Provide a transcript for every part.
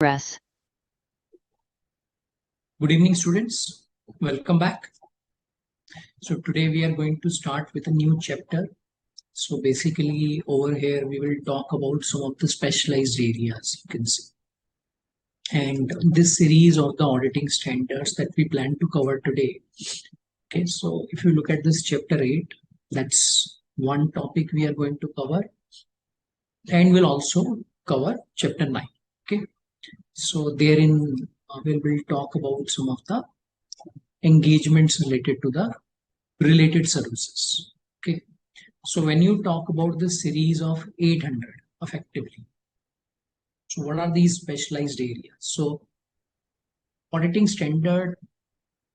Progress. Good evening, students. Welcome back. So today we are going to start with a new chapter. So basically over here we will talk about some of the specialized areas you can see. And this series of the auditing standards that we plan to cover today. Okay, so if you look at this chapter 8, that's one topic we are going to cover. And we'll also cover chapter 9. Okay, so therein we will talk about some of the engagements related to the related services. Okay, so when you talk about the series of 800 effectively, so what are these specialized areas? So auditing standard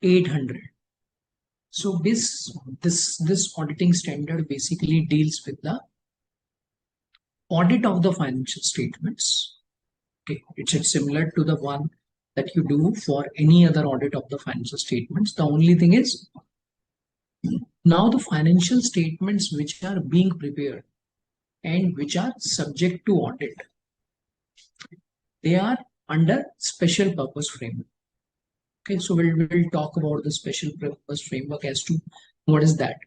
800. So this auditing standard basically deals with the audit of the financial statements. Okay, it's similar to the one that you do for any other audit of the financial statements. The only thing is now the financial statements which are being prepared and which are subject to audit, they are under special purpose framework. Okay, so we'll talk about the special purpose framework as to what is that.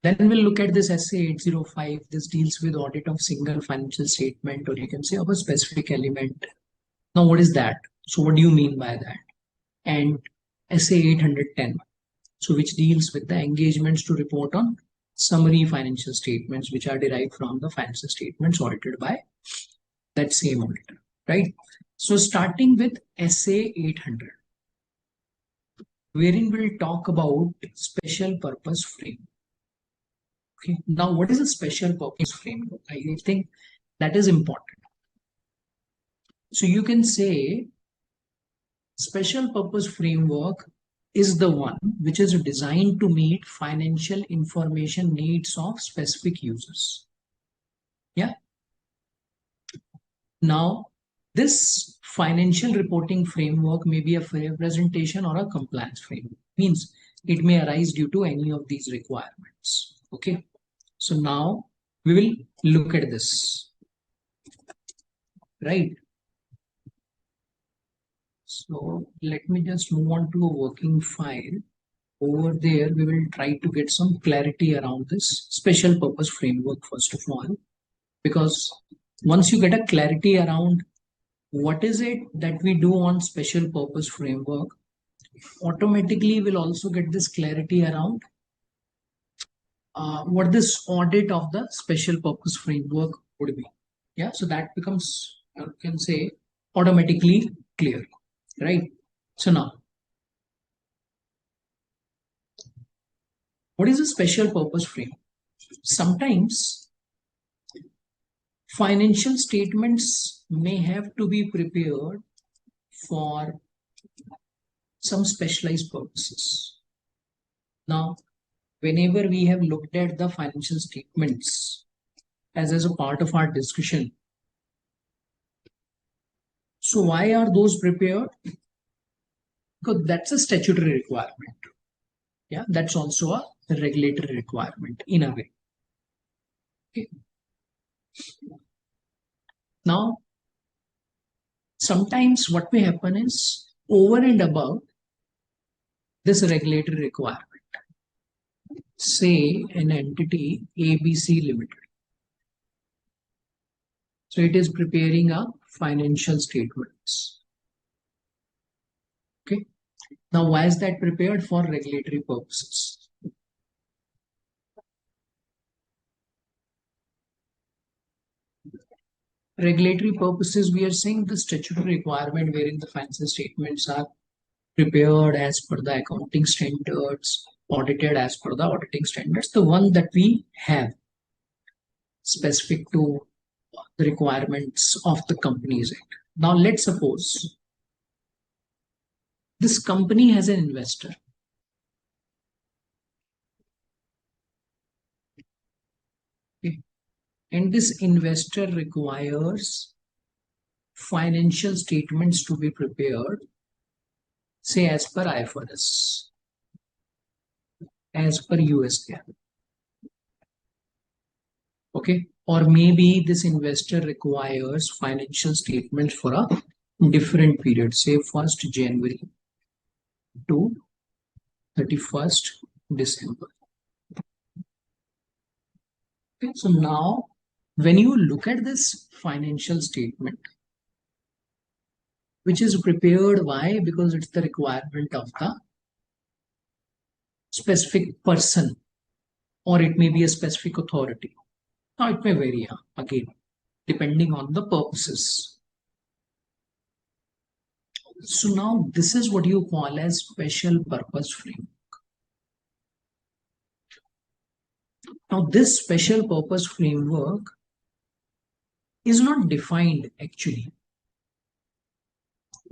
Then we'll look at this SA 805. This deals with audit of single financial statement, or you can say of a specific element. Now, what is that? So what do you mean by that? And SA 810, so which deals with the engagements to report on summary financial statements which are derived from the financial statements audited by that same auditor, right? So starting with SA 800, wherein we'll talk about special purpose framework. Okay, now what is a special purpose framework? I think that is important. So you can say special purpose framework is the one which is designed to meet financial information needs of specific users. Yeah. Now, this financial reporting framework may be a representation or a compliance framework. Means it may arise due to any of these requirements. Okay. So now we will look at this. Right. So let me just move on to a working file. Over there, we will try to get some clarity around this special purpose framework first of all, because once you get a clarity around what is it that we do on special purpose framework, automatically we'll also get this clarity around what this audit of the special purpose framework would be. Yeah, so that becomes, you can say, automatically clear, right? So now, what is a special purpose framework? Sometimes financial statements may have to be prepared for some specialized purposes. Now, whenever we have looked at the financial statements as a part of our discussion, so why are those prepared? Because that's a statutory requirement. Yeah, that's also a regulatory requirement in a way. Okay. Now, sometimes what may happen is over and above this regulatory requirement, say an entity ABC Limited. So it is preparing a financial statements. Okay. Now, why is that prepared? For regulatory purposes. Regulatory purposes, we are saying the statutory requirement wherein the financial statements are prepared as per the accounting standards, audited as per the auditing standards, the one that we have specific to the requirements of the Companies Act. Now, let's suppose this company has an investor. Okay. And this investor requires financial statements to be prepared, say as per IFRS, as per US GAAP. Okay. or maybe this investor requires financial statements for a different period, say 1st January to 31st December. Okay, so now when you look at this financial statement, which is prepared, why? Because it's the requirement of the specific person, or it may be a specific authority. Now it may vary again, depending on the purposes. So now this is what you call as special purpose framework. Now this special purpose framework is not defined actually.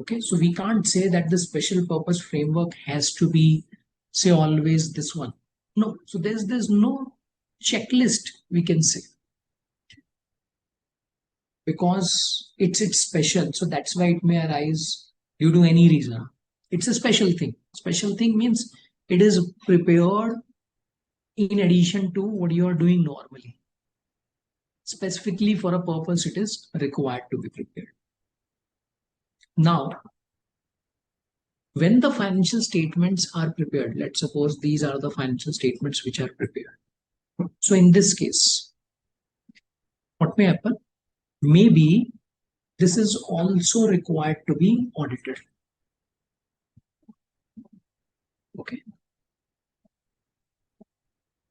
Okay, so we can't say that the special purpose framework has to be, say, always this one. No, so there's no checklist we can say, because it's special. So that's why it may arise due to any reason. It's a special thing. Special thing means it is prepared in addition to what you are doing normally. Specifically for a purpose, it is required to be prepared. Now, when the financial statements are prepared, let's suppose these are the financial statements which are prepared. So in this case, what may happen? Maybe this is also required to be audited. Okay.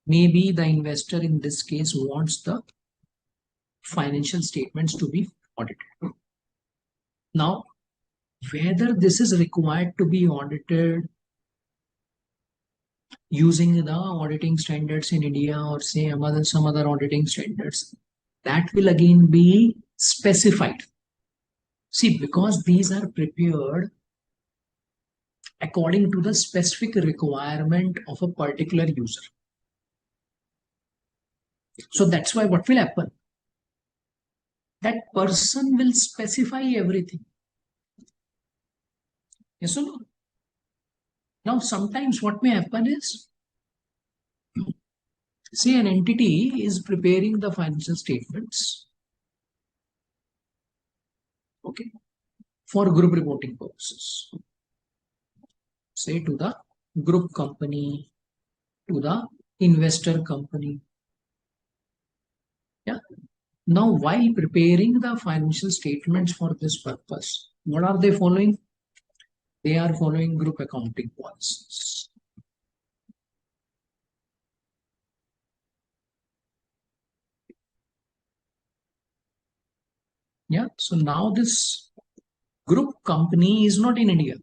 Maybe the investor in this case wants the financial statements to be audited. Now, whether this is required to be audited using the auditing standards in India or say some other auditing standards, that will again be specified. See, because these are prepared according to the specific requirement of a particular user. So that's why what will happen? That person will specify everything. Yes or no? Now, sometimes what may happen is, say an entity is preparing the financial statements, okay, for group reporting purposes. Say to the group company, to the investor company. Yeah. Now, while preparing the financial statements for this purpose, what are they following? They are following group accounting policies. Yeah. So now this group company is not in India.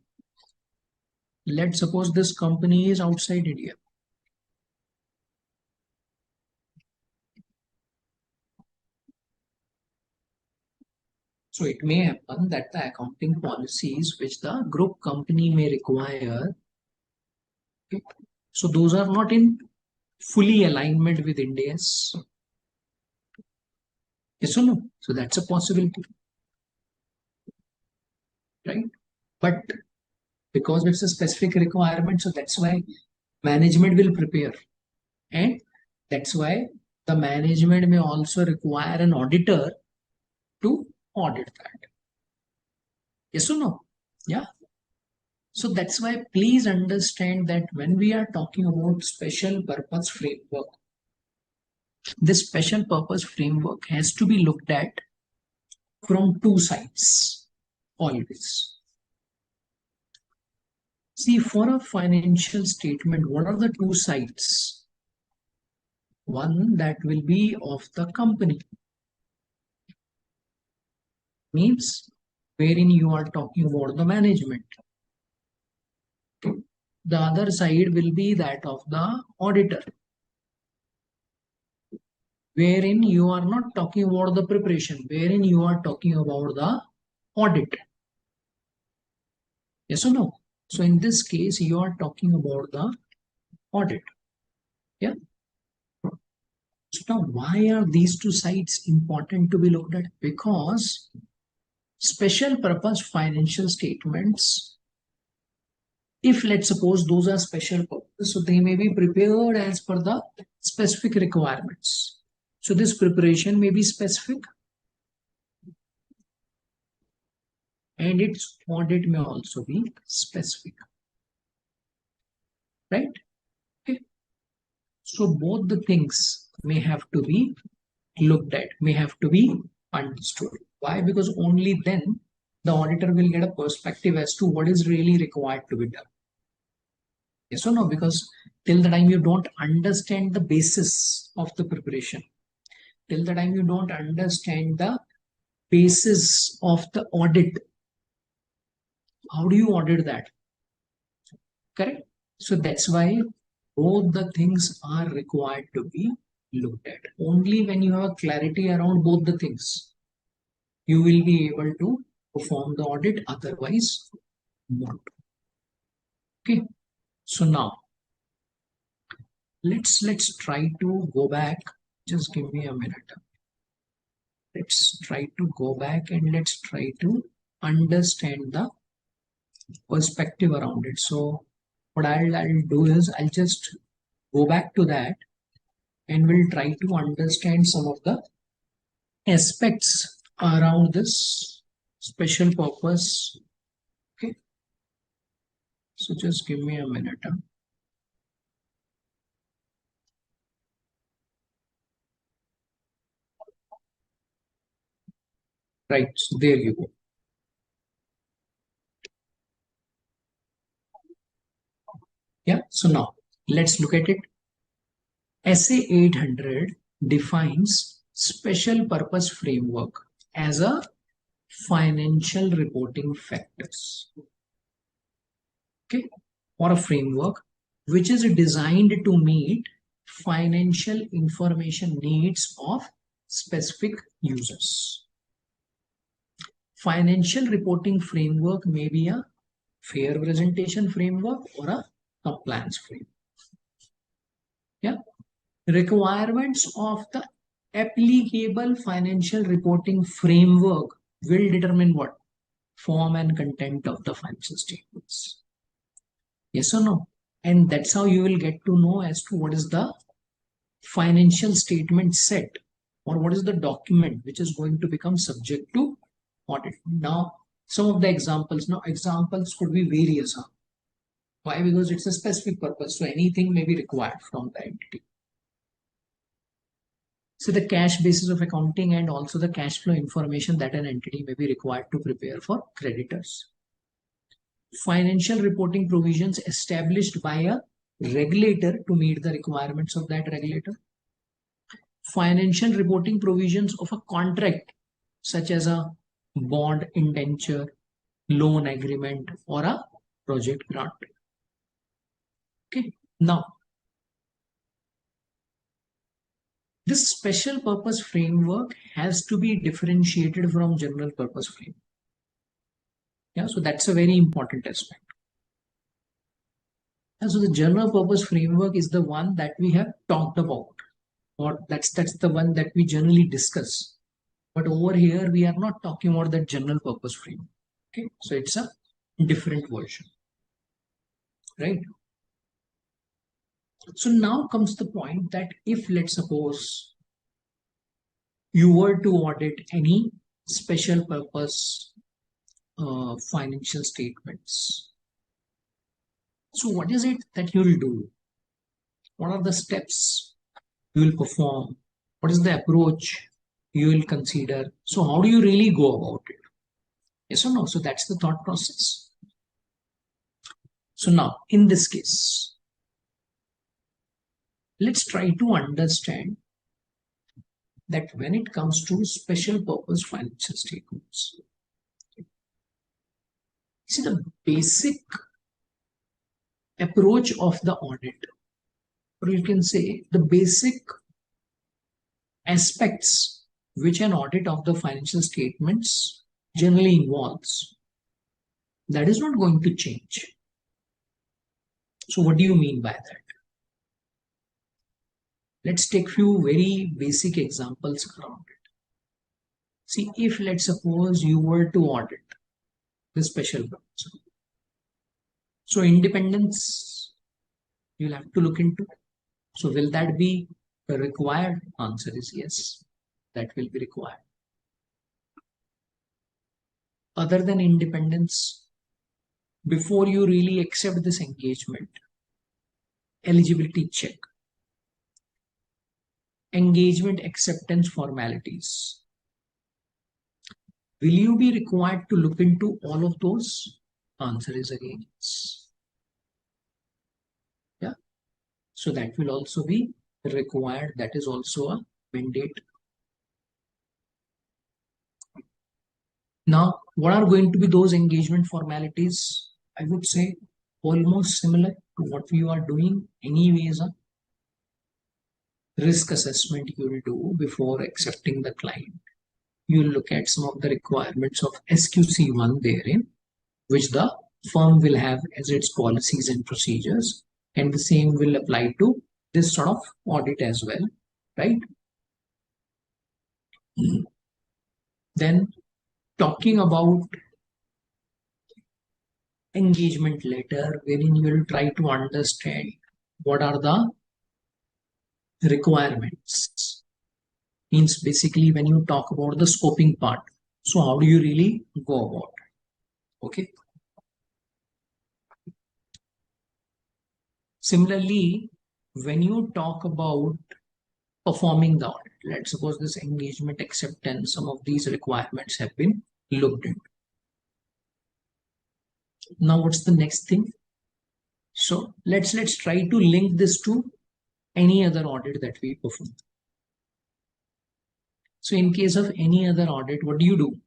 Let's suppose this company is outside India. So it may happen that the accounting policies which the group company may require, okay, so those are not in fully alignment with India's. Yes or no? So that's a possibility, right? But because it's a specific requirement, so that's why management will prepare, and that's why the management may also require an auditor to audit that. Yes or no? Yeah. So that's why please understand that when we are talking about special purpose framework, this special purpose framework has to be looked at from two sides always. See, for a financial statement, what are the two sides? One that will be of the company, means wherein you are talking about the management. The other side will be that of the auditor, wherein you are not talking about the preparation, wherein you are talking about the audit. Yes or no? So in this case, you are talking about the audit. Yeah. So now, why are these two sides important to be looked at? Because special purpose financial statements, if let's suppose those are special purpose, so they may be prepared as per the specific requirements. So this preparation may be specific and its audit may also be specific, right? Okay. So both the things may have to be looked at, may have to be understood. Why? Because only then the auditor will get a perspective as to what is really required to be done. Yes or no? Because till the time you don't understand the basis of the preparation, till the time you don't understand the basis of the audit, how do you audit that? Correct? So that's why both the things are required to be looked at. Only when you have clarity around both the things, you will be able to perform the audit, otherwise not. Okay. So now let's try to go back. Just give me a minute. Let's try to go back and let's try to understand the perspective around it. So what I'll do is I'll just go back to that and we'll try to understand some of the aspects around this special purpose. Okay. So just give me a minute. Right. So there you go. Yeah. So now let's look at it. SA 800 defines special purpose framework as a financial reporting factors. Okay. Or a framework which is designed to meet financial information needs of specific users. Financial reporting framework may be a fair presentation framework or a compliance framework. Yeah. Requirements of the applicable financial reporting framework will determine what? Form and content of the financial statements. Yes or no? And that's how you will get to know as to what is the financial statement set or what is the document which is going to become subject to audit. Now, some of the examples. Now, examples could be various. Huh? Why? Because it's a specific purpose. So anything may be required from the entity. So the cash basis of accounting and also the cash flow information that an entity may be required to prepare for creditors. Financial reporting provisions established by a regulator to meet the requirements of that regulator. Financial reporting provisions of a contract such as a bond, indenture, loan agreement or a project grant. Okay. Now, this special purpose framework has to be differentiated from general purpose framework. Yeah, so that's a very important aspect. And so the general purpose framework is the one that we have talked about, or that's the one that we generally discuss. But over here, we are not talking about the general purpose framework. Okay, so it's a different version, right? So now comes the point that if let's suppose you were to audit any special purpose financial statements. So what is it that you'll do? What are the steps you will perform? What is the approach you will consider? So how do you really go about it? Yes or no? So that's the thought process. So now in this case, let's try to understand that when it comes to special purpose financial statements, see the basic approach of the audit, or you can say the basic aspects which an audit of the financial statements generally involves, that is not going to change. So what do you mean by that? Let's take few very basic examples around it. See, if let's suppose you were to audit the special purpose, so independence you'll have to look into. So will that be required? Answer is yes, that will be required. Other than independence, before you really accept this engagement, eligibility check, engagement acceptance formalities. Will you be required to look into all of those? Answer is again yes. Yeah. So that will also be required. That is also a mandate. Now, what are going to be those engagement formalities? I would say almost similar to what you are doing anyways. Risk assessment you will do before accepting the client. You will look at some of the requirements of SQC1 therein, which the firm will have as its policies and procedures, and the same will apply to this sort of audit as well, right? Then talking about engagement letter, wherein you will try to understand what are the requirements. Means basically when you talk about the scoping part, so how do you really go about it? Okay. Similarly, when you talk about performing the audit, let's suppose this engagement acceptance, some of these requirements have been looked into. Now, what's the next thing? So let's try to link this to any other audit that we perform. So in case of any other audit, what do you do?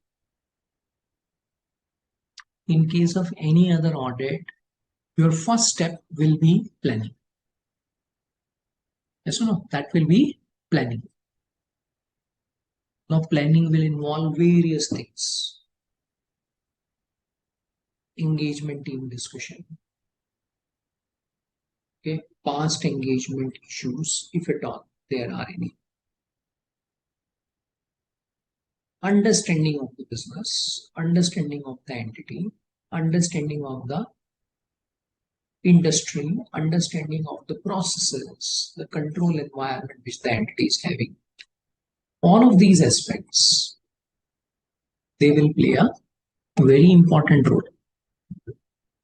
In case of any other audit, your first step will be planning. Yes or no? That will be planning. Now, planning will involve various things. Engagement team discussion. Okay, past engagement issues, if at all there are any. Understanding of the business, understanding of the entity, understanding of the industry, understanding of the processes, the control environment which the entity is having. All of these aspects, they will play a very important role.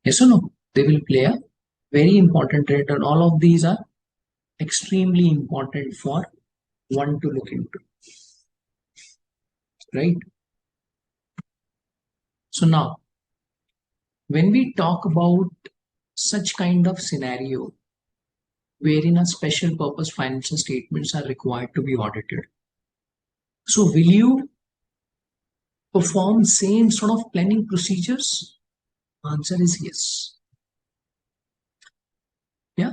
Yes or no? They will play a very important role, and all of these are extremely important for one to look into. Right? So now, when we talk about such kind of scenario wherein a special purpose financial statements are required to be audited, so will you perform same sort of planning procedures? Answer is yes. Yeah.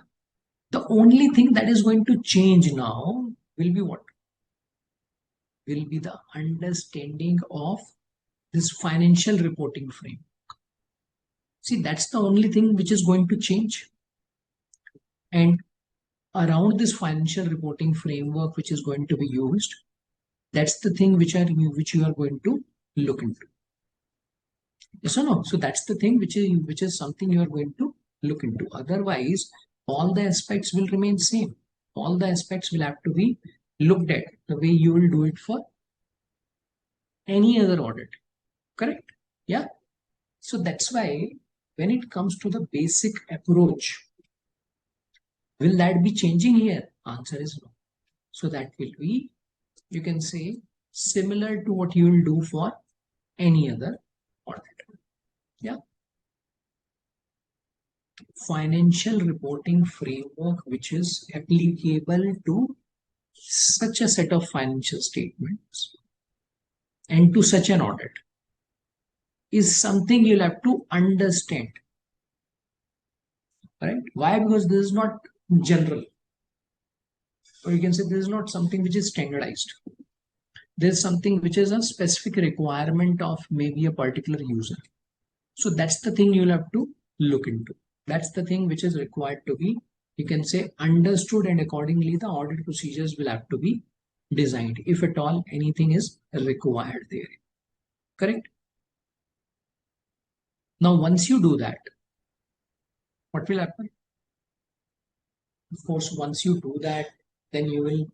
The only thing that is going to change now will be what? Will be the understanding of this financial reporting frame. See, that's the only thing which is going to change. And around this financial reporting framework which is going to be used, that's the thing which you are going to look into. Yes or no? So that's the thing which is something you are going to look into. Otherwise, all the aspects will remain same. All the aspects will have to be looked at the way you will do it for any other audit. Correct? Yeah. So that's why when it comes to the basic approach, will that be changing here? Answer is no. So that will be, you can say, similar to what you will do for any other audit. Yeah. Financial reporting framework which is applicable to such a set of financial statements and to such an audit is something you'll have to understand. Right? Why? Because this is not general, or you can say this is not something which is standardized. There's something which is a specific requirement of maybe a particular user. So that's the thing you'll have to look into. That's the thing which is required to be, you can say, understood, and accordingly the audit procedures will have to be designed if at all anything is required there. Correct? Now, once you do that, what will happen? Of course, once you do that, Then you will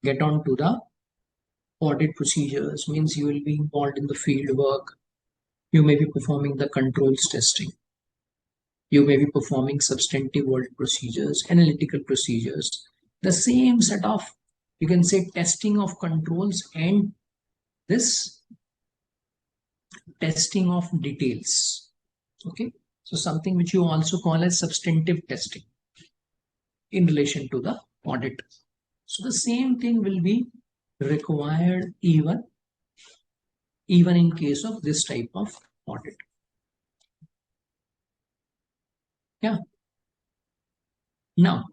get on to the audit procedures, means you will be involved in the field work. You may be performing the controls testing. You may be performing substantive audit procedures, analytical procedures, the same set of, you can say, testing of controls and this testing of details. Okay, so something which you also call as substantive testing in relation to the audit. So the same thing will be required even in case of this type of audit. Yeah. Now,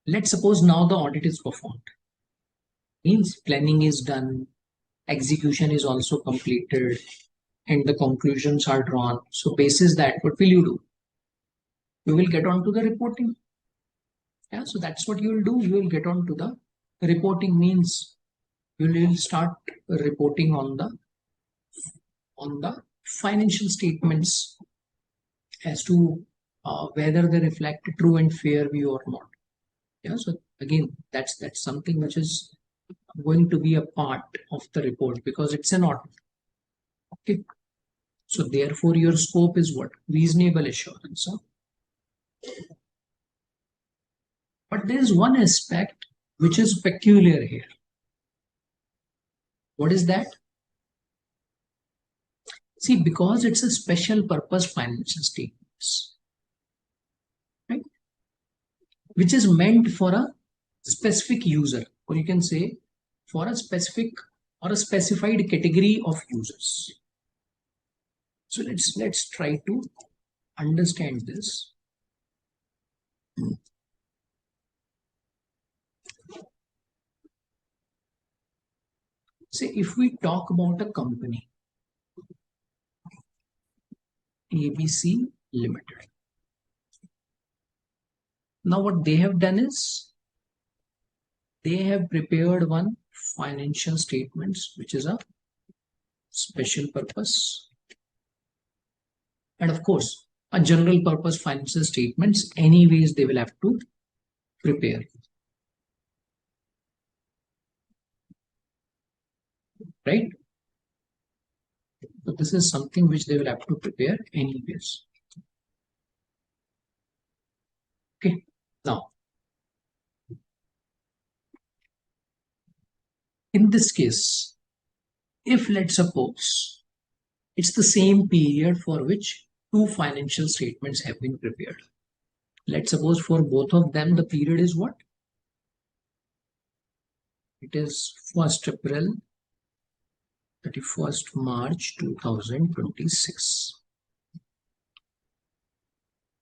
let's suppose now the audit is performed. Means planning is done, execution is also completed, and the conclusions are drawn. So basis that, what will you do? You will get on to the reporting. Yeah, so that's what you will do. You will get on to the reporting, means you will start reporting on the financial statements as to whether they reflect true and fair view or not. Yeah, so again, that's something which is going to be a part of the report because it's an audit. Okay, so therefore your scope is what? Reasonable assurance. Huh? But there is one aspect which is peculiar here. What is that? See, because it's a special purpose financial statements, right? Which is meant for a specific user, or you can say for a specific or a specified category of users. So let's try to understand this. Say if we talk about a company, ABC Limited. Now what they have done is they have prepared one financial statements which is a special purpose, and of course a general purpose financial statements anyways they will have to prepare, right? So this is something which they will have to prepare anyways. Okay, now in this case, if let's suppose it's the same period for which two financial statements have been prepared. Let's suppose for both of them the period is what? It is 1st April 31st March 2026.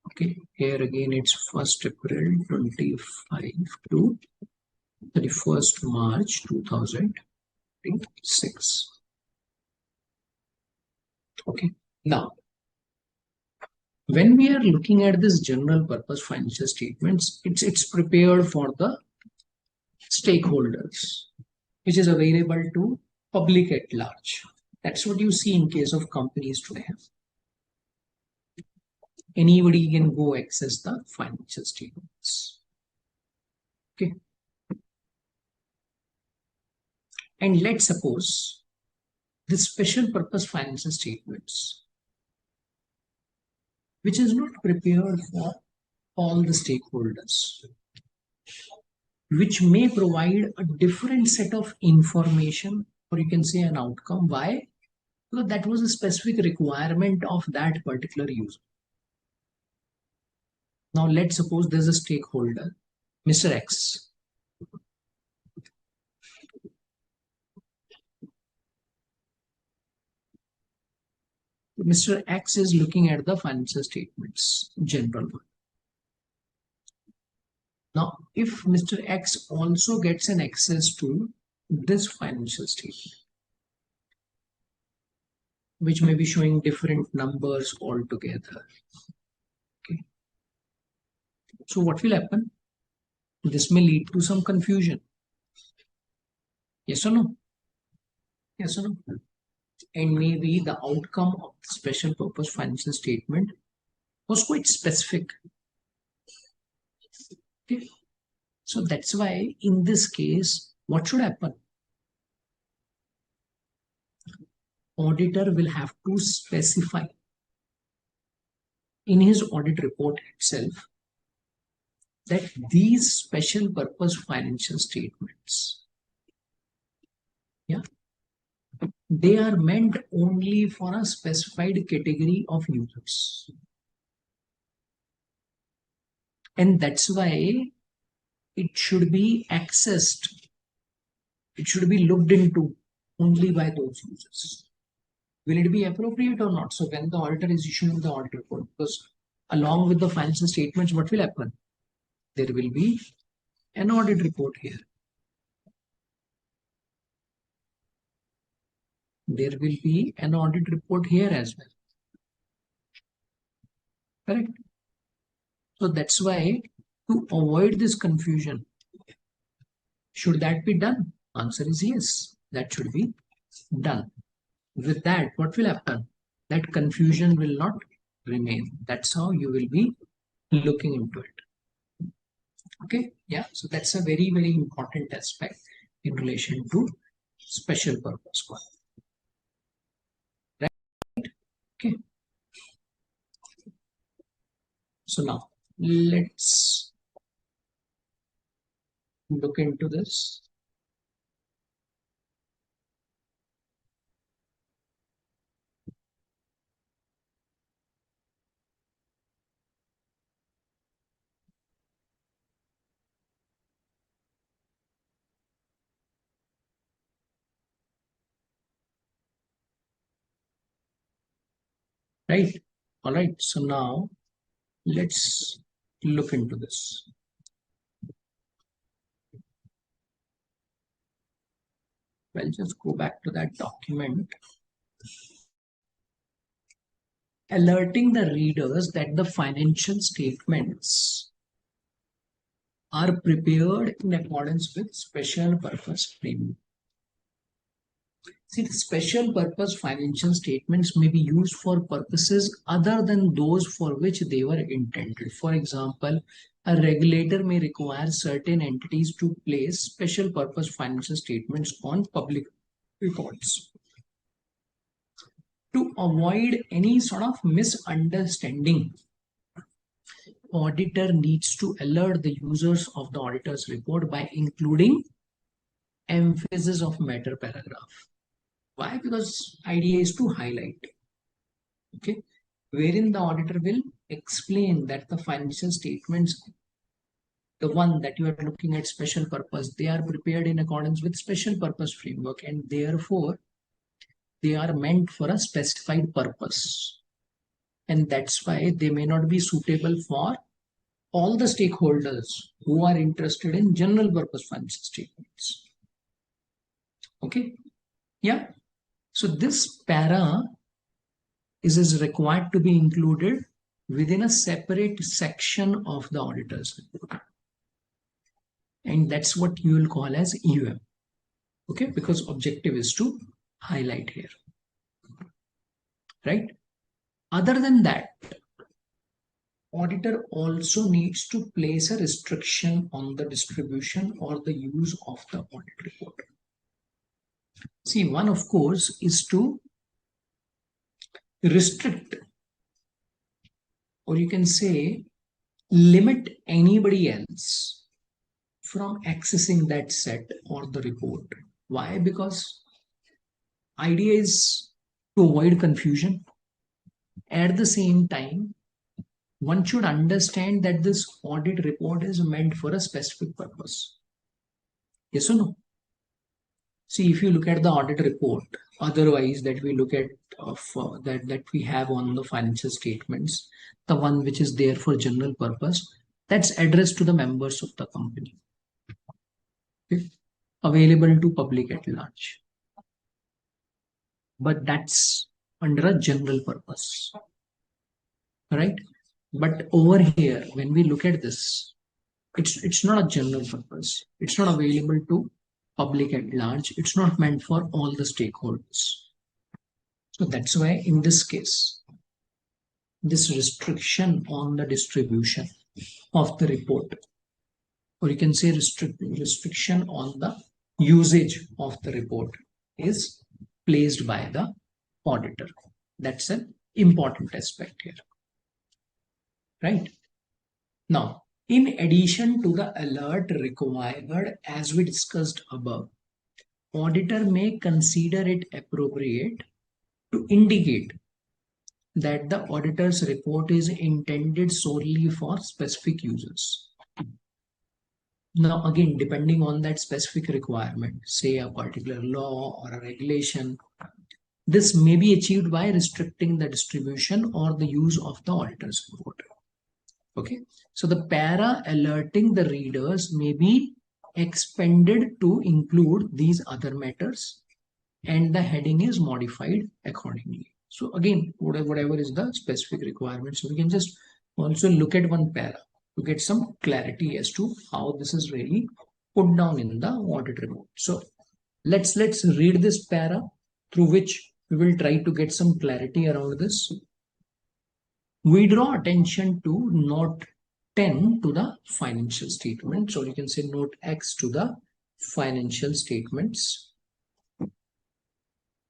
Okay, here again it's 1st April 25 to 31st March 2026. Okay, now when we are looking at this general purpose financial statements, it's prepared for the stakeholders, which is available to public at large. That's what you see in case of companies today. Anybody can go access the financial statements. Okay. And let's suppose the special purpose financial statements, which is not prepared for all the stakeholders, which may provide a different set of information, or you can say an outcome. Why? Because that was a specific requirement of that particular user. Now let's suppose there's a stakeholder, Mr. X. Mr. X is looking at the financial statements, general one. Now, if Mr. X also gets an access to this financial statement, which may be showing different numbers altogether. Okay. So what will happen? This may lead to some confusion. Yes or no? Yes or no? And maybe the outcome of the special purpose financial statement was quite specific. Okay. So that's why in this case, what should happen? Auditor will have to specify in his audit report itself that these special purpose financial statements, yeah, they are meant only for a specified category of users. And that's why it should be accessed, it should be looked into only by those users. Will it be appropriate or not? So when the auditor is issuing the audit report, because along with the financial statements, what will happen? There will be an audit report here. There will be an audit report here as well. Correct? So that's why, to avoid this confusion, should that be done? Answer is yes, that should be done. With that, what will happen? That confusion will not remain. That's how you will be looking into it. Okay, yeah, so that's a very, very important aspect in relation to special purpose one. Right? Okay. So now let's look into this. Right? All right. So now let's look into this. Well, just go back to that document. Alerting the readers that the financial statements are prepared in accordance with special purpose framework. See, the special purpose financial statements may be used for purposes other than those for which they were intended. For example, a regulator may require certain entities to place special purpose financial statements on public records. To avoid any sort of misunderstanding, auditor needs to alert the users of the auditor's report by including emphasis of matter paragraph. Why? Because idea is to highlight, okay, wherein the auditor will explain that the financial statements, the one that you are looking at special purpose, they are prepared in accordance with special purpose framework, and therefore they are meant for a specified purpose. And that's why they may not be suitable for all the stakeholders who are interested in general purpose financial statements. Okay, yeah. So this para is required to be included within a separate section of the auditor's report. And that's what you will call as EUM. Okay, because objective is to highlight here. Right? Other than that, auditor also needs to place a restriction on the distribution or the use of the audit report. See, one of course is to restrict, or you can say limit anybody else from accessing that set or the report. Why? Because idea is to avoid confusion. At the same time, one should understand that this audit report is meant for a specific purpose. Yes or no? See, if you look at the audit report, otherwise that we look at that we have on the financial statements, the one which is there for general purpose, that's addressed to the members of the company. Okay? Available to public at large. But that's under a general purpose. Right? But over here, when we look at this, it's not a general purpose. It's not available to public at large. It's not meant for all the stakeholders. So that's why in this case, this restriction on the distribution of the report or you can say restriction on the usage of the report is placed by the auditor. That's an important aspect here, right? Now, in addition to the alert required, as we discussed above, auditor may consider it appropriate to indicate that the auditor's report is intended solely for specific users. Now, again, depending on that specific requirement, say a particular law or a regulation, this may be achieved by restricting the distribution or the use of the auditor's report. Okay, so the para alerting the readers may be expanded to include these other matters, and the heading is modified accordingly. So again, whatever is the specific requirement, so we can just also look at one para to get some clarity as to how this is really put down in the audit report. So let's read this para through which we will try to get some clarity around this. We draw attention to note 10 to the financial statements, or you can say note X to the financial statements,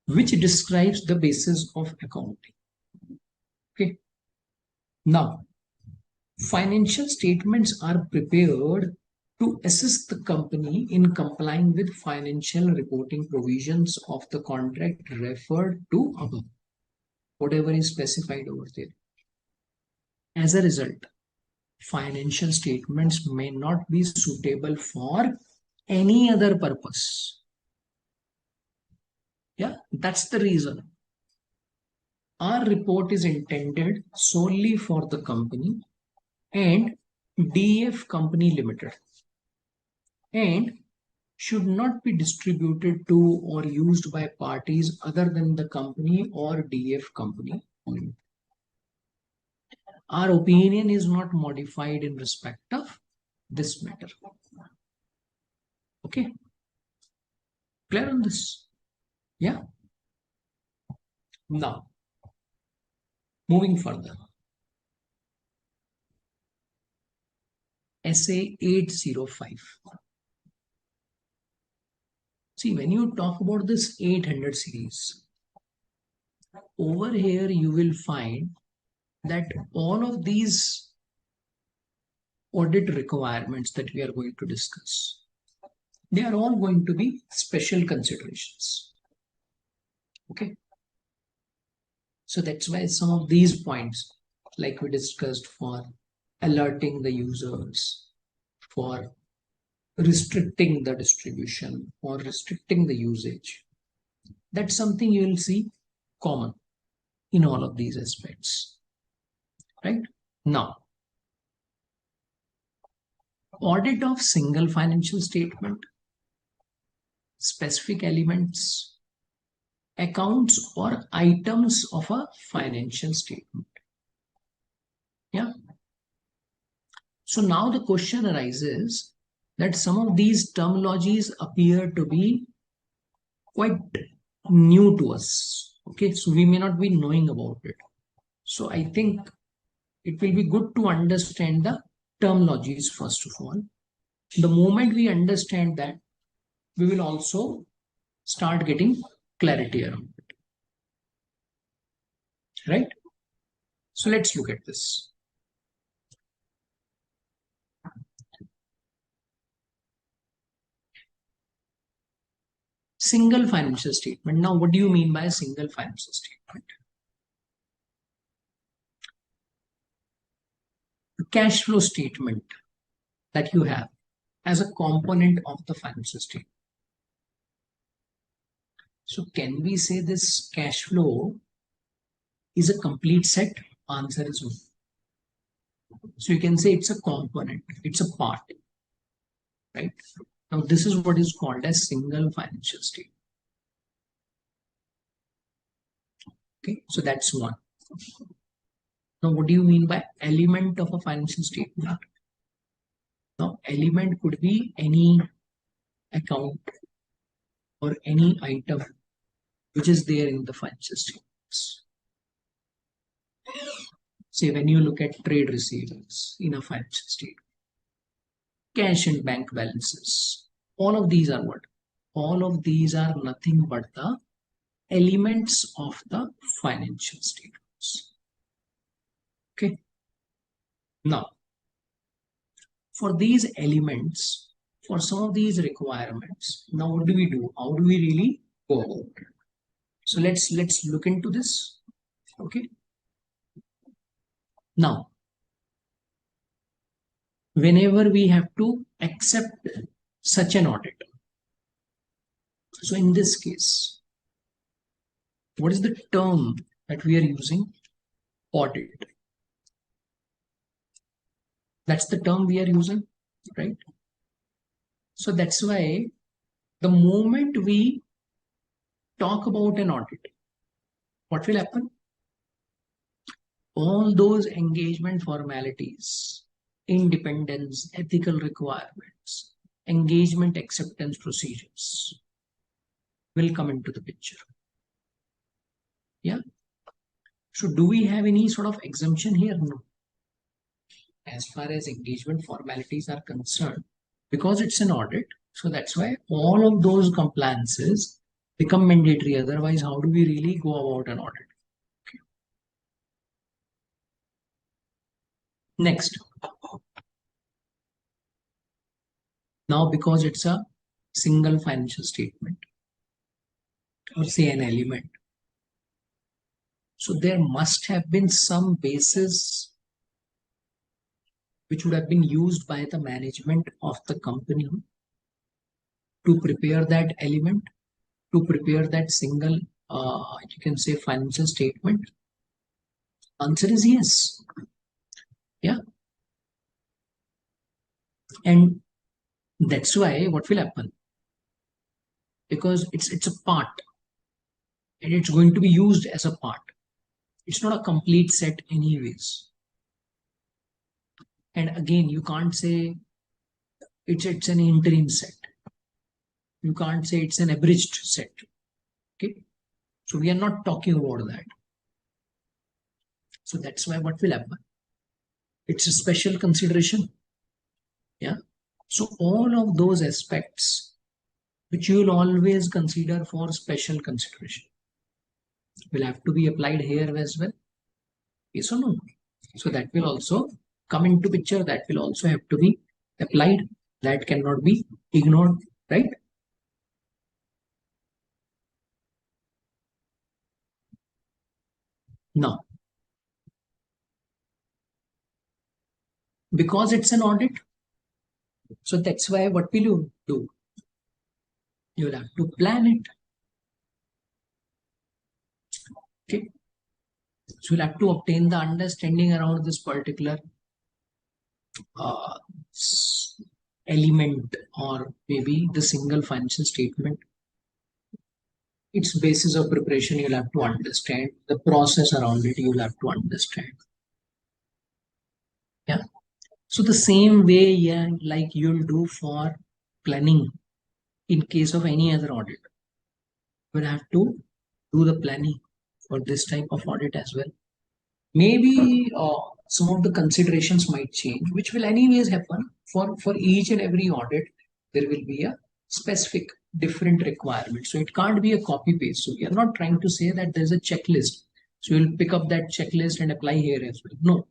which describes the basis of accounting. Okay. Now, financial statements are prepared to assist the company in complying with financial reporting provisions of the contract referred to above, whatever is specified over there. As a result, financial statements may not be suitable for any other purpose. Yeah, that's the reason. Our report is intended solely for the company and DF Company Limited, and should not be distributed to or used by parties other than the company or DF Company. Our opinion is not modified in respect of this matter. Okay, clear on this? Yeah. Now, moving further, SA 805. See, when you talk about this 800 series, over here you will find that all of these audit requirements that we are going to discuss, they are all going to be special considerations. Okay. So that's why some of these points, like we discussed, for alerting the users, for restricting the distribution or restricting the usage, that's something you will see common in all of these aspects, right? Now, audit of single financial statement, specific elements, accounts or items of a financial statement. Yeah. So now the question arises that some of these terminologies appear to be quite new to us. Okay, so we may not be knowing about it. So I think it will be good to understand the terminologies first of all. The moment we understand that, we will also start getting clarity around it. Right? So let's look at this. Single financial statement. Now, what do you mean by a single financial statement? The cash flow statement that you have as a component of the financial statement. So can we say this cash flow is a complete set? Answer is no. So you can say it's a component, it's a part, right? Now this is what is called as single financial statement. Okay, so that's one. Now what do you mean by element of a financial statement? Now element could be any account or any item which is there in the financial statements. Say when you look at trade receivables in a financial statement, cash and bank balances. All of these are what? All of these are nothing but the elements of the financial statements. Okay. Now, for these elements, for some of these requirements, now what do we do? How do we really go about it? So let's look into this. Okay. Now, whenever we have to accept such an audit, so in this case, what is the term that we are using? Audit. That's the term we are using, right? So that's why the moment we talk about an audit, what will happen? All those engagement formalities, independence, ethical requirements, engagement acceptance procedures will come into the picture. Yeah. So do we have any sort of exemption here? No. As far as engagement formalities are concerned, because it's an audit, so that's why all of those compliances become mandatory. Otherwise, how do we really go about an audit? Okay. Next. Now, because it's a single financial statement or say an element, so there must have been some basis which would have been used by the management of the company to prepare that element, to prepare that single, you can say, financial statement. Answer is yes. Yeah. And that's why what will happen? Because it's a part and it's going to be used as a part. It's not a complete set anyways. And again, you can't say it's an interim set. You can't say it's an abridged set. Okay. So we are not talking about that. So that's why what will happen? It's a special consideration. Yeah. So all of those aspects which you will always consider for special consideration will have to be applied here as well. Yes or no? So that will also come into picture. That will also have to be applied. That cannot be ignored, right? Now, because it's an audit, so that's why what will you do? You will have to plan it. Okay. So you'll have to obtain the understanding around this particular uh, element or maybe the single financial statement. Its basis of preparation you'll have to understand. The process around it you'll have to understand. Yeah. So the same way, yeah, like you'll do for planning in case of any other audit, you'll have to do the planning for this type of audit as well. Maybe some of the considerations might change, which will anyways happen for each and every audit. There will be a specific different requirement. So it can't be a copy paste. So we are not trying to say that there's a checklist. So you'll pick up that checklist and apply here as well. No.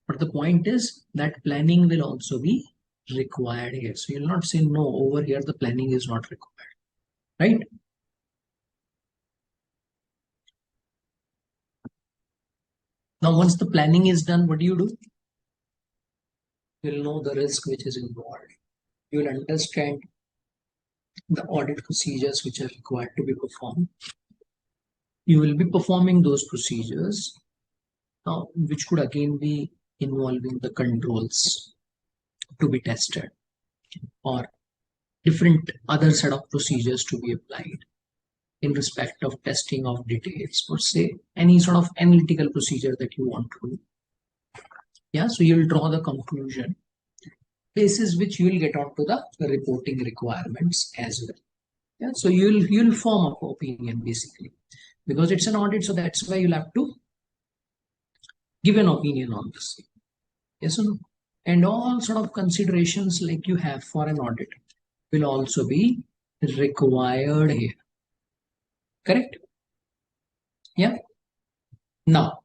But the point is that planning will also be required here. So you'll not say no, over here the planning is not required. Right? Now, once the planning is done, what do? You'll know the risk which is involved. You'll understand the audit procedures which are required to be performed. You will be performing those procedures, which could again be involving the controls to be tested or different other set of procedures to be applied in respect of testing of details or say any sort of analytical procedure that you want to do. Yeah, so you'll draw the conclusion basis which you will get onto the reporting requirements as well. Yeah, so you'll form an opinion basically because it's an audit, so that's why you'll have to give an opinion on this. Yes or no? And all sort of considerations like you have for an audit will also be required here. Correct? Yeah. Now,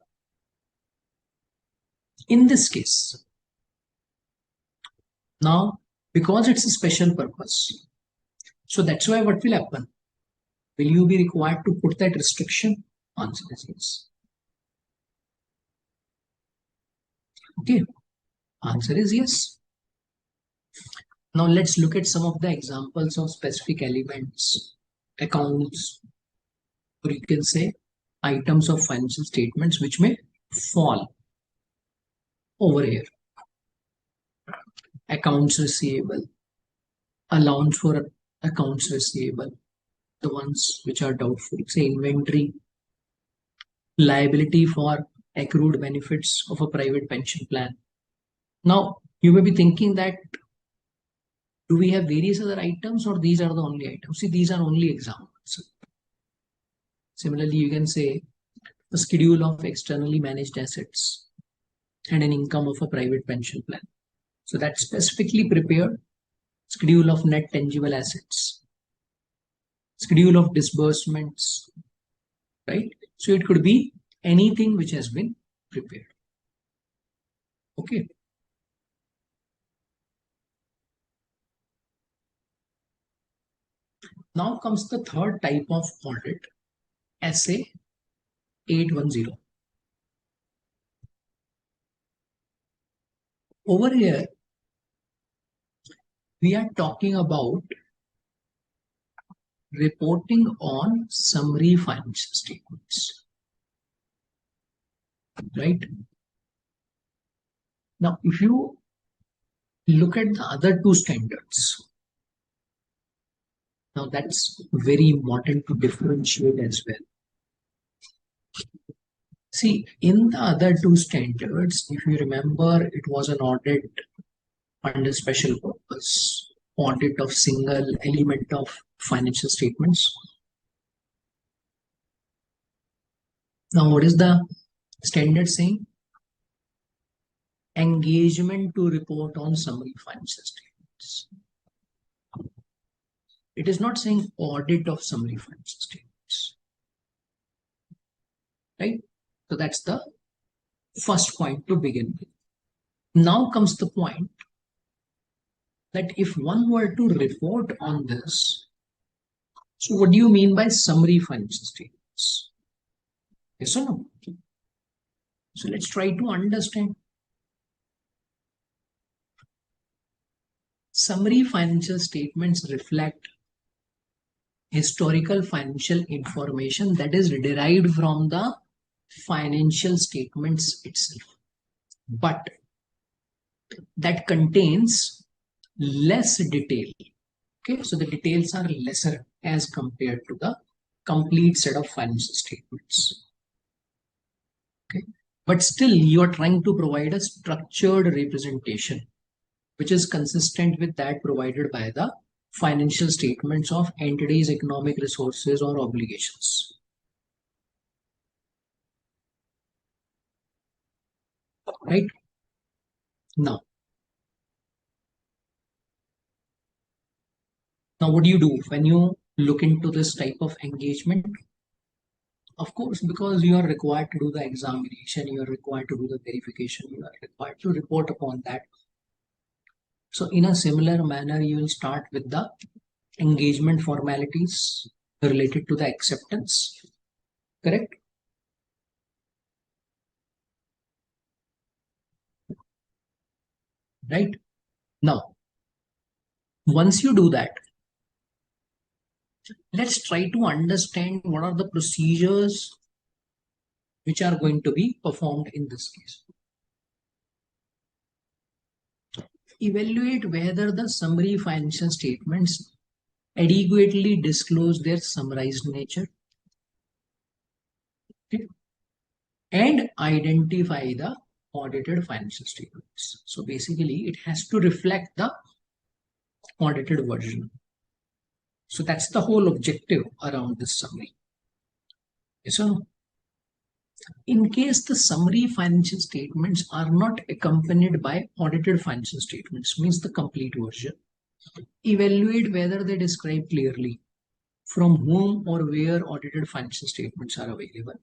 in this case, now because it's a special purpose, so that's why what will happen? Will you be required to put that restriction? Answer is yes. Okay. Answer is yes. Now let's look at some of the examples of specific elements, accounts, or you can say items of financial statements which may fall over here. Accounts receivable, allowance for accounts receivable, the ones which are doubtful, say inventory, liability for accrued benefits of a private pension plan. Now, you may be thinking that do we have various other items or these are the only items? See, these are only examples. Similarly, you can say a schedule of externally managed assets and an income of a private pension plan. So that's specifically prepared schedule of net tangible assets, schedule of disbursements, right? So it could be anything which has been prepared. Okay. Now comes the third type of audit, SA 810. Over here, we are talking about reporting on summary financial statements, right? Now, if you look at the other two standards, now that's very important to differentiate as well. See, in the other two standards, if you remember, it was an audit under special purpose, audit of single element of financial statements. Now, what is the standard saying? Engagement to report on summary financial statements. It is not saying audit of summary financial statements, right? So that's the first point to begin with. Now comes the point that if one were to report on this, so what do you mean by summary financial statements? Yes or no? So let's try to understand. Summary financial statements reflect historical financial information that is derived from the financial statements itself, but that contains less detail. Okay, so the details are lesser as compared to the complete set of financial statements. Okay, but still you are trying to provide a structured representation which is consistent with that provided by the financial statements of entities' economic resources or obligations. Right? Now, what do you do when you look into this type of engagement? Of course, because you are required to do the examination, you are required to do the verification, you are required to report upon that. So in a similar manner, you will start with the engagement formalities related to the acceptance. Correct? Right? Now, once you do that, let's try to understand what are the procedures which are going to be performed in this case. Evaluate whether the summary financial statements adequately disclose their summarized nature. Okay. And identify the audited financial statements. So basically, it has to reflect the audited version. So that's the whole objective around this summary. Yes or no? In case the summary financial statements are not accompanied by audited financial statements, means the complete version, evaluate whether they describe clearly from whom or where audited financial statements are available,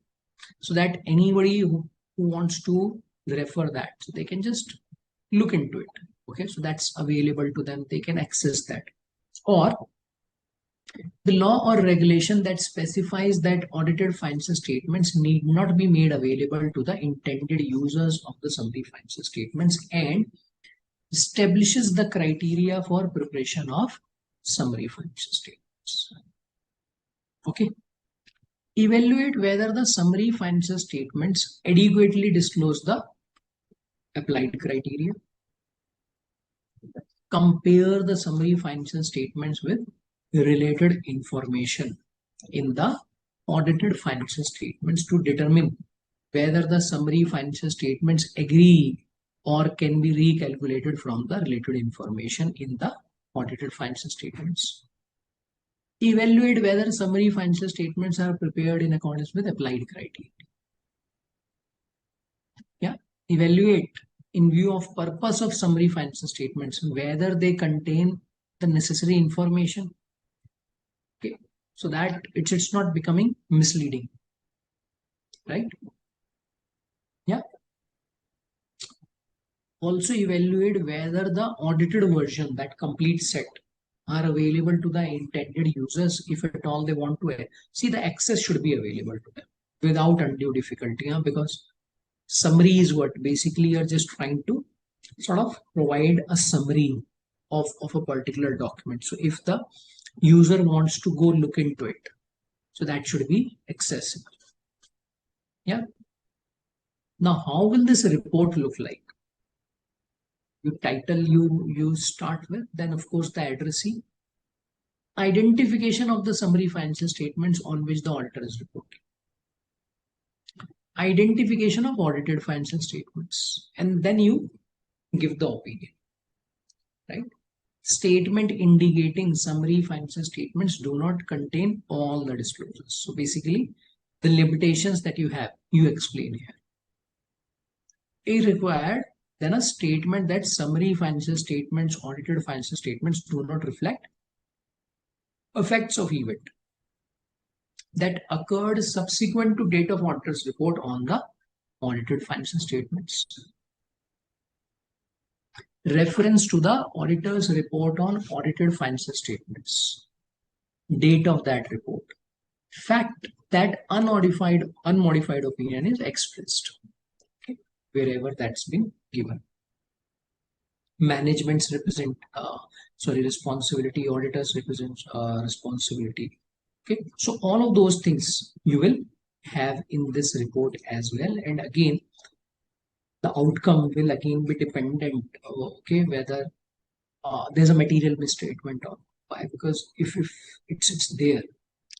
so that anybody who wants to refer that, so they can just look into it. Okay, so that's available to them, they can access that. Or the law or regulation that specifies that audited financial statements need not be made available to the intended users of the summary financial statements and establishes the criteria for preparation of summary financial statements. Okay. Evaluate whether the summary financial statements adequately disclose the applied criteria. Compare the summary financial statements with related information in the audited financial statements to determine whether the summary financial statements agree or can be recalculated from the related information in the audited financial statements. Evaluate whether summary financial statements are prepared in accordance with applied criteria. Yeah, evaluate in view of purpose of summary financial statements whether they contain the necessary information. Okay, so that it's not becoming misleading, right? Yeah. Also evaluate whether the audited version, that complete set, are available to the intended users if at all they want to see. The access should be available to them without undue difficulty, because summary is what basically you're just trying to sort of provide a summary of a particular document. So if the user wants to go look into it, so that should be accessible. Yeah. Now, how will this report look like? You title you start with, then of course the addressee, identification of the summary financial statements on which the auditor is reporting, identification of audited financial statements, and then you give the opinion, right? Statement indicating summary financial statements do not contain all the disclosures. So basically, the limitations that you have, you explain here. If required, then a statement that summary financial statements, audited financial statements do not reflect effects of event that occurred subsequent to date of auditor's report on the audited financial statements. Reference to the auditor's report on audited financial statements. Date of that report. Fact that unmodified opinion is expressed. Okay, wherever that's been given. Management's responsibility, auditors represent responsibility. Okay, so all of those things you will have in this report as well. And again, the outcome will again be dependent, okay, whether there's a material misstatement or why, because if it's there,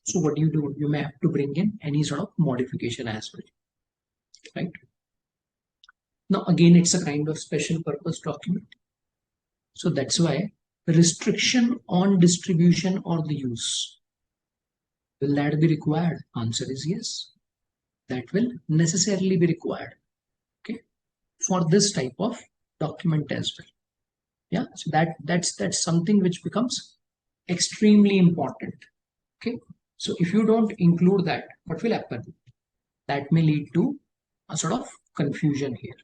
so what do? You may have to bring in any sort of modification as well, right? Now, again, it's a kind of special purpose document. So that's why restriction on distribution or the use. Will that be required? Answer is yes. That will necessarily be required, okay, for this type of document as well. Yeah, so that's something which becomes extremely important. Okay, so if you don't include that, what will happen? That may lead to a sort of confusion here,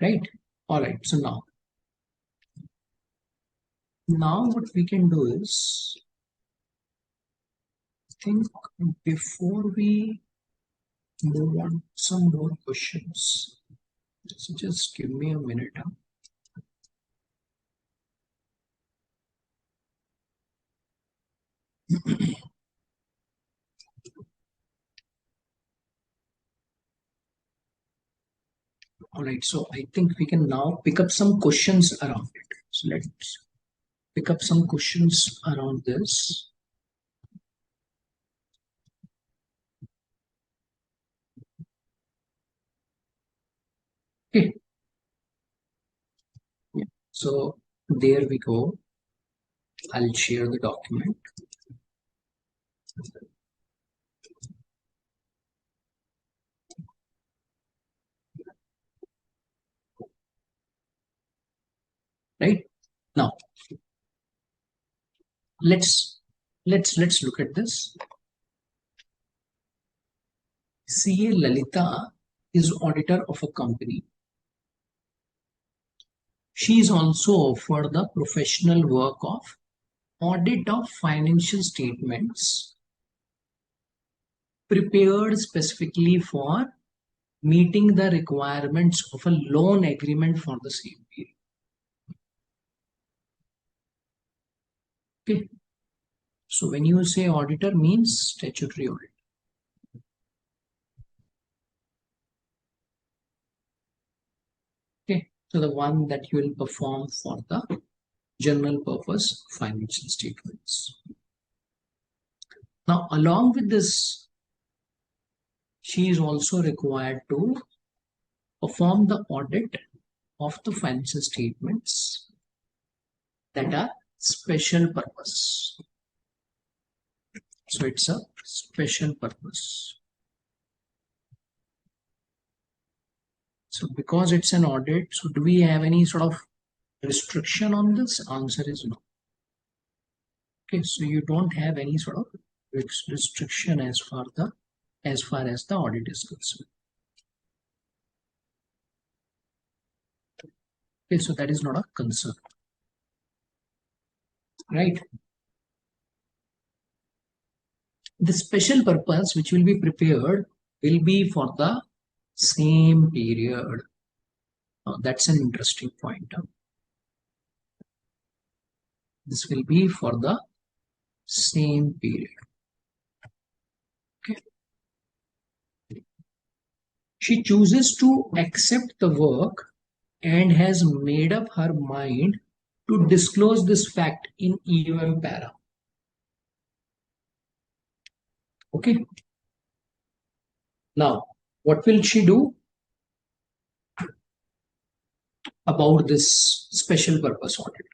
right? All right, so now what we can do is, I think before we move on some more questions, so just give me a minute. All right, so I think we can now pick up some questions around it. So let's pick up some questions around this. Okay. Yeah. So there we go. I'll share the document. let's look at this. CA Lalita is auditor of a company. She is also offered the professional work of audit of financial statements prepared specifically for meeting the requirements of a loan agreement for the same period. Okay. So when you say auditor means statutory audit. Okay. So the one that you will perform for the general purpose financial statements. Now, along with this, she is also required to perform the audit of the financial statements that are special purpose. So it's a special purpose. So because it's an audit, so do we have any sort of restriction on this? Answer is no. Okay, so you don't have any sort of restriction as far as the audit is concerned. Okay, so that is not a concern, right? The special purpose which will be prepared will be for the same period. That's an interesting point. This will be for the same period. Okay. She chooses to accept the work and has made up her mind to disclose this fact in EOM para. Okay. Now, what will she do about this special purpose audit?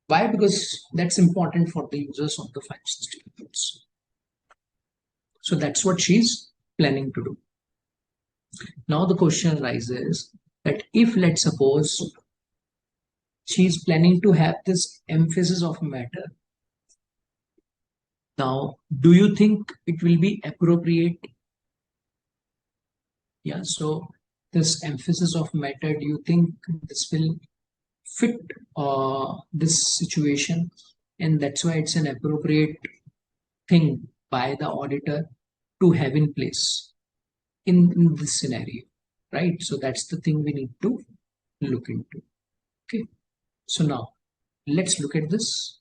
Why? Because that's important for the users of the financial statements. So that's what she's planning to do. Now the question arises that if, let's suppose, she's planning to have this emphasis of matter, now do you think it will be appropriate? Yeah, so this emphasis of matter, do you think this will fit this situation, and that's why it's an appropriate thing by the auditor to have in place in this scenario, right? So that's the thing we need to look into. Okay, so now let's look at this.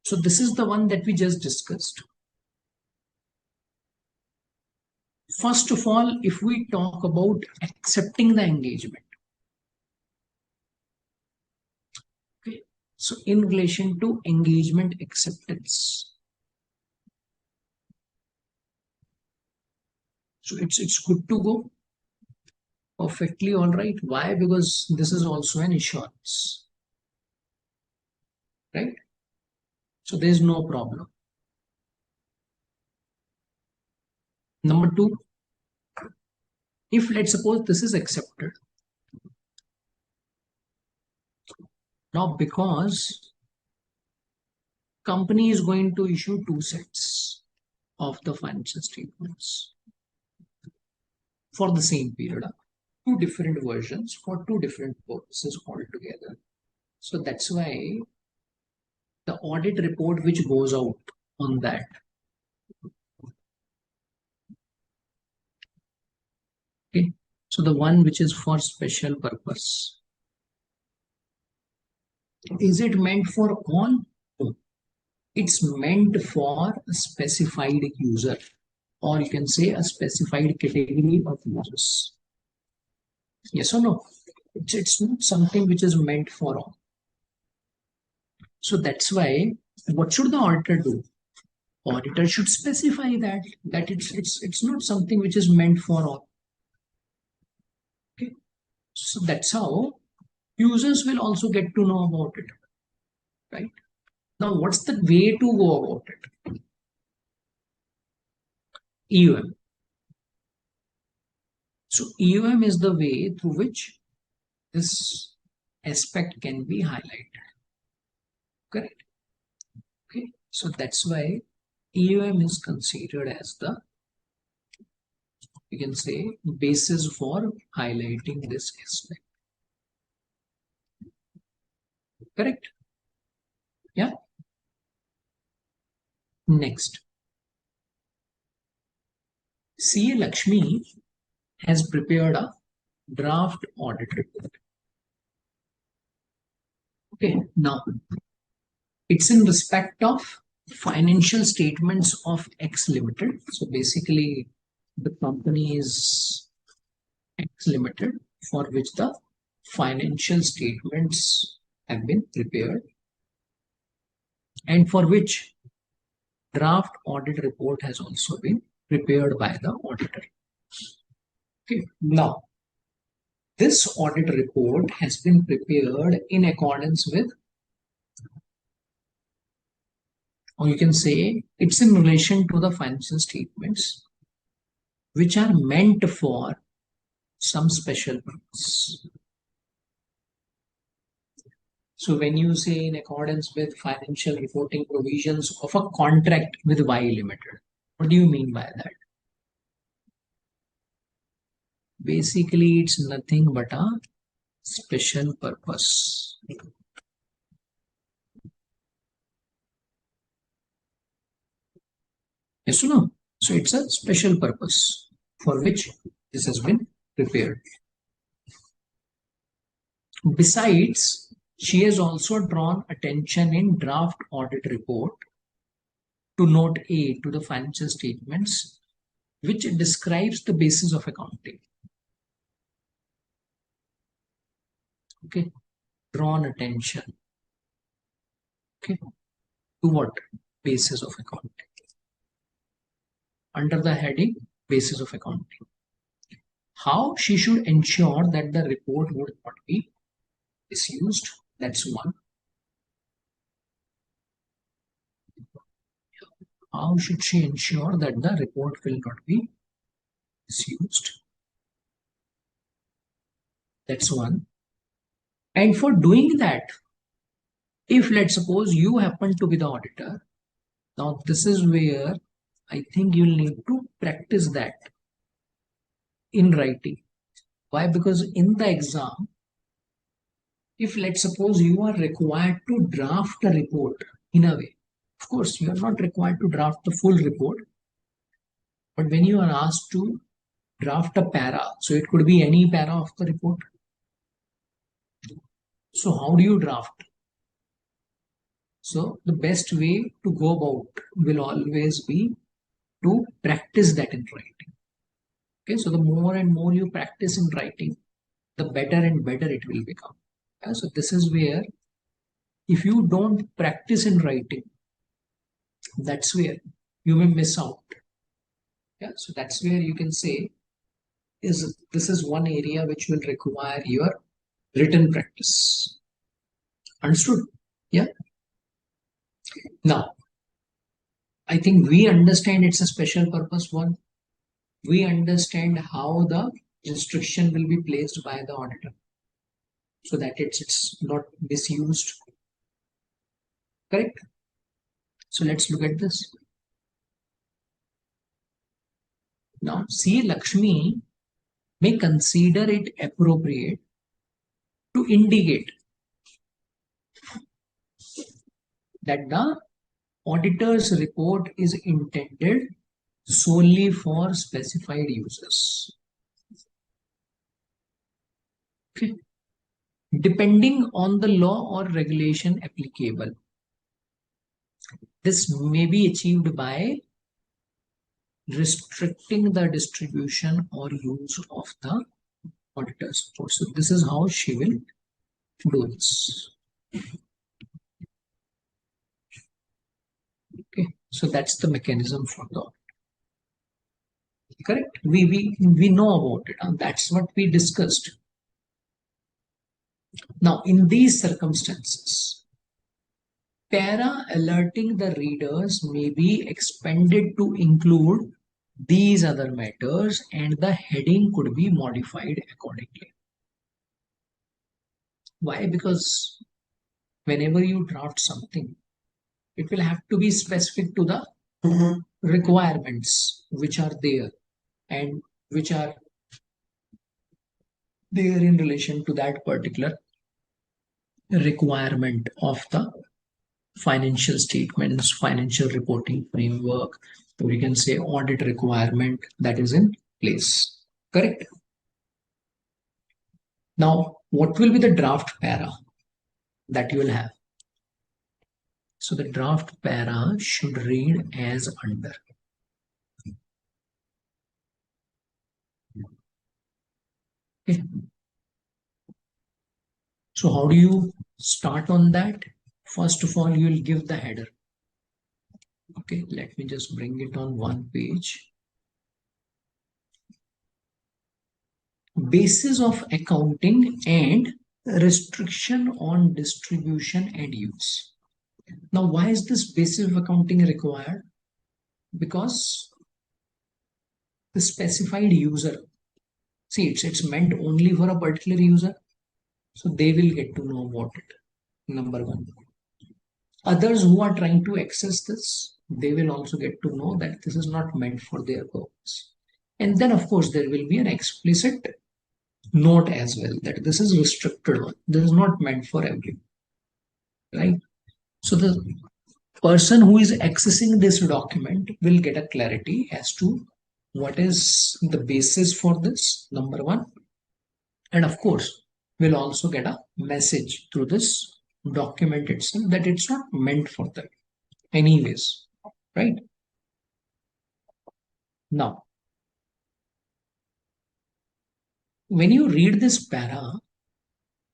So this is the one that we just discussed. First of all, if we talk about accepting the engagement, okay, so in relation to engagement acceptance, so it's good to go, perfectly all right. Why? Because this is also an assurance, right? So there's no problem. Number two, if let's suppose this is accepted, now because company is going to issue two sets of the financial statements for the same period, two different versions for two different purposes altogether. So that's why the audit report which goes out on that, okay, so the one which is for special purpose, is it meant for all? No. It's meant for a specified user, or you can say a specified category of users. Yes or no? It's not something which is meant for all. So that's why, what should the auditor do? Auditor should specify that it's not something which is meant for all. Okay, so that's how users will also get to know about it, right? Now, what's the way to go about it? EOM. So EOM is the way through which this aspect can be highlighted. Correct? Okay. So that's why EOM is considered as the, you can say, basis for highlighting this aspect. Correct? Yeah. Next, CA Lakshmi has prepared a draft audit report. Okay, now it's in respect of financial statements of X Limited. So basically, the company is X Limited, for which the financial statements have been prepared and for which draft audit report has also been prepared by the auditor. Okay, now this audit report has been prepared in accordance with, or you can say it's in relation to the financial statements which are meant for some special purpose. So when you say in accordance with financial reporting provisions of a contract with Y Limited, what do you mean by that? Basically, it's nothing but a special purpose. Yes or no? So it's a special purpose for which this has been prepared. Besides, she has also drawn attention in draft audit report to note A to the financial statements, which describes the basis of accounting. Okay, drawn attention. Okay, to what? Basis of accounting. Under the heading basis of accounting. How she should ensure that the report would not be misused. That's one. How should she ensure that the report will not be misused? That's one. And for doing that, if let's suppose you happen to be the auditor, now this is where I think you'll need to practice that in writing. Why? Because in the exam, if let's suppose you are required to draft a report in a way, of course, you are not required to draft the full report, but when you are asked to draft a para, so it could be any para of the report. So how do you draft? So the best way to go about will always be to practice that in writing. Okay, so the more and more you practice in writing, the better and better it will become. Yeah, so this is where if you don't practice in writing, that's where you may miss out. Yeah, so that's where you can say is this is one area which will require your written practice. Understood? Yeah. Now, I think we understand it's a special purpose one. We understand how the restriction will be placed by the auditor so that it's not misused. Correct? So let's look at this. Now, CA Lakshmi may consider it appropriate to indicate that the auditor's report is intended solely for specified users. Okay. Depending on the law or regulation applicable, this may be achieved by restricting the distribution or use of the auditor's report. So this is how she will do this. Okay, so that's the mechanism for the audit. Correct? We know about it, and that's what we discussed. Now, in these circumstances, para alerting the readers may be expanded to include these other matters, and the heading could be modified accordingly. Why? Because whenever you draft something, it will have to be specific to the requirements which are there and which are there in relation to that particular requirement of the financial statements, financial reporting framework, or we can say audit requirement that is in place. Correct? Now, what will be the draft para that you will have? So the draft para should read as under. Okay. So how do you start on that? First of all, you will give the header. Okay, let me just bring it on one page. Basis of accounting and restriction on distribution and use. Now, why is this basis of accounting required? Because the specified user, see, it's meant only for a particular user, so they will get to know about it. Number one. Others who are trying to access this, they will also get to know that this is not meant for their purpose. And then, of course, there will be an explicit note as well that this is restricted one. This is not meant for everyone, right? So the person who is accessing this document will get a clarity as to what is the basis for this, number one. And of course, we'll also get a message through this document itself that it's not meant for them anyways, right? Now, when you read this para,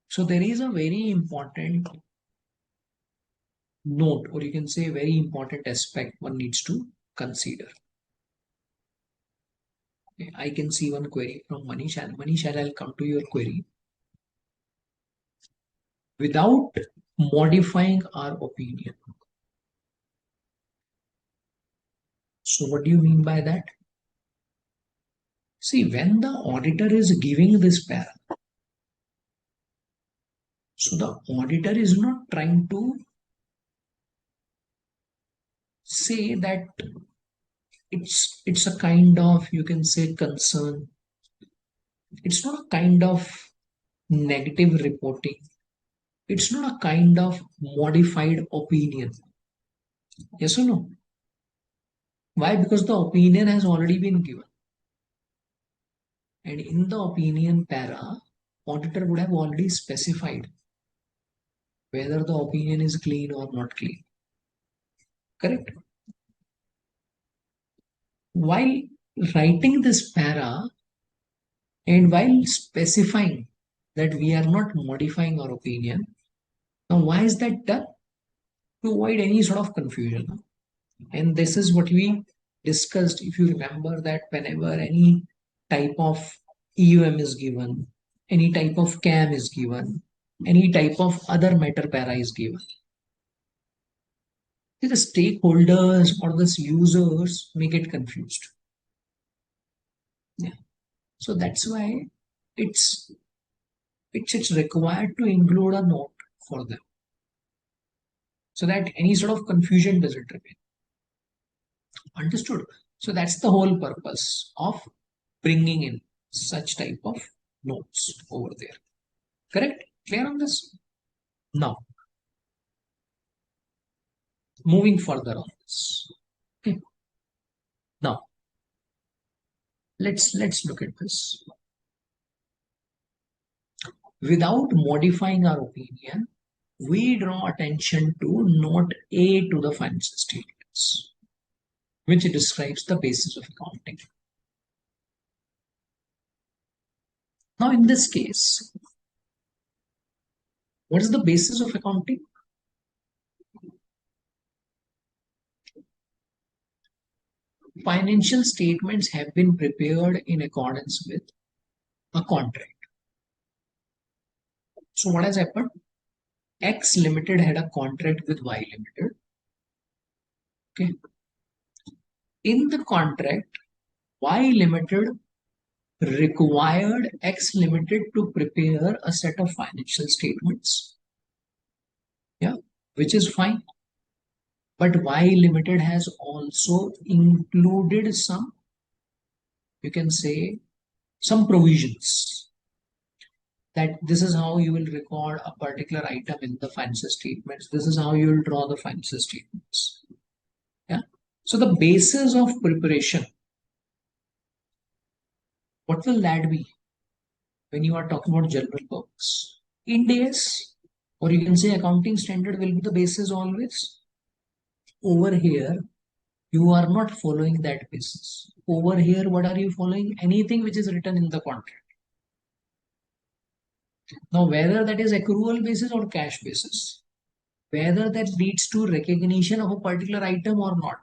so there is a very important note, or you can say very important aspect one needs to consider. Okay, I can see one query from Manish, and Manish, I'll come to your query. Without modifying our opinion. So what do you mean by that? See, when the auditor is giving this para, so the auditor is not trying to say that it's a kind of, you can say, concern. It's not a kind of negative reporting. It's not a kind of modified opinion. Yes or no? Why? Because the opinion has already been given. And in the opinion para, auditor would have already specified whether the opinion is clean or not clean. Correct? While writing this para and while specifying that we are not modifying our opinion, now why is that done? To avoid any sort of confusion. And this is what we discussed, if you remember, that whenever any type of EUM is given, any type of CAM is given, any type of other matter para is given, the stakeholders or the users may get confused. Yeah. So that's why it's required to include a note for them so that any sort of confusion doesn't remain. Understood? So that's the whole purpose of bringing in such type of notes over there. Correct? Clear on this? Now, moving further on this. Okay. Now, let's look at this. Without modifying our opinion, we draw attention to note A to the financial statements, which describes the basis of accounting. Now, in this case, what is the basis of accounting? Financial statements have been prepared in accordance with a contract. So what has happened? X Limited had a contract with Y Limited. Okay. In the contract, Y Limited required X Limited to prepare a set of financial statements. Yeah, which is fine. But Y Limited has also included some, you can say, some provisions that this is how you will record a particular item in the financial statements. This is how you will draw the financial statements. Yeah. So the basis of preparation, what will that be when you are talking about general purpose? Ind AS, or you can say accounting standard will be the basis always. Over here, you are not following that basis. Over here, what are you following? Anything which is written in the contract. Now, whether that is accrual basis or cash basis, whether that leads to recognition of a particular item or not,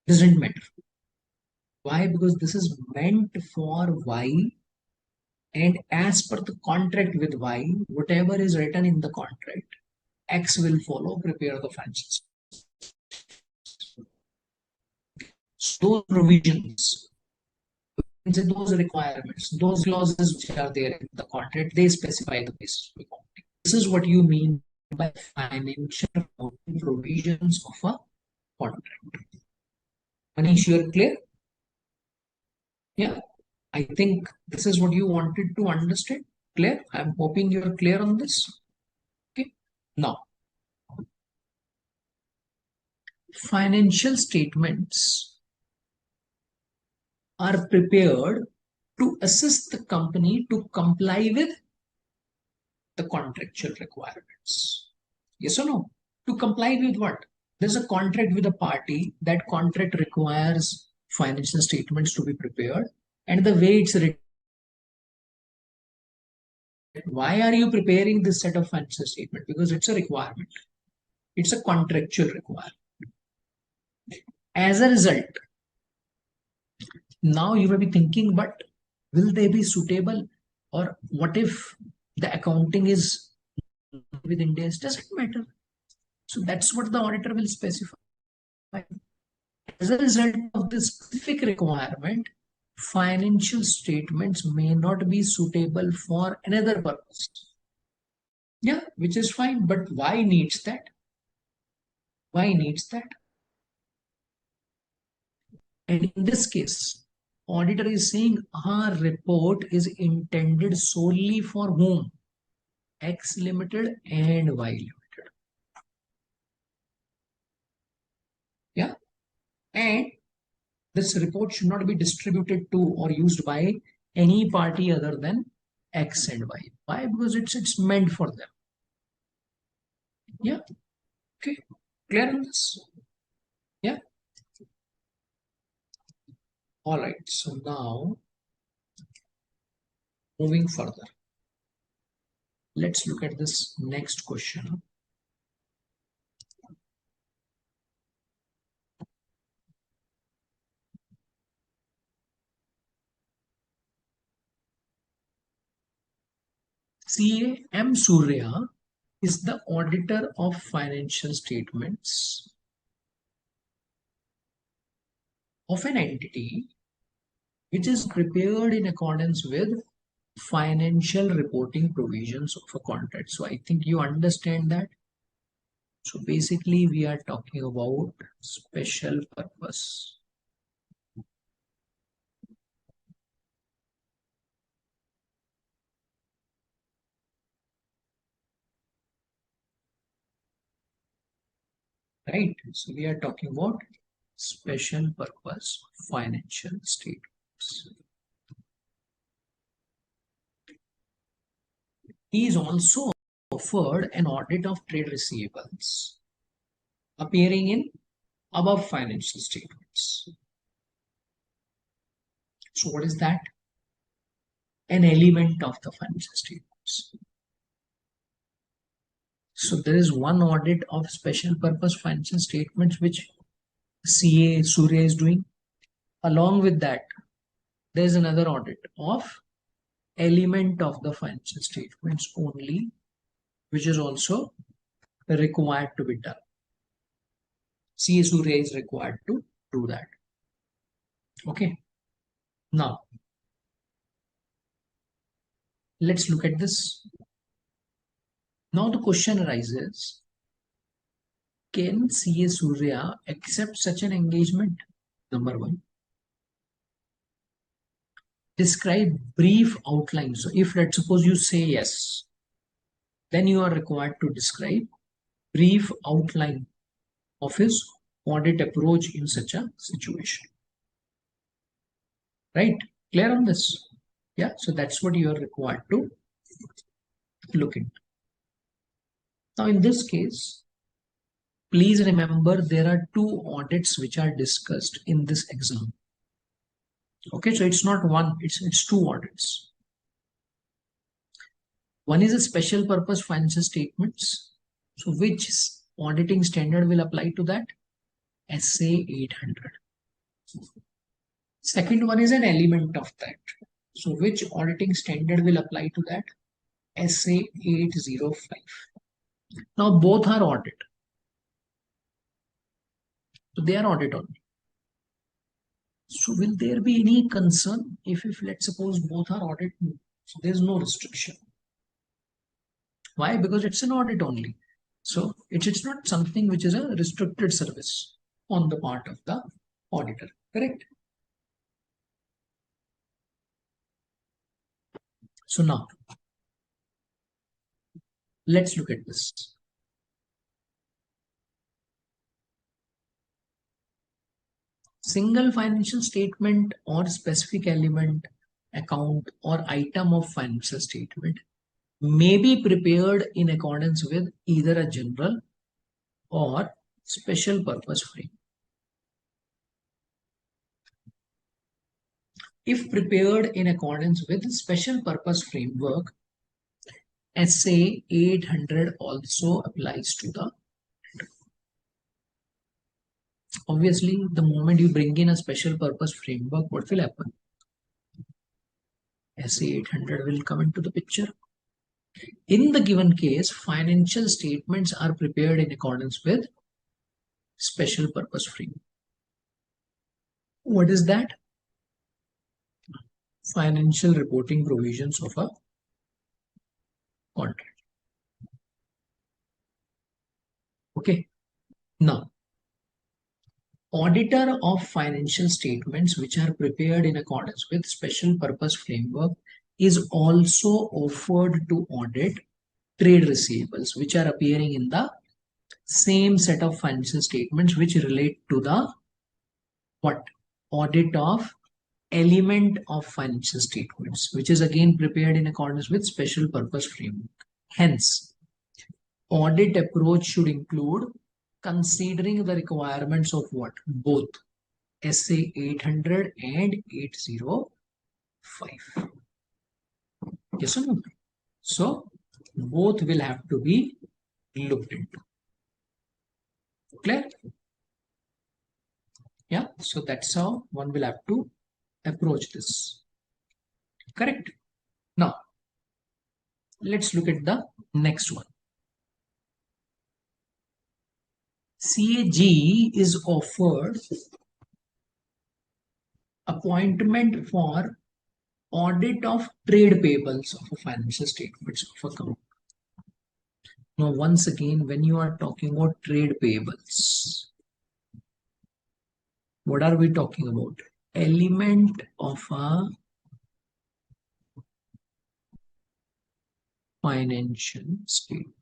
doesn't matter. Why? Because this is meant for Y, and as per the contract with Y, whatever is written in the contract, X will follow, prepare the financials. So those provisions, those requirements, those clauses which are there in the contract, they specify the basis of accounting. This is what you mean by financial accounting provisions of a contract. Manish, you are clear? Yeah, I think this is what you wanted to understand. Clear? I'm hoping you're clear on this. Okay. Now, financial statements are prepared to assist the company to comply with the contractual requirements. Yes or no? To comply with what? There's a contract with a party. That contract requires financial statements to be prepared. And the way it's written, why are you preparing this set of financial statement? Because it's a requirement. It's a contractual requirement. As a result, now you may be thinking, but will they be suitable? Or what if the accounting is with Ind AS? Doesn't matter. So that's what the auditor will specify. As a result of this specific requirement, financial statements may not be suitable for another purpose. Yeah, which is fine. But why needs that? Why needs that? And in this case, auditor is saying our report is intended solely for whom? X Limited and Y Limited. Yeah. And this report should not be distributed to or used by any party other than X and Y. Why? Because it's meant for them. Yeah. Okay. Clear on this? Yeah. All right. So now moving further, let's look at this next question. CA M. Surya is the auditor of financial statements of an entity which is prepared in accordance with financial reporting provisions of a contract. So I think you understand that. So basically we are talking about special purpose. Right? So we are talking about special purpose financial statements. He is also offered an audit of trade receivables appearing in above financial statements. So what is that? An element of the financial statements. So there is one audit of special purpose financial statements which CA Surya is doing. Along with that, there is another audit of element of the financial statements only, which is also required to be done. CA Surya is required to do that. Okay. Now, let's look at this. Now the question arises, can CA Surya accept such an engagement? Number one. Describe brief outline. So if let's suppose you say yes, then you are required to describe brief outline of his audit approach in such a situation. Right? Clear on this? Yeah, so that's what you are required to look into. Now in this case, please remember there are two audits which are discussed in this exam. Okay, so it's not one, it's two audits. One is a special purpose financial statements. So which auditing standard will apply to that? SA 800. Second one is an element of that. So which auditing standard will apply to that? SA 805. Now both are audit. So they are audit only. So will there be any concern if let's suppose both are audit? So there's no restriction. Why? Because it's an audit only. So it's not something which is a restricted service on the part of the auditor. Correct? So now, let's look at this. Single financial statement or specific element, account or item of financial statement may be prepared in accordance with either a general or special purpose frame. If prepared in accordance with special purpose framework, SA 800 also applies to the. Obviously, the moment you bring in a special purpose framework, what will happen? SA 800 will come into the picture. In the given case, financial statements are prepared in accordance with special purpose framework. What is that? Financial reporting provisions of a contract. Okay. Now, auditor of financial statements which are prepared in accordance with special purpose framework is also offered to audit trade receivables which are appearing in the same set of financial statements which relate to the what? Audit of element of financial statements, which is again prepared in accordance with special purpose framework. Hence, audit approach should include considering the requirements of what? Both SA 800 and 805. Yes or no? So, both will have to be looked into. Clear? Yeah, so that's how one will have to approach this. Correct? Now, let's look at the next one. CAG is offered appointment for audit of trade payables of a financial statements of a company. Now, once again, when you are talking about trade payables, what are we talking about? Element of a financial statement.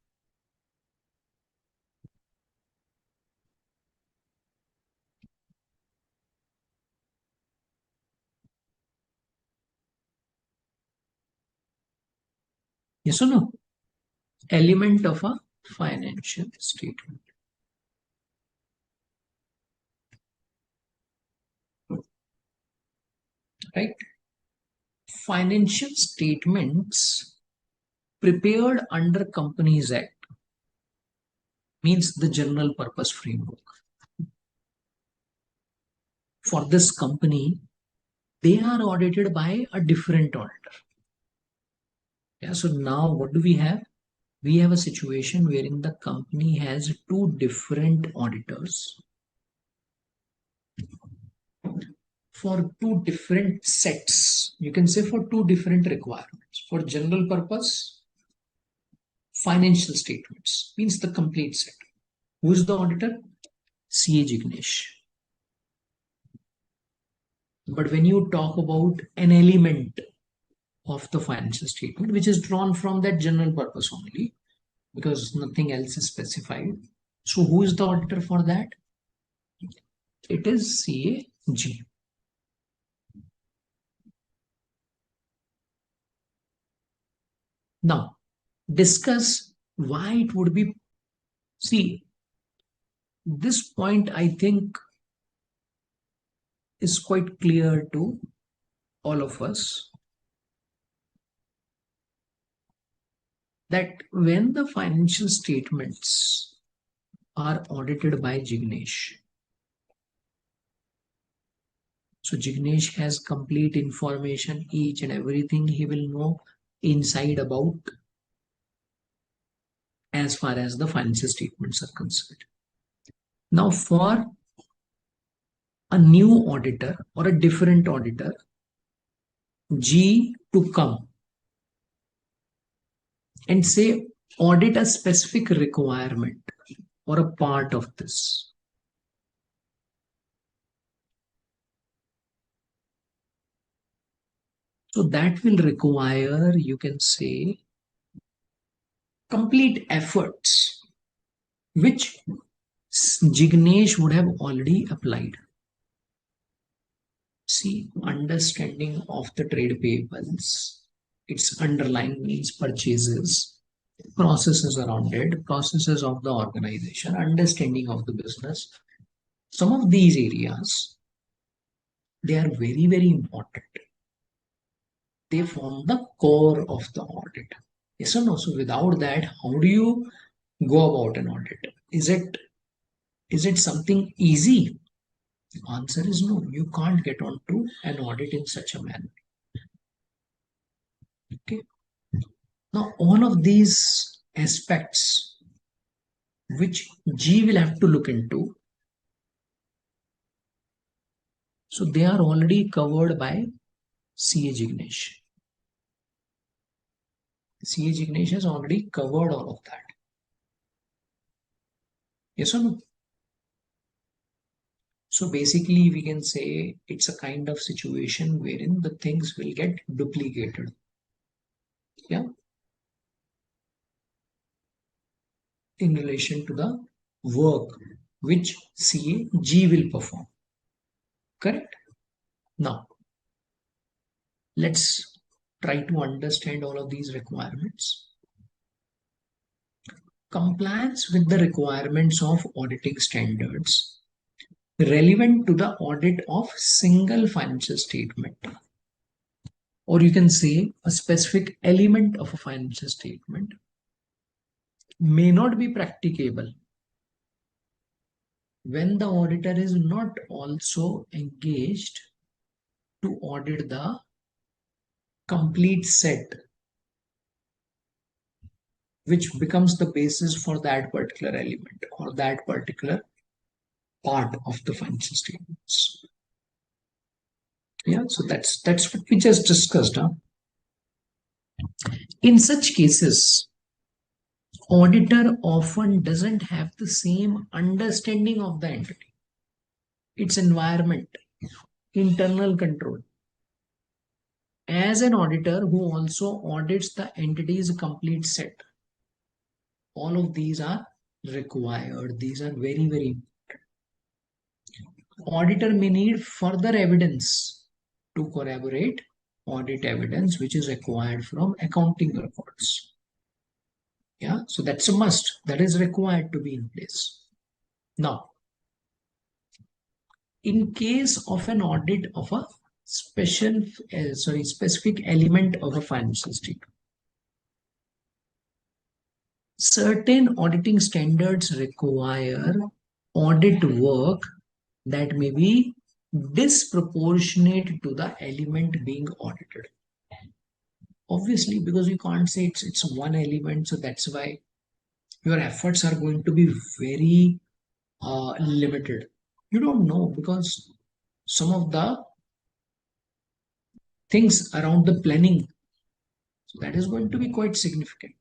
Yes or no? Element of a financial statement. Right? Financial statements prepared under Companies Act means the general purpose framework. For this company, they are audited by a different auditor. Yeah, so now what do we have? We have a situation wherein the company has two different auditors for two different sets. You can say for two different requirements. For general purpose, financial statements means the complete set. Who is the auditor? CA Jignesh. But when you talk about an element of the financial statement, which is drawn from that general purpose only, because nothing else is specified. So who is the auditor for that? It is CAG. Now, discuss why it would be. See, this point I think is quite clear to all of us, that when the financial statements are audited by Jignesh, so Jignesh has complete information, each and everything he will know inside about as far as the financial statements are concerned. Now, for a new auditor or a different auditor, G, to come and say audit a specific requirement or a part of this, so that will require, you can say, complete efforts which Jignesh would have already applied. See, understanding of the trade payables, its underlying means purchases, processes around it, processes of the organization, understanding of the business. Some of these areas, they are very, very important. They form the core of the audit. Yes or no? So without that, how do you go about an audit? Is it something easy? The answer is no. You can't get onto an audit in such a manner. Okay. Now, all of these aspects which G will have to look into, so they are already covered by CA Jignesh. CA Jignesh has already covered all of that. Yes or no? So basically, we can say it's a kind of situation wherein the things will get duplicated. Yeah. In relation to the work which CAG will perform. Correct? Now, let's try to understand all of these requirements. Compliance with the requirements of auditing standards relevant to the audit of single financial statement, or you can say a specific element of a financial statement, may not be practicable when the auditor is not also engaged to audit the complete set, which becomes the basis for that particular element or that particular part of the financial statements. Yeah, so that's what we just discussed. In such cases, auditor often doesn't have the same understanding of the entity, its environment, internal control, as an auditor who also audits the entity's complete set. All of these are required. These are very, very important. Auditor may need further evidence to corroborate audit evidence which is required from accounting records. Yeah, so that's a must. That is required to be in place. Now, in case of an audit of a specific element of a financial statement, certain auditing standards require audit work that may be disproportionate to the element being audited. Obviously, because you can't say it's one element, so that's why your efforts are going to be very limited. You don't know, because some of the things around the planning. So that is going to be quite significant.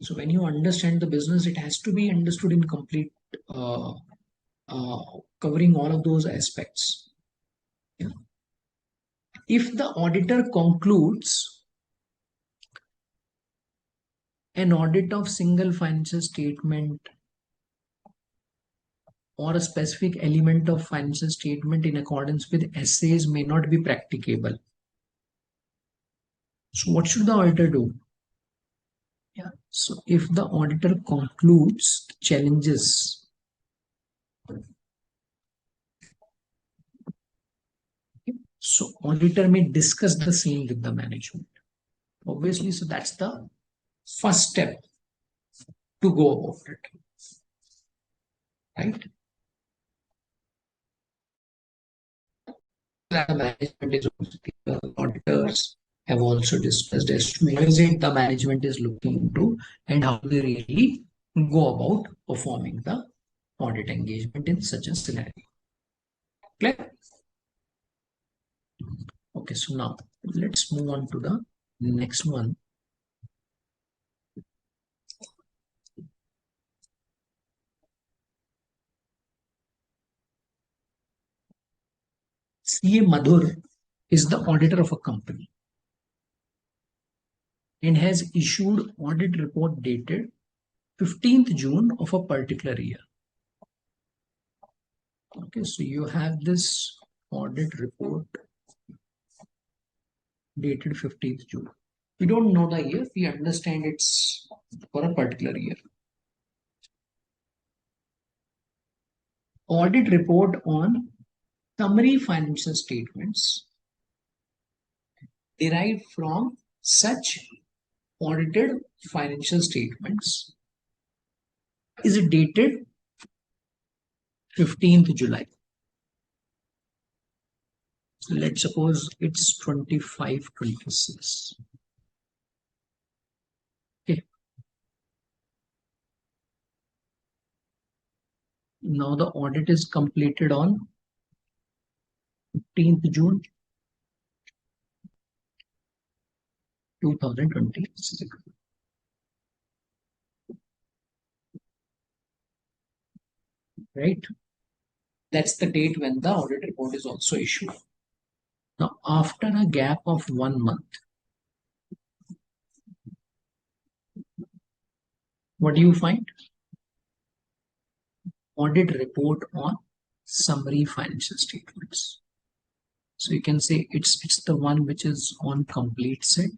So when you understand the business, it has to be understood in complete, uh, covering all of those aspects. Yeah. If the auditor concludes an audit of single financial statement or a specific element of financial statement in accordance with essays may not be practicable. So what should the auditor do? Yeah. So if the auditor concludes challenges, so auditor may discuss the same with the management. Obviously, so that's the first step to go about it, right? The management is the auditors have also discussed as to what is it the management is looking into and how they really go about performing the audit engagement in such a scenario. Clear? Okay, so now let's move on to the next one. CA Madhur is the auditor of a company and has issued audit report dated 15th June of a particular year. Okay, so you have this audit report dated 15th June. We don't know the year, we understand it's for a particular year. Audit report on summary financial statements derived from such audited financial statements is dated 15th July. So let's suppose it's 25-26. Okay. Now the audit is completed on 15th June 2026. Right? That's the date when the audit report is also issued. Now, after a gap of 1 month, what do you find? Audit report on summary financial statements. So you can say it's the one which is on complete set.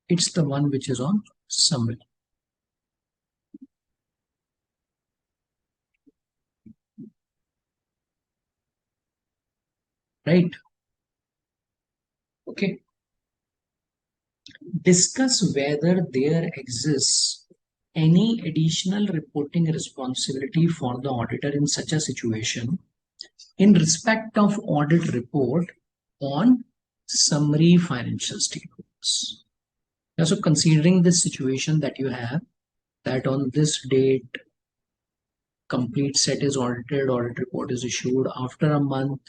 It's the one which is on summary. Right? Okay. Discuss whether there exists any additional reporting responsibility for the auditor in such a situation in respect of audit report on summary financial statements. Yeah, so considering this situation that you have, that on this date, complete set is audited, audit report is issued. After a month,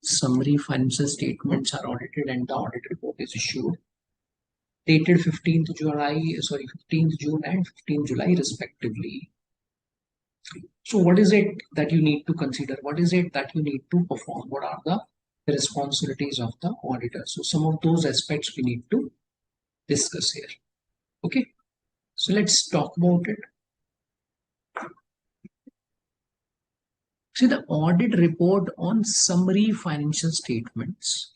summary financial statements are audited and the audit report is issued. Dated 15th June and 15th July respectively. So what is it that you need to consider? What is it that you need to perform? What are the responsibilities of the auditor? So some of those aspects we need to discuss here. Okay, so let's talk about it. See, the audit report on summary financial statements,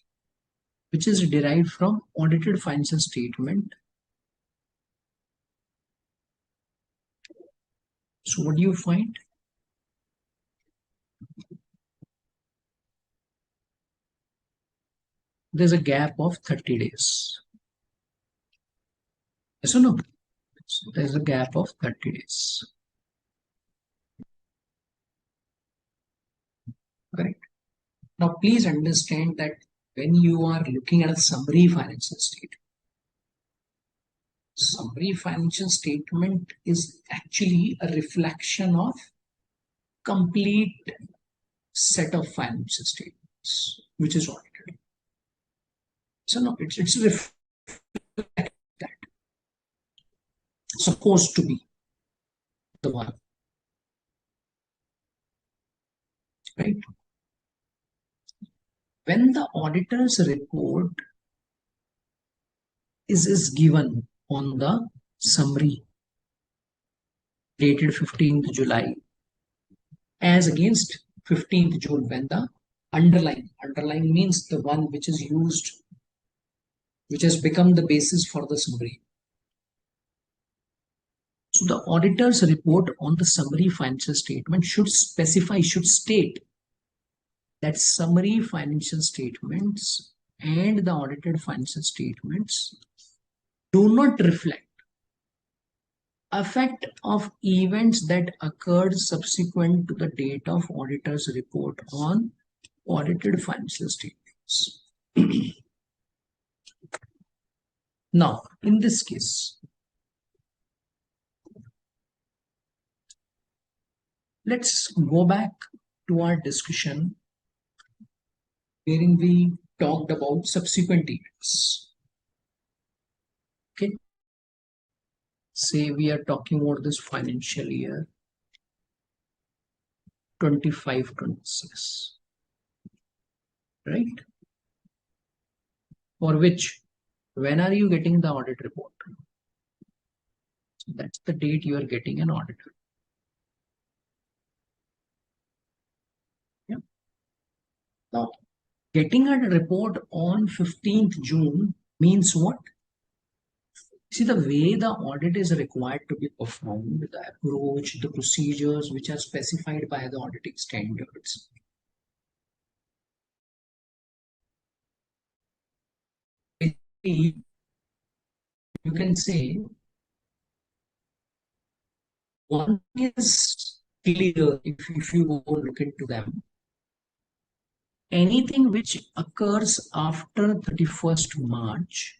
which is derived from audited financial statement. So what do you find? There's a gap of 30 days. Yes or no? So there's a gap of 30 days. Correct. Now, please understand that when you are looking at a summary financial statement is actually a reflection of complete set of financial statements which is audited. So no, it's reflect that supposed to be the one, right? When the auditor's report is given on the summary dated 15th July as against 15th June, when the underlying means the one which is used, which has become the basis for the summary. So the auditor's report on the summary financial statement should state that summary financial statements and the audited financial statements do not reflect effect of events that occurred subsequent to the date of auditor's report on audited financial statements. Now, in this case, let's go back to our discussion wherein we talked about subsequent events. Okay. Say we are talking about this financial year 25-26, right? For which, when are you getting the audit report? So that's the date you are getting an audit. Yeah. Now, getting a report on 15th June means what? See, the way the audit is required to be performed, the approach, the procedures which are specified by the auditing standards. You can say one is clear if you go look into them. Anything which occurs after 31st March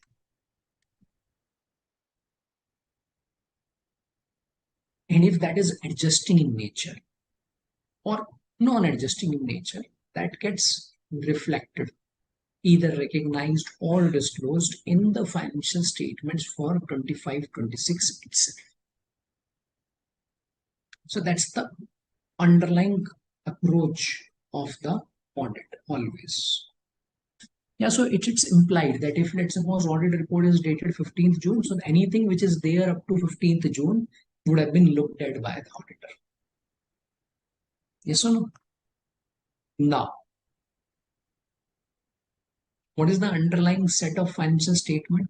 and if that is adjusting in nature or non-adjusting in nature, that gets reflected, either recognized or disclosed in the financial statements for 25-26 itself. So that's the underlying approach of the audit always. Yeah, so it's implied that if let's suppose audit report is dated 15th June, so anything which is there up to 15th June would have been looked at by the auditor. Yes or no? Now, what is the underlying set of financial statement?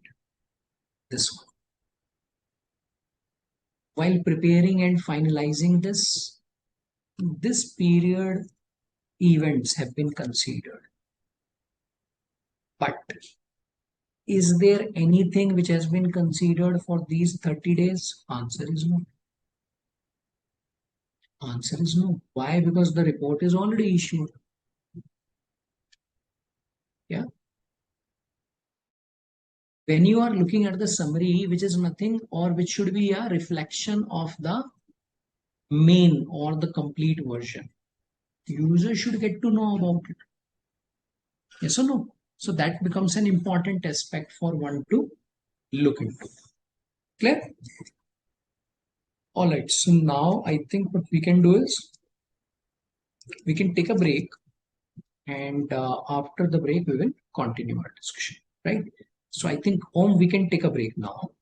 This one. While preparing and finalizing this period events have been considered. But is there anything which has been considered for these 30 days? Answer is no. Answer is no. Why? Because the report is already issued. Yeah. When you are looking at the summary, which is nothing or which should be a reflection of the main or the complete version, user should get to know about it. Yes or no? So that becomes an important aspect for one to look into. Clear? All right. So now I think what we can do is we can take a break, and after the break we will continue our discussion. Right? So I think we can take a break now.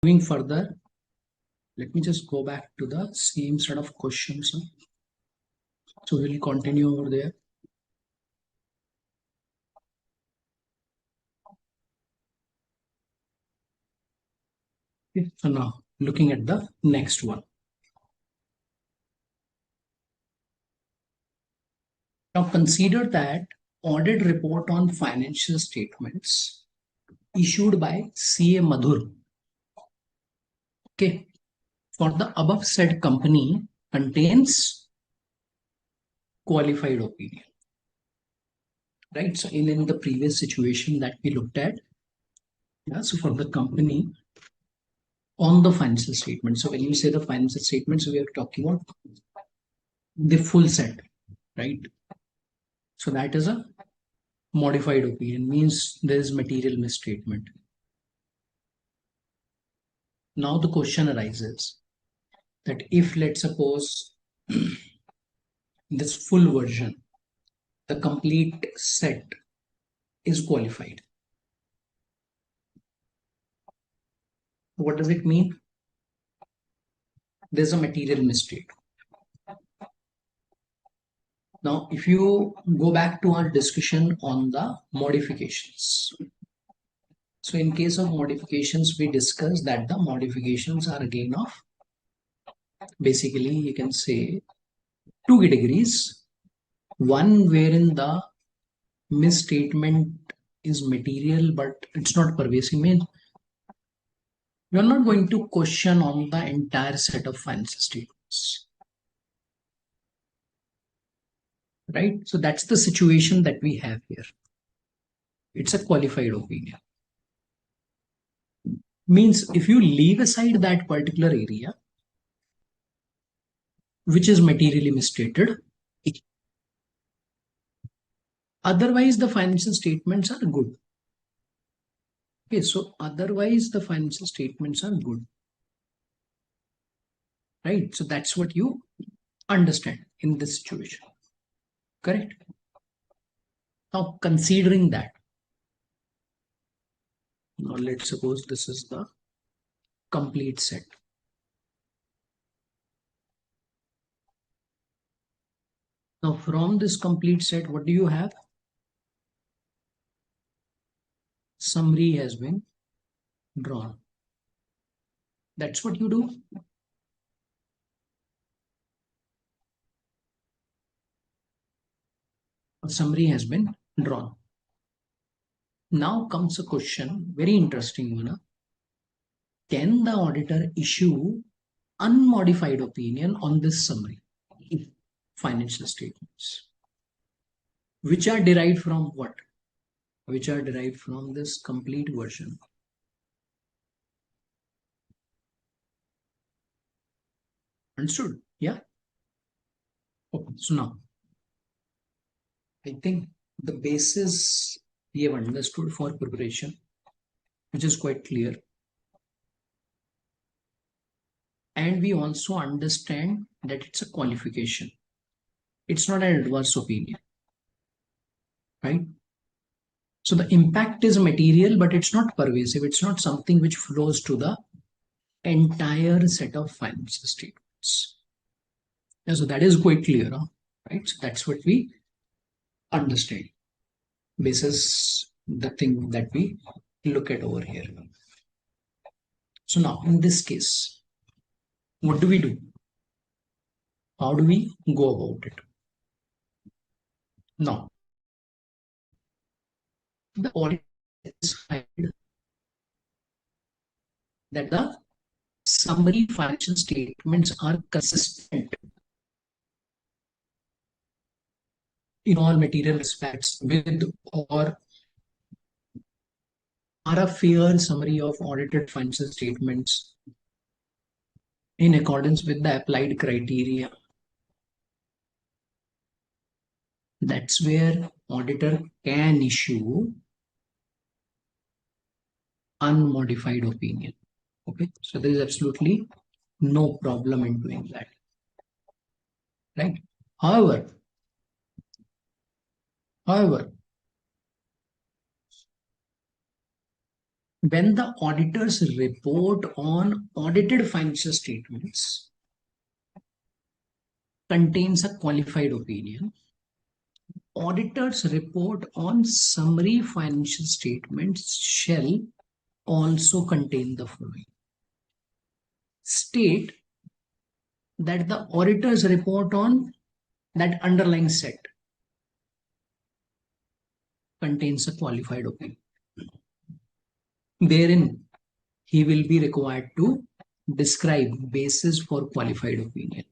Moving further, let me just go back to the same set of questions. So we'll continue over there. Okay, so now looking at the next one. Now consider that audit report on financial statements issued by CA Madhur, okay, for the above said company contains qualified opinion, right? So in the previous situation that we looked at, yeah, so for the company on the financial statement. So when you say the financial statements, we are talking about the full set, right? So that is a modified opinion, means there is material misstatement. Now the question arises that if, let's suppose, this full version, the complete set is qualified, what does it mean? There's a material mistake. Now, if you go back to our discussion on the modifications. So in case of modifications, we discussed that the modifications are again of, basically you can say, two categories. One wherein the misstatement is material, but it's not pervasive. Means you're not going to question on the entire set of financial statements, right? So that's the situation that we have here. It's a qualified opinion. Means if you leave aside that particular area, which is materially misstated, otherwise the financial statements are good. Okay, so otherwise the financial statements are good, right? So that's what you understand in this situation, correct? Now considering that, now let's suppose this is the complete set. Now from this complete set, what do you have? Summary has been drawn. That's what you do. A summary has been drawn. Now comes a question, very interesting one. Can the auditor issue unmodified opinion on this summary financial statements, which are derived from what? Which are derived from this complete version. Understood? Yeah. Okay. So now, I think the basis we have understood for preparation, which is quite clear. And we also understand that it's a qualification. It's not an adverse opinion, right? So the impact is material, but it's not pervasive. It's not something which flows to the entire set of financial statements. Yeah, so that is quite clear, huh? Right? So that's what we understand. This is the thing that we look at over here. So now in this case, what do we do? How do we go about it? Now, the audit is that the summary financial statements are consistent in all material aspects with or are a fair summary of audited financial statements in accordance with the applied criteria. That's where auditor can issue unmodified opinion. Okay, so there is absolutely no problem in doing that, right? However, when the auditors report on audited financial statements contains a qualified opinion, auditors report on summary financial statements shall also contain the following. State that the auditors report on that underlying set contains a qualified opinion, wherein he will be required to describe basis for qualified opinion,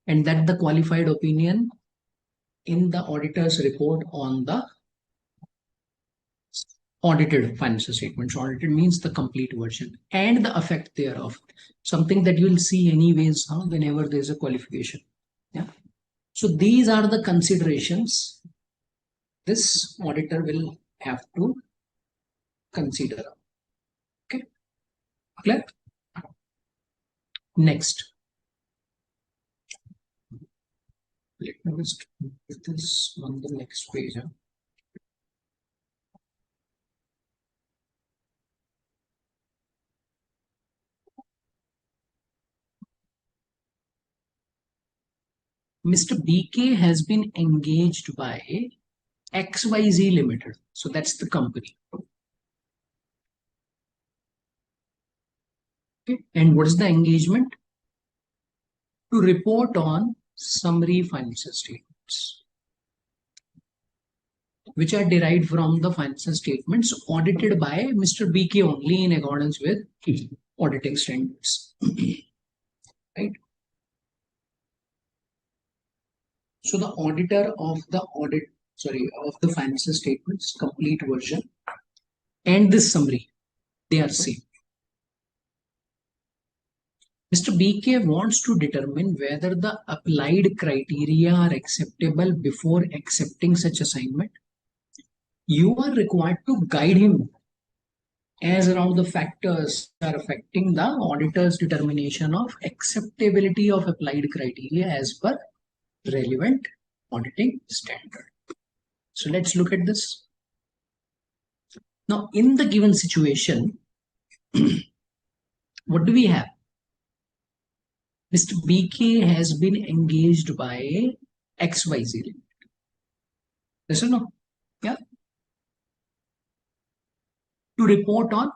and that the qualified opinion in the auditor's report on the audited financial statements. Audited means the complete version and the effect thereof. Something that you will see anyways whenever there is a qualification. Yeah. So these are the considerations this auditor will have to consider. Okay. Clear? Next. Let me just put this on the next page. Mr. BK has been engaged by XYZ Limited. So that's the company. Okay. And what is the engagement? To report on summary financial statements, which are derived from the financial statements audited by Mr. BK only in accordance with auditing standards. Right? So the auditor of the financial statements, complete version, and this summary, they are same. Mr. BK wants to determine whether the applied criteria are acceptable before accepting such assignment. You are required to guide him as around the factors are affecting the auditor's determination of acceptability of applied criteria as per relevant auditing standard. So let's look at this. Now, in the given situation, what do we have? Mr. BK has been engaged by XYZ. Yes or no? Yeah. To report on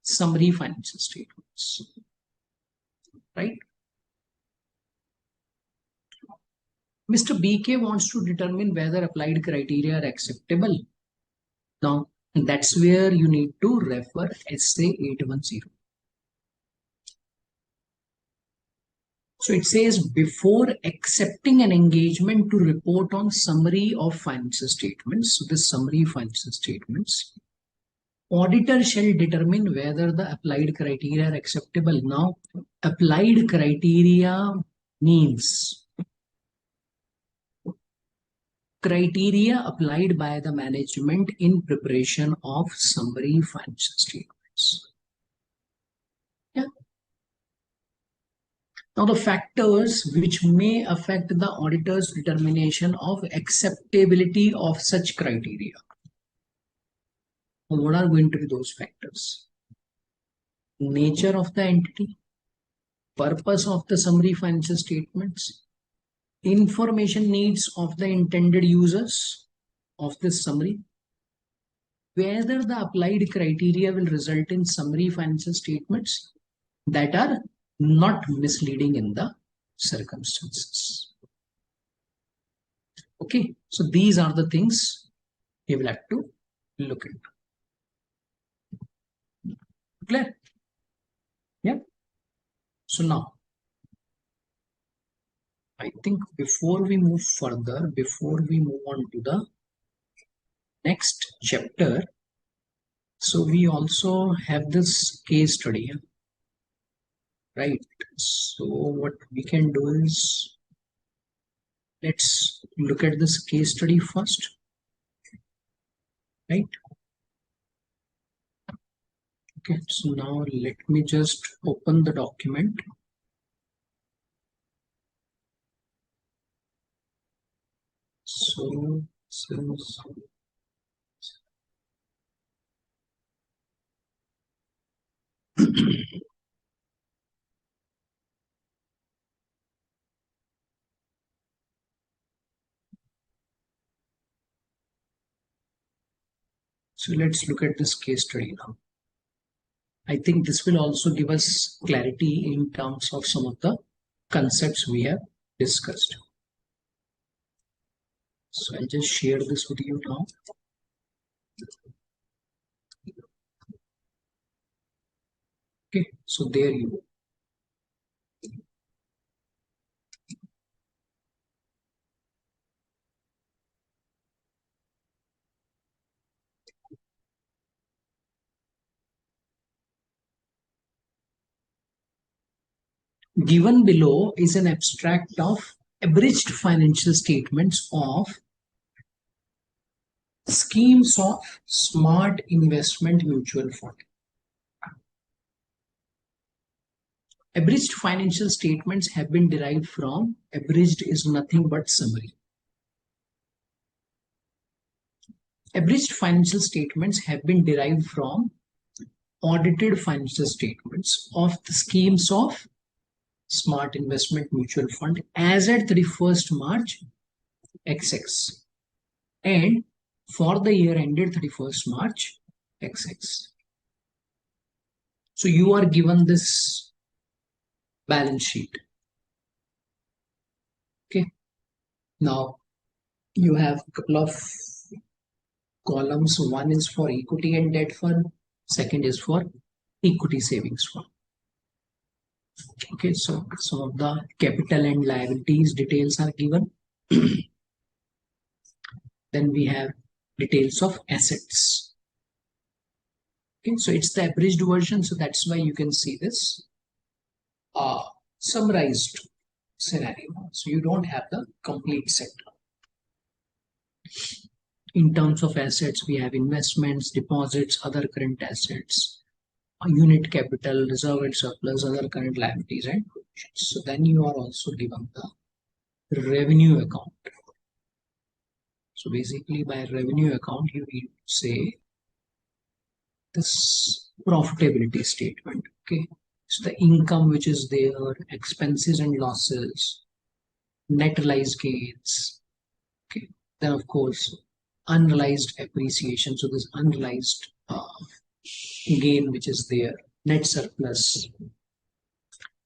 summary financial statements. Right? Mr. BK wants to determine whether applied criteria are acceptable. Now, that's where you need to refer SA 810. So it says before accepting an engagement to report on summary of financial statements, so the summary financial statements, auditor shall determine whether the applied criteria are acceptable. Now, applied criteria means criteria applied by the management in preparation of summary financial statements. Yeah. Now, the factors which may affect the auditor's determination of acceptability of such criteria. What are going to be those factors? Nature of the entity, purpose of the summary financial statements, information needs of the intended users of this summary, whether the applied criteria will result in summary financial statements that are not misleading in the circumstances. Okay, so these are the things you will have to look into. Clear? Yeah. So now, I think before we move further, before we move on to the next chapter, so we also have this case study, right? So what we can do is, let's look at this case study first, right? Okay, so now let me just open the document. So So let's look at this case study now. I think this will also give us clarity in terms of some of the concepts we have discussed. So I'll just share this with you now. Okay, so there you go. Given below is an abstract of abridged financial statements of schemes of smart investment mutual fund. Abridged financial statements have been derived from, abridged is nothing but summary. Abridged financial statements have been derived from audited financial statements of the schemes of smart investment mutual fund as at 31st March XX and for the year ended 31st March XX. So you are given this balance sheet. Okay. Now you have a couple of columns. One is for equity and debt fund. Second is for equity savings fund. Okay, so some of the capital and liabilities details are given. Then we have details of assets. Okay, so it's the abridged version, so that's why you can see this summarized scenario. So you don't have the complete set. In terms of assets, we have investments, deposits, other current assets, unit capital, reserve and surplus, other current liabilities, and provisions. So then you are also given the revenue account. So basically, by revenue account, you need to say this profitability statement. Okay, so the income which is there, expenses and losses, net realized gains. Okay, then of course, unrealized appreciation. So this unrealized gain which is there, net surplus,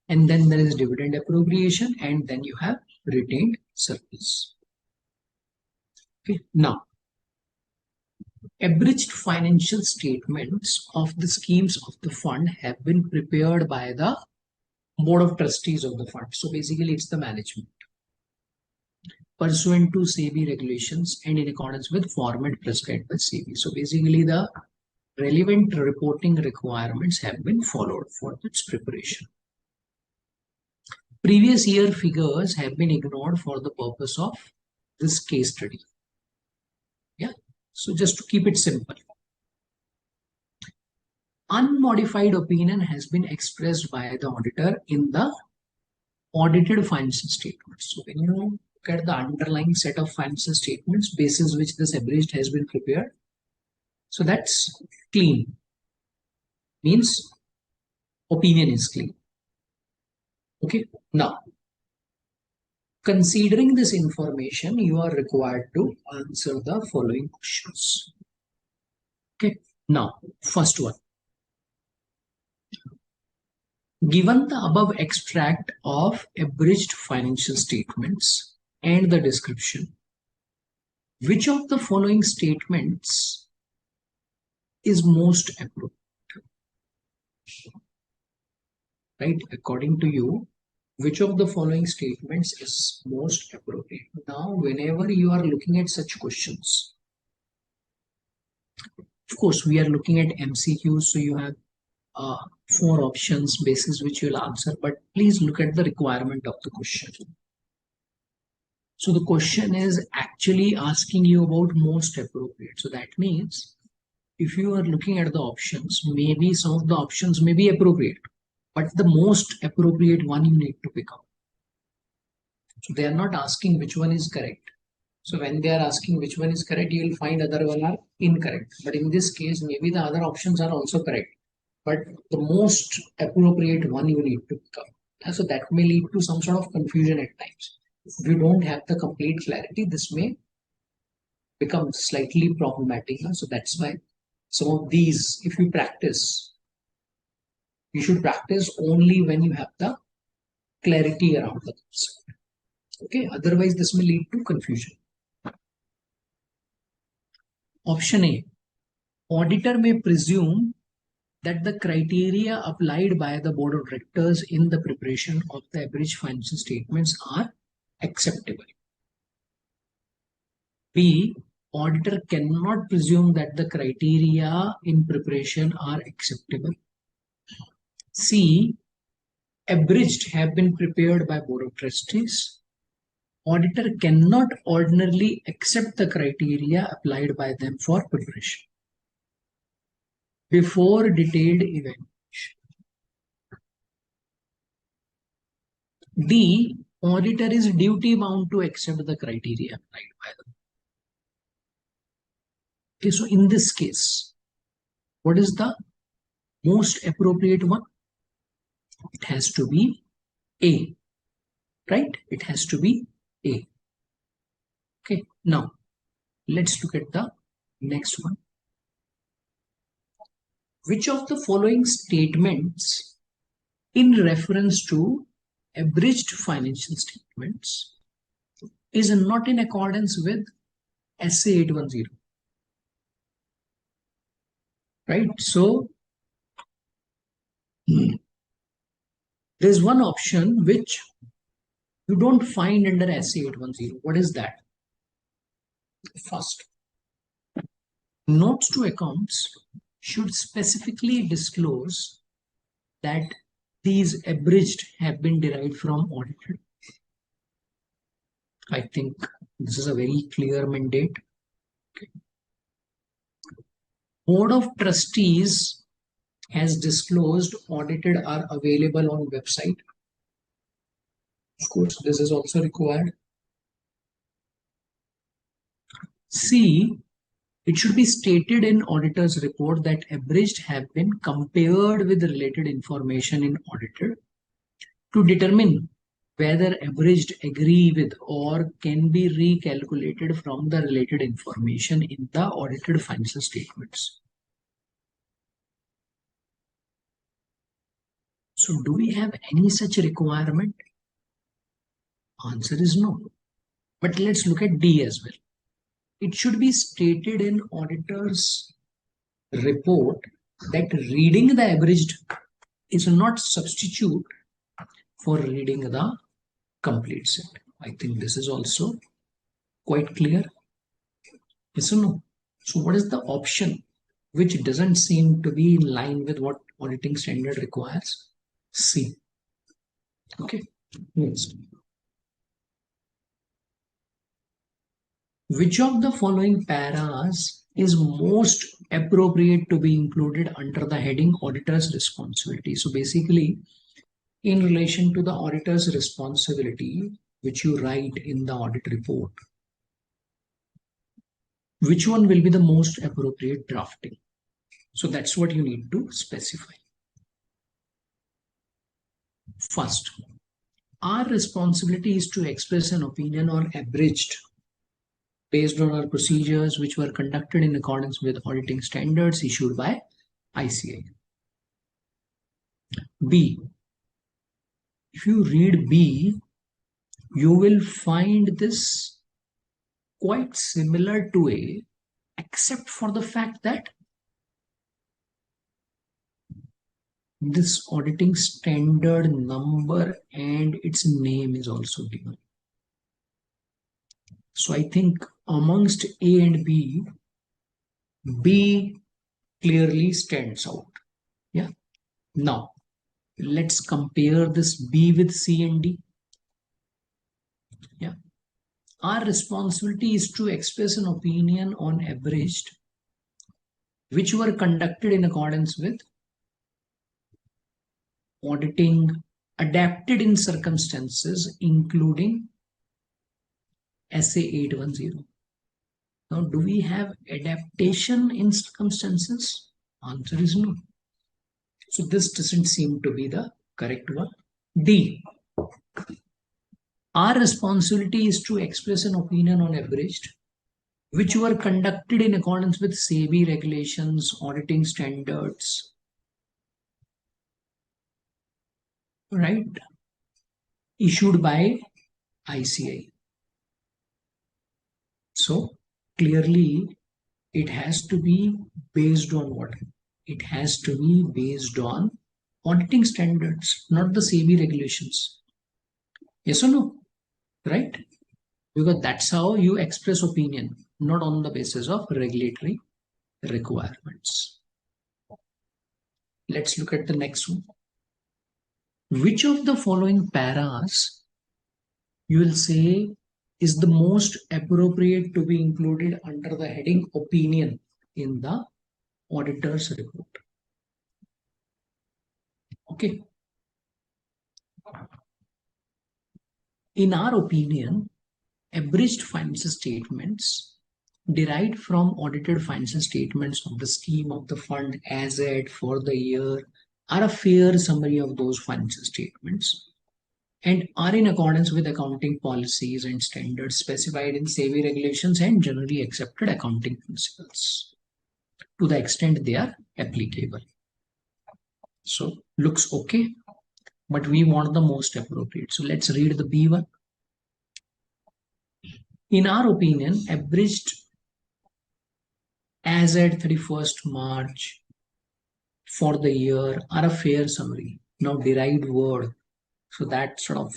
and then there is dividend appropriation, and then you have retained surplus. Okay, now abridged financial statements of the schemes of the fund have been prepared by the board of trustees of the fund. So basically it's the management pursuant to SEBI regulations and in accordance with format prescribed by SEBI. So basically the relevant reporting requirements have been followed for its preparation. Previous year figures have been ignored for the purpose of this case study. Yeah, so just to keep it simple. Unmodified opinion has been expressed by the auditor in the audited financial statements. So when you look at the underlying set of financial statements basis which this abridged has been prepared, so that's clean. Means opinion is clean. Okay, now considering this information, you are required to answer the following questions. Okay, now first one. Given the above extract of abridged financial statements and the description, which of the following statements is most appropriate? Right, according to you, which of the following statements is most appropriate? Now, whenever you are looking at such questions, of course, we are looking at MCQs, so you have 4 options basis which you'll answer, but please look at the requirement of the question. So the question is actually asking you about most appropriate. So that means if you are looking at the options, maybe some of the options may be appropriate, but the most appropriate one you need to pick up. So they are not asking which one is correct. So when they are asking which one is correct, you will find other one are incorrect. But in this case, maybe the other options are also correct, but the most appropriate one you need to become. So that may lead to some sort of confusion at times. If you don't have the complete clarity, this may become slightly problematic. So that's why some of these, if you practice, you should practice only when you have the clarity around the concept. Okay, otherwise this may lead to confusion. Option A, auditor may presume that the criteria applied by the board of directors in the preparation of the average financial statements are acceptable. B, auditor cannot presume that the criteria in preparation are acceptable. C, abridged have been prepared by board of trustees. Auditor cannot ordinarily accept the criteria applied by them for preparation. Before detailed evaluation. D, auditor is duty bound to accept the criteria applied by them. Okay, so in this case, what is the most appropriate one? It has to be A, right? It has to be A. Okay, now let's look at the next one. Which of the following statements in reference to abridged financial statements is not in accordance with SA 810? Right? So there's one option which you don't find under SA 810. What is that? First, notes to accounts should specifically disclose that these abridged have been derived from audited. I think this is a very clear mandate. Okay. Board of Trustees has disclosed audited are available on website. Of course, this is also required. C, it should be stated in auditor's report that abridged have been compared with related information in audited to determine whether abridged agree with or can be recalculated from the related information in the audited financial statements. So do we have any such requirement? Answer is no. But let's look at D as well. It should be stated in auditor's report that reading the abridged is not substitute for reading the complete set. I think this is also quite clear. Yes or no? So what is the option which doesn't seem to be in line with what auditing standard requires? C. Okay, next. Which of the following paras is most appropriate to be included under the heading auditor's responsibility? So basically, in relation to the auditor's responsibility, which you write in the audit report, which one will be the most appropriate drafting? So that's what you need to specify. First, our responsibility is to express an opinion on abridged based on our procedures which were conducted in accordance with auditing standards issued by ICAI. B. If you read B, you will find this quite similar to A, except for the fact that this auditing standard number and its name is also given. So I think amongst A and B, B clearly stands out. Yeah. Now, let's compare this B with C and D. Yeah. Our responsibility is to express an opinion on abridged, which were conducted in accordance with auditing adapted in circumstances, including SA 810. Now, do we have adaptation in circumstances? Answer is no. So this doesn't seem to be the correct one. D. Our responsibility is to express an opinion on abridged, which were conducted in accordance with SEBI regulations, auditing standards, right? Issued by ICAI. So clearly, it has to be based on what? It has to be based on auditing standards, not the SEBI regulations. Yes or no? Right? Because that's how you express opinion, not on the basis of regulatory requirements. Let's look at the next one. Which of the following paras you will say is the most appropriate to be included under the heading opinion in the auditor's report? Okay. In our opinion, abridged financial statements derived from audited financial statements of the scheme of the fund as at for the year are a fair summary of those financial statements and are in accordance with accounting policies and standards specified in SEBI regulations and generally accepted accounting principles to the extent they are applicable. So looks okay, but we want the most appropriate. So let's read the B one. In our opinion, abridged as at 31st March for the year are a fair summary. Now derived word, so that sort of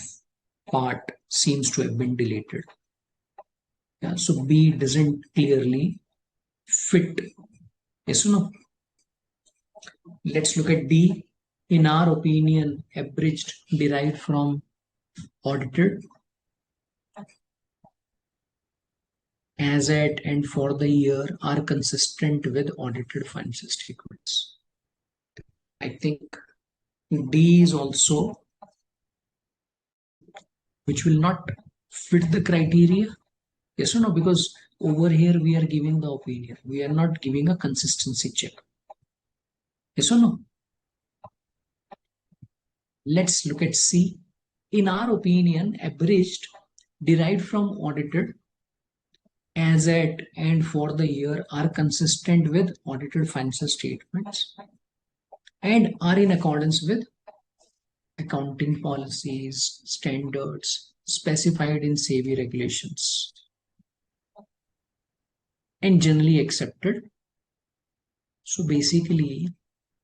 part seems to have been deleted. Yeah, so B doesn't clearly fit. Yes or no? Let's look at D. In our opinion, abridged derived from audited as at and for the year are consistent with audited financial statements. I think D is also, which will not fit the criteria. Yes or no? Because over here we are giving the opinion. We are not giving a consistency check. Yes or no? Let's look at C. In our opinion, abridged derived from audited as at and for the year are consistent with audited financial statements and are in accordance with accounting policies, standards specified in SEBI regulations and generally accepted. So basically,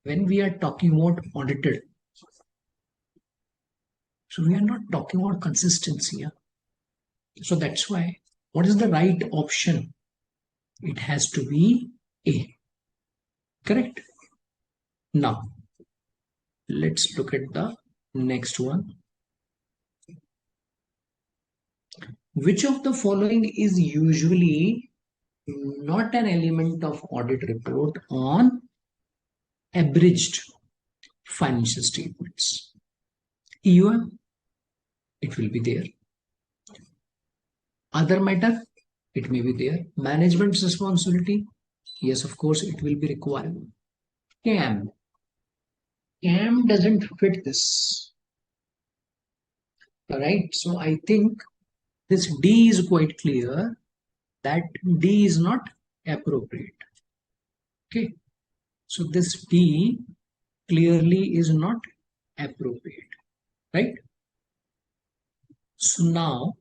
when we are talking about audited, so we are not talking about consistency. Yeah? So that's why, what is the right option? It has to be A. Correct? Now, let's look at the next one. Which of the following is usually not an element of audit report on abridged financial statements? EUM, it will be there. Other matter, it may be there. Management's responsibility, yes, of course, it will be required. CAM, CAM doesn't fit this. All right, so I think this D is quite clear that D is not appropriate. Okay, so this D clearly is not appropriate, right? So now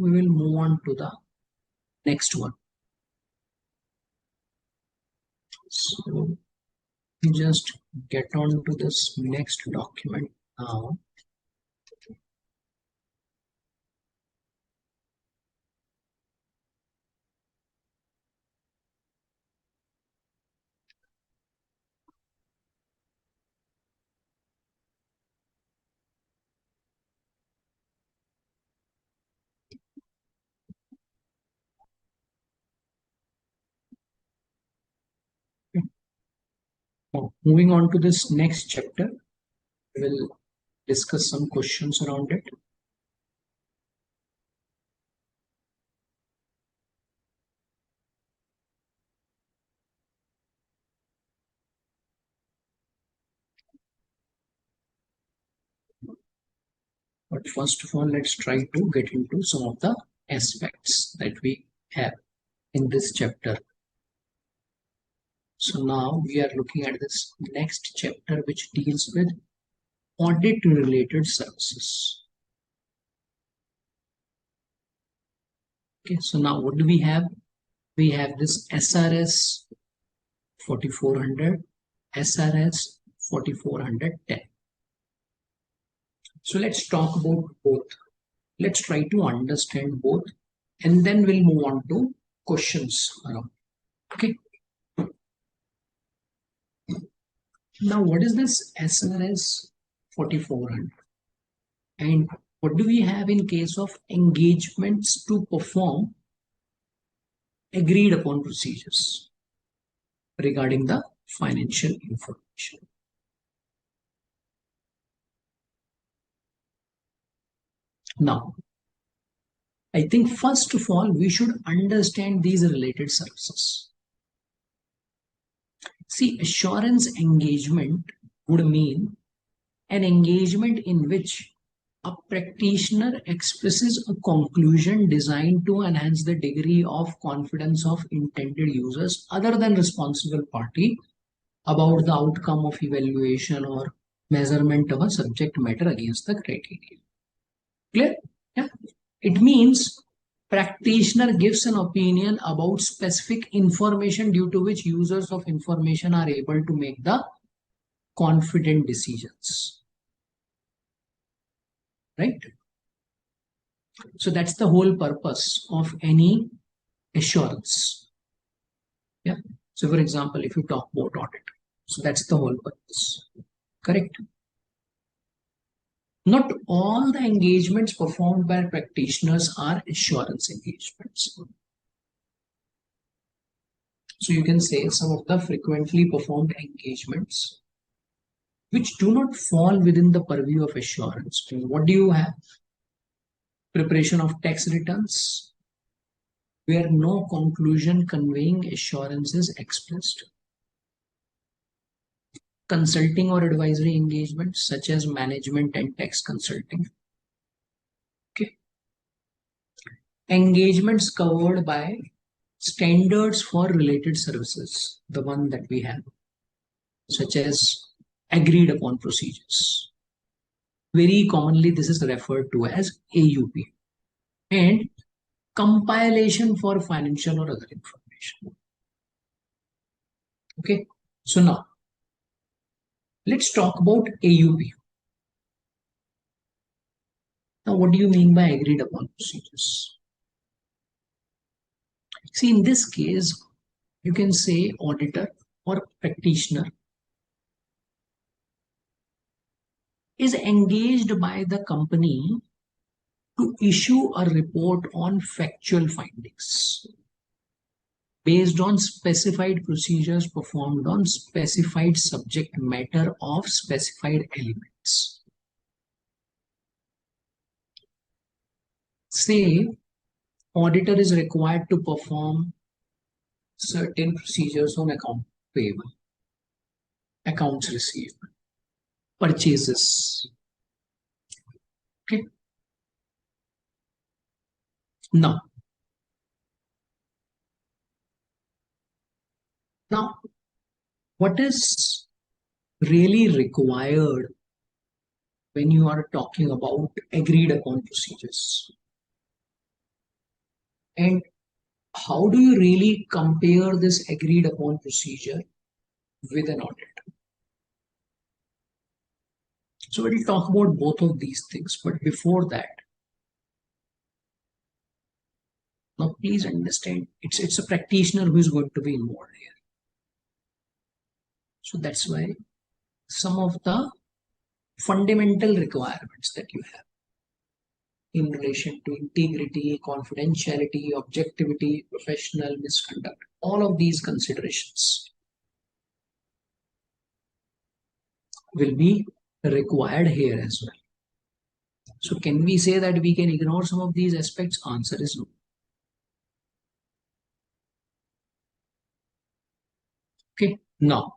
we will move on to the next one. So just get on to this next document now. Now, moving on to this next chapter, we will discuss some questions around it. But first of all, let's try to get into some of the aspects that we have in this chapter. So now we are looking at this next chapter, which deals with audit related services. Okay, so now what do we have? We have this SRS 4400, SRS 4410. So let's talk about both. Let's try to understand both, and then we'll move on to questions around. Okay. Now, what is this SRS 4400? And what do we have in case of engagements to perform agreed upon procedures regarding the financial information? Now, I think first of all, we should understand these related services. See, assurance engagement would mean an engagement in which a practitioner expresses a conclusion designed to enhance the degree of confidence of intended users other than responsible party about the outcome of evaluation or measurement of a subject matter against the criteria. Clear? Yeah. It means practitioner gives an opinion about specific information due to which users of information are able to make the confident decisions. Right? So that's the whole purpose of any assurance. Yeah. So for example, if you talk about audit, so that's the whole purpose. Correct? Not all the engagements performed by practitioners are assurance engagements. So you can say some of the frequently performed engagements which do not fall within the purview of assurance. What do you have? Preparation of tax returns, where no conclusion conveying assurance is expressed. Consulting or advisory engagements such as management and tax consulting. Okay. Engagements covered by standards for related services, the one that we have, such as agreed upon procedures. Very commonly, this is referred to as AUP. And compilation for financial or other information. Okay, so now let's talk about AUP. Now, what do you mean by agreed upon procedures? See, in this case, you can say auditor or practitioner is engaged by the company to issue a report on factual findings based on specified procedures performed on specified subject matter of specified elements. Say, auditor is required to perform certain procedures on account payable, accounts receivable, purchases. Okay. Now, what is really required when you are talking about agreed upon procedures? And how do you really compare this agreed upon procedure with an audit? So we'll talk about both of these things, but before that, now please understand it's a practitioner who is going to be involved here. So that's why some of the fundamental requirements that you have in relation to integrity, confidentiality, objectivity, professional misconduct, all of these considerations will be required here as well. So can we say that we can ignore some of these aspects? Answer is no. Okay, now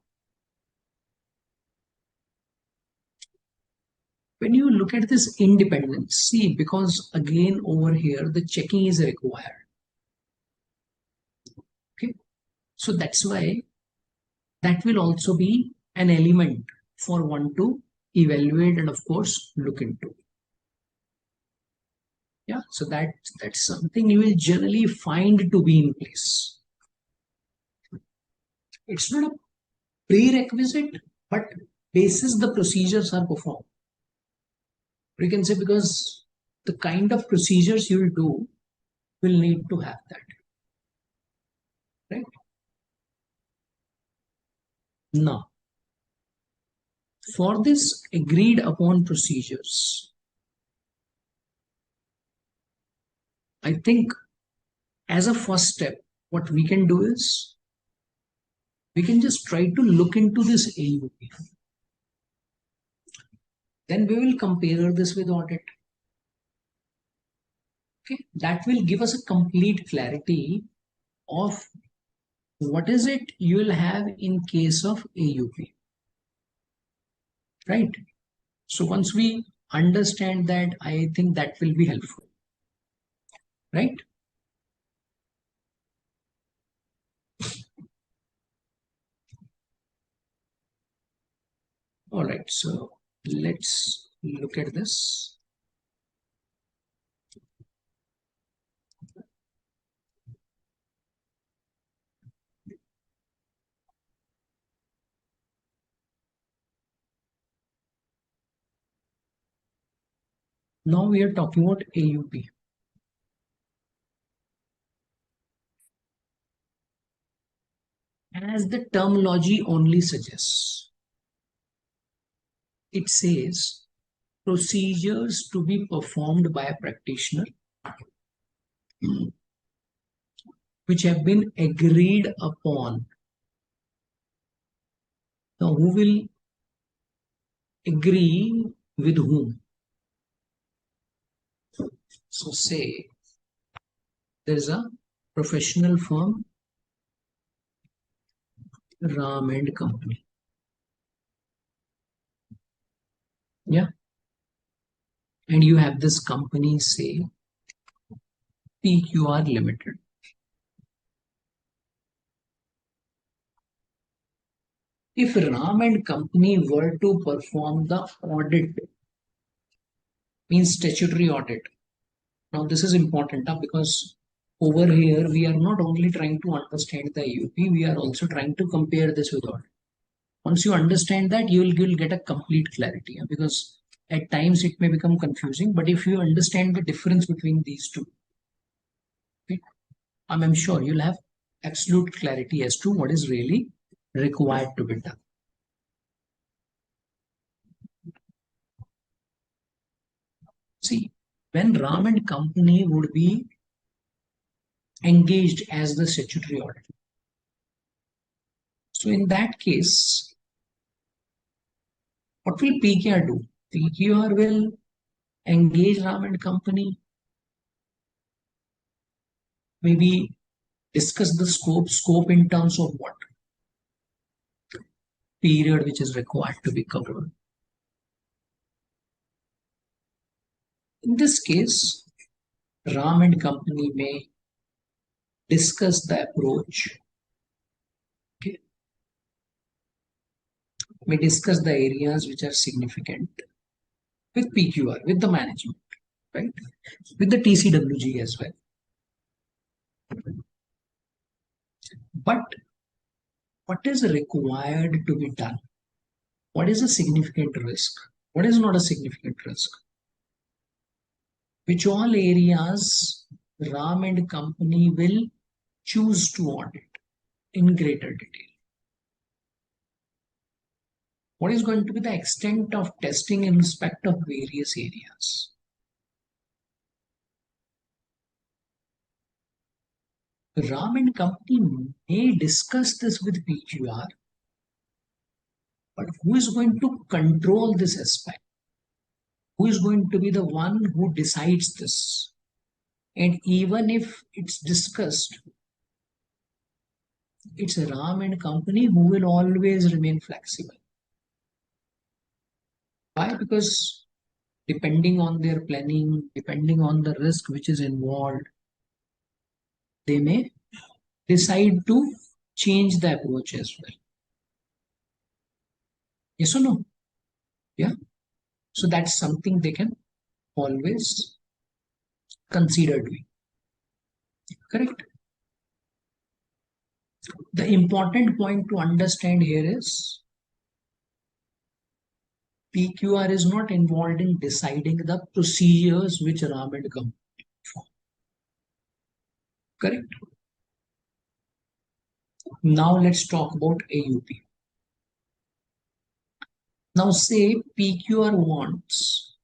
When you look at this independence, see, because again over here the checking is required. Okay, so that's why that will also be an element for one to evaluate and of course look into. Yeah, so that's something you will generally find to be in place. It's not a prerequisite, but basis the procedures are performed. We can say because the kind of procedures you'll do will need to have that, right? Now, for this agreed upon procedures, I think as a first step, what we can do is we can just try to look into this AUP. Then we will compare this with audit. Okay, that will give us a complete clarity of what is it you will have in case of AUP, right? So once we understand that, I think that will be helpful, right? All right, so let's look at this. Now we are talking about AUP. As the terminology only suggests, it says procedures to be performed by a practitioner which have been agreed upon. Now, who will agree with whom? So, say there is a professional firm, Ram and Company. Yeah. And you have this company, say PQR Limited. If Ram and Company were to perform the audit, means statutory audit. Now, this is important because over here we are not only trying to understand the AUP, we are also trying to compare this with audit. Once you understand that, you'll get a complete clarity, because at times it may become confusing, but if you understand the difference between these two, okay, I'm sure you'll have absolute clarity as to what is really required to be done. See, when Ram and Company would be engaged as the statutory auditor, so in that case, what will PKR do? PKR will engage Ram and Company, maybe discuss the scope in terms of what period which is required to be covered. In this case, Ram and Company may discuss the approach, okay, may discuss the areas which are significant with PQR, with the management, right, with the TCWG as well. But what is required to be done? What is a significant risk? What is not a significant risk? Which all areas Ram and Company will choose to audit in greater detail? What is going to be the extent of testing in respect of various areas? Ram and Company may discuss this with PQR, but who is going to control this aspect? Who is going to be the one who decides this? And even if it's discussed, it's Ram and Company who will always remain flexible. Why? Because depending on their planning, depending on the risk which is involved, they may decide to change the approach as well. Yes or no? Yeah. So that's something they can always consider doing. Correct. The important point to understand here is PQR is not involved in deciding the procedures which RAM and company follow. Correct. Now let's talk about AUP. Now say PQR wants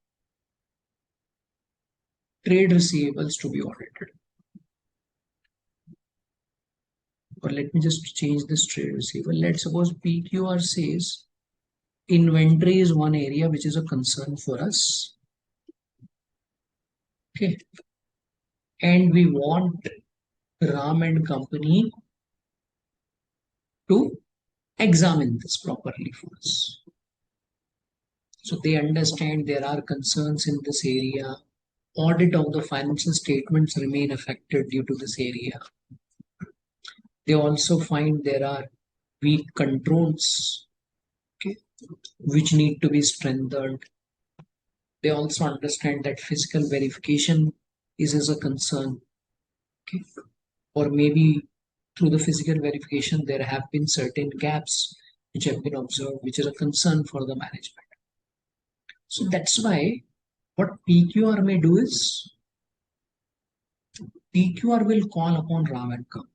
trade receivables to be audited. Or let me just change this trade receivable. Let's suppose PQR says inventory is one area which is a concern for us. Okay. And we want RAM and company to examine this properly for us. So they understand there are concerns in this area. Audit of the financial statements remain affected due to this area. They also find there are weak controls, okay, which need to be strengthened. They also understand that physical verification is a concern, okay, or maybe through the physical verification there have been certain gaps which have been observed, which is a concern for the management. So that's why what PQR may do is PQR will call upon RAM and company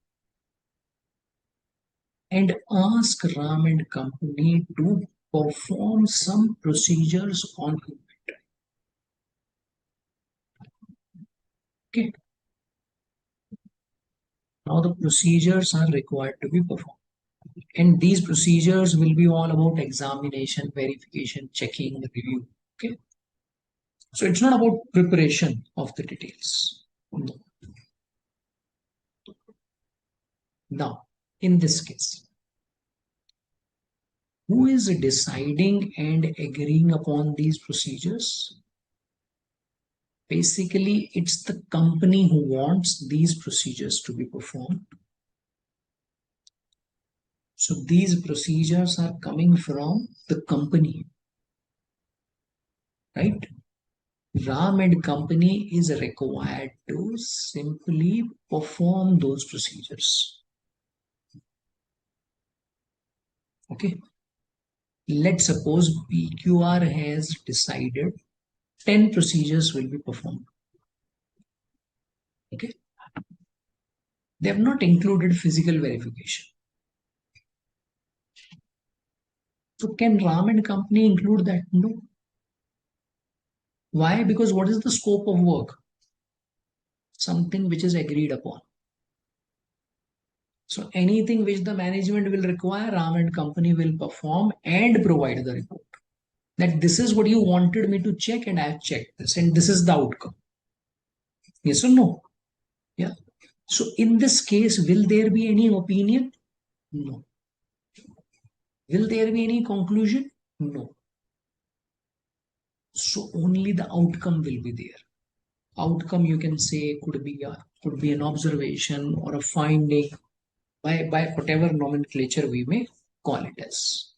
and ask RAM and company to perform some procedures on inventory. Okay. Now the procedures are required to be performed. And these procedures will be all about examination, verification, checking, review. Okay. So it's not about preparation of the details. No. Now, in this case, who is deciding and agreeing upon these procedures? Basically, it's the company who wants these procedures to be performed. So these procedures are coming from the company, right? RAM and company is required to simply perform those procedures. Okay. Let's suppose PQR has decided 10 procedures will be performed. Okay. They have not included physical verification. So can RAM and company include that? No. Why? Because what is the scope of work? Something which is agreed upon. So anything which the management will require, RAM and company will perform and provide the report. That this is what you wanted me to check and I have checked this and this is the outcome. Yes or no? Yeah. So in this case, will there be any opinion? No. Will there be any conclusion? No. So only the outcome will be there. Outcome you can say could be an observation or a finding by whatever nomenclature we may call it as.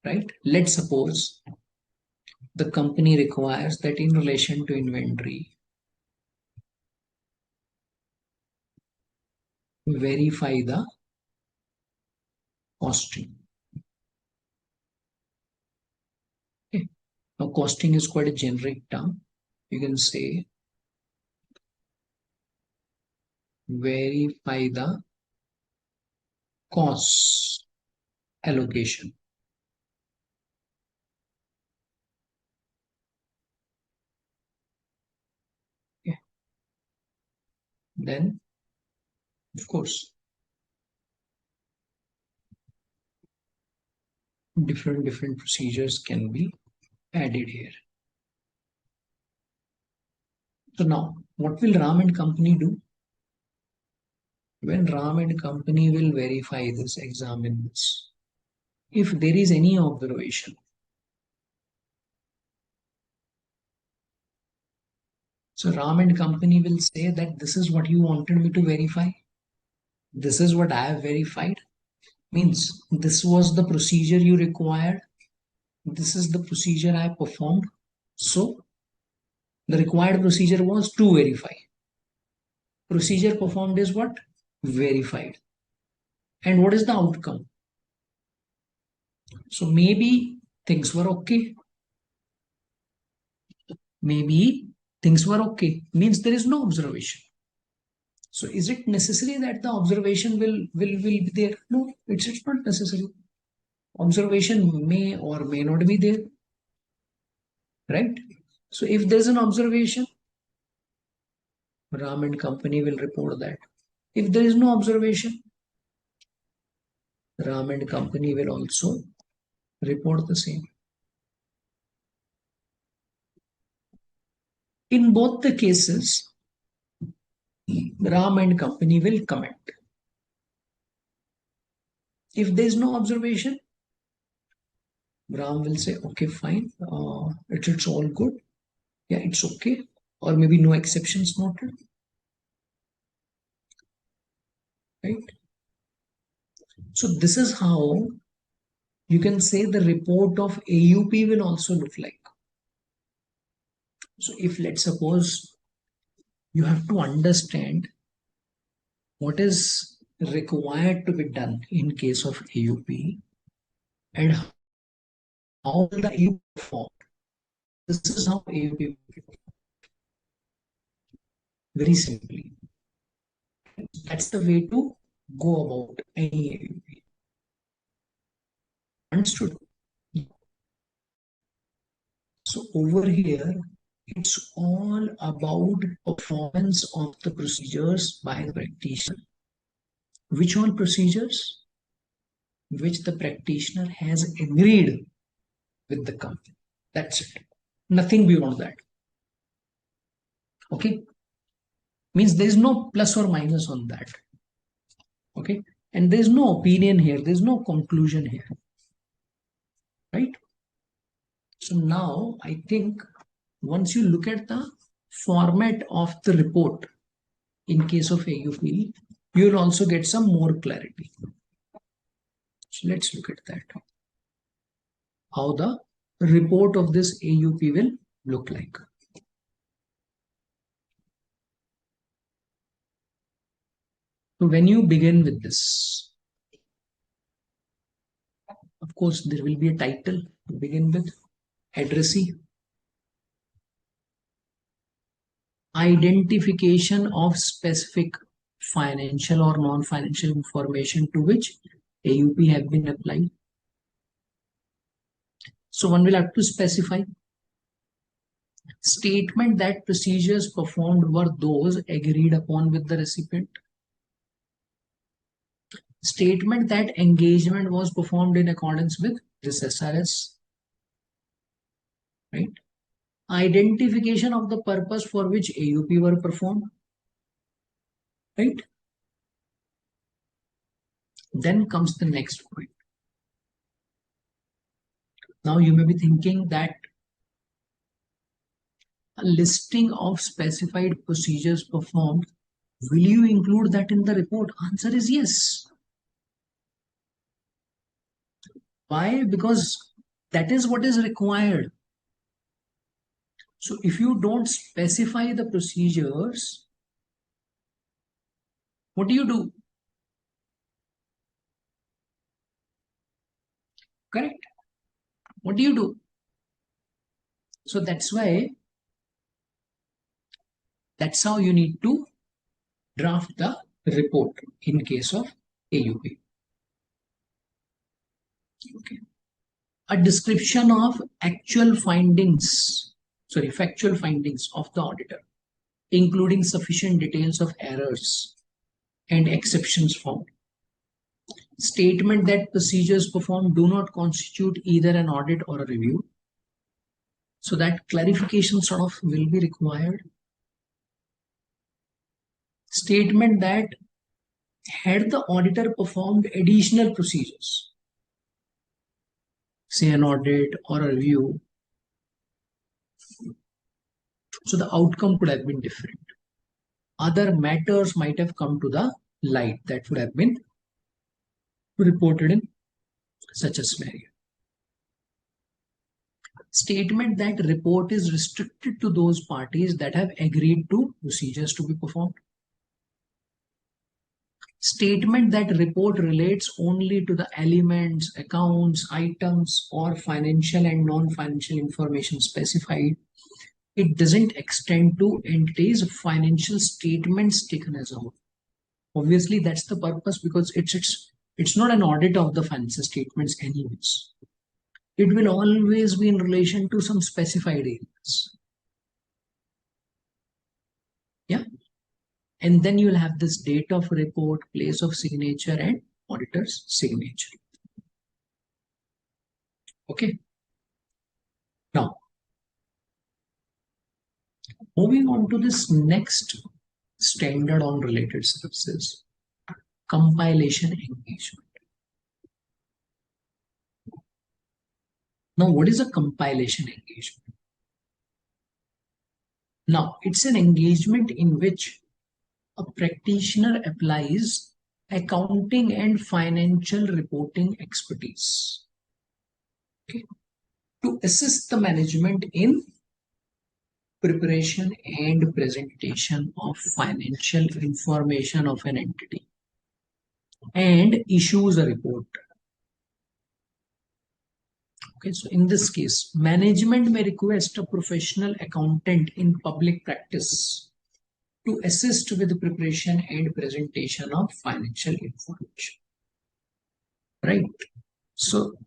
Right? Let's suppose the company requires that in relation to inventory, verify the costing. Okay. Now costing is quite a generic term. You can say verify the cost allocation. Okay. Then, of course, different procedures can be added here. So now, what will RAM and company do? When RAM and company will verify this, examine this, if there is any observation, So Ram and company will say that this is what you wanted me to verify. This is what I have verified. Means this was the procedure you required. This is the procedure I performed. So the required procedure was to verify. Procedure performed is what? Verified. And what is the outcome? So maybe things were okay. Maybe things were okay. Means there is no observation. So is it necessary that the observation will be there? No, it's not necessary. Observation may or may not be there. Right? So if there's an observation, Ram and company will report that. If there is no observation, Ram and company will also report the same. In both the cases, Ram and company will comment. If there is no observation, Ram will say, okay, fine, it's all good. Yeah, it's okay. Or maybe no exceptions noted. Right? So this is how you can say the report of AUP will also look like. So if let's suppose you have to understand what is required to be done in case of AUP and how will the AUP perform. This is how AUP will perform. Very simply. That's the way to go about any AUP. Understood? So over here, it's all about performance of the procedures by the practitioner. Which all procedures? Which the practitioner has agreed with the company. That's it. Nothing beyond that. Okay. Means there is no plus or minus on that. Okay. And there is no opinion here. There is no conclusion here. Right. So now I think once you look at the format of the report in case of AUP, you will also get some more clarity. So let's look at that. How the report of this AUP will look like. So when you begin with this, of course, there will be a title to begin with, addressee, identification of specific financial or non-financial information to which AUP have been applied. So one will have to specify statement that procedures performed were those agreed upon with the recipient. Statement that engagement was performed in accordance with this SRS. Right? Identification of the purpose for which AUP were performed. Right? Then comes the next point. Now you may be thinking that a listing of specified procedures performed, will you include that in the report? Answer is yes. Why? Because that is what is required. So if you don't specify the procedures, what do you do? Correct? What do you do? So that's how you need to draft the report in case of AUP. Okay. A description of factual findings of the auditor, including sufficient details of errors and exceptions found. Statement that procedures performed do not constitute either an audit or a review. So that clarification sort of will be required. Statement that had the auditor performed additional procedures, say an audit or a review, So the outcome could have been different. Other matters might have come to the light that would have been reported in such a scenario. Statement that report is restricted to those parties that have agreed to procedures to be performed. Statement that report relates only to the elements, accounts, items, or financial and non-financial information specified. It doesn't extend to entities' financial statements taken as a whole. Obviously, that's the purpose, because it's not an audit of the financial statements anyways. It will always be in relation to some specified areas. Yeah. And then you'll have this date of report, place of signature, and auditor's signature. Okay. Now, moving on to this next standard on related services, compilation engagement. Now, what is a compilation engagement? Now, it's an engagement in which a practitioner applies accounting and financial reporting expertise, okay, to assist the management in preparation and presentation of financial information of an entity, and issues a report. Okay, so in this case, management may request a professional accountant in public practice to assist with the preparation and presentation of financial information. Right? So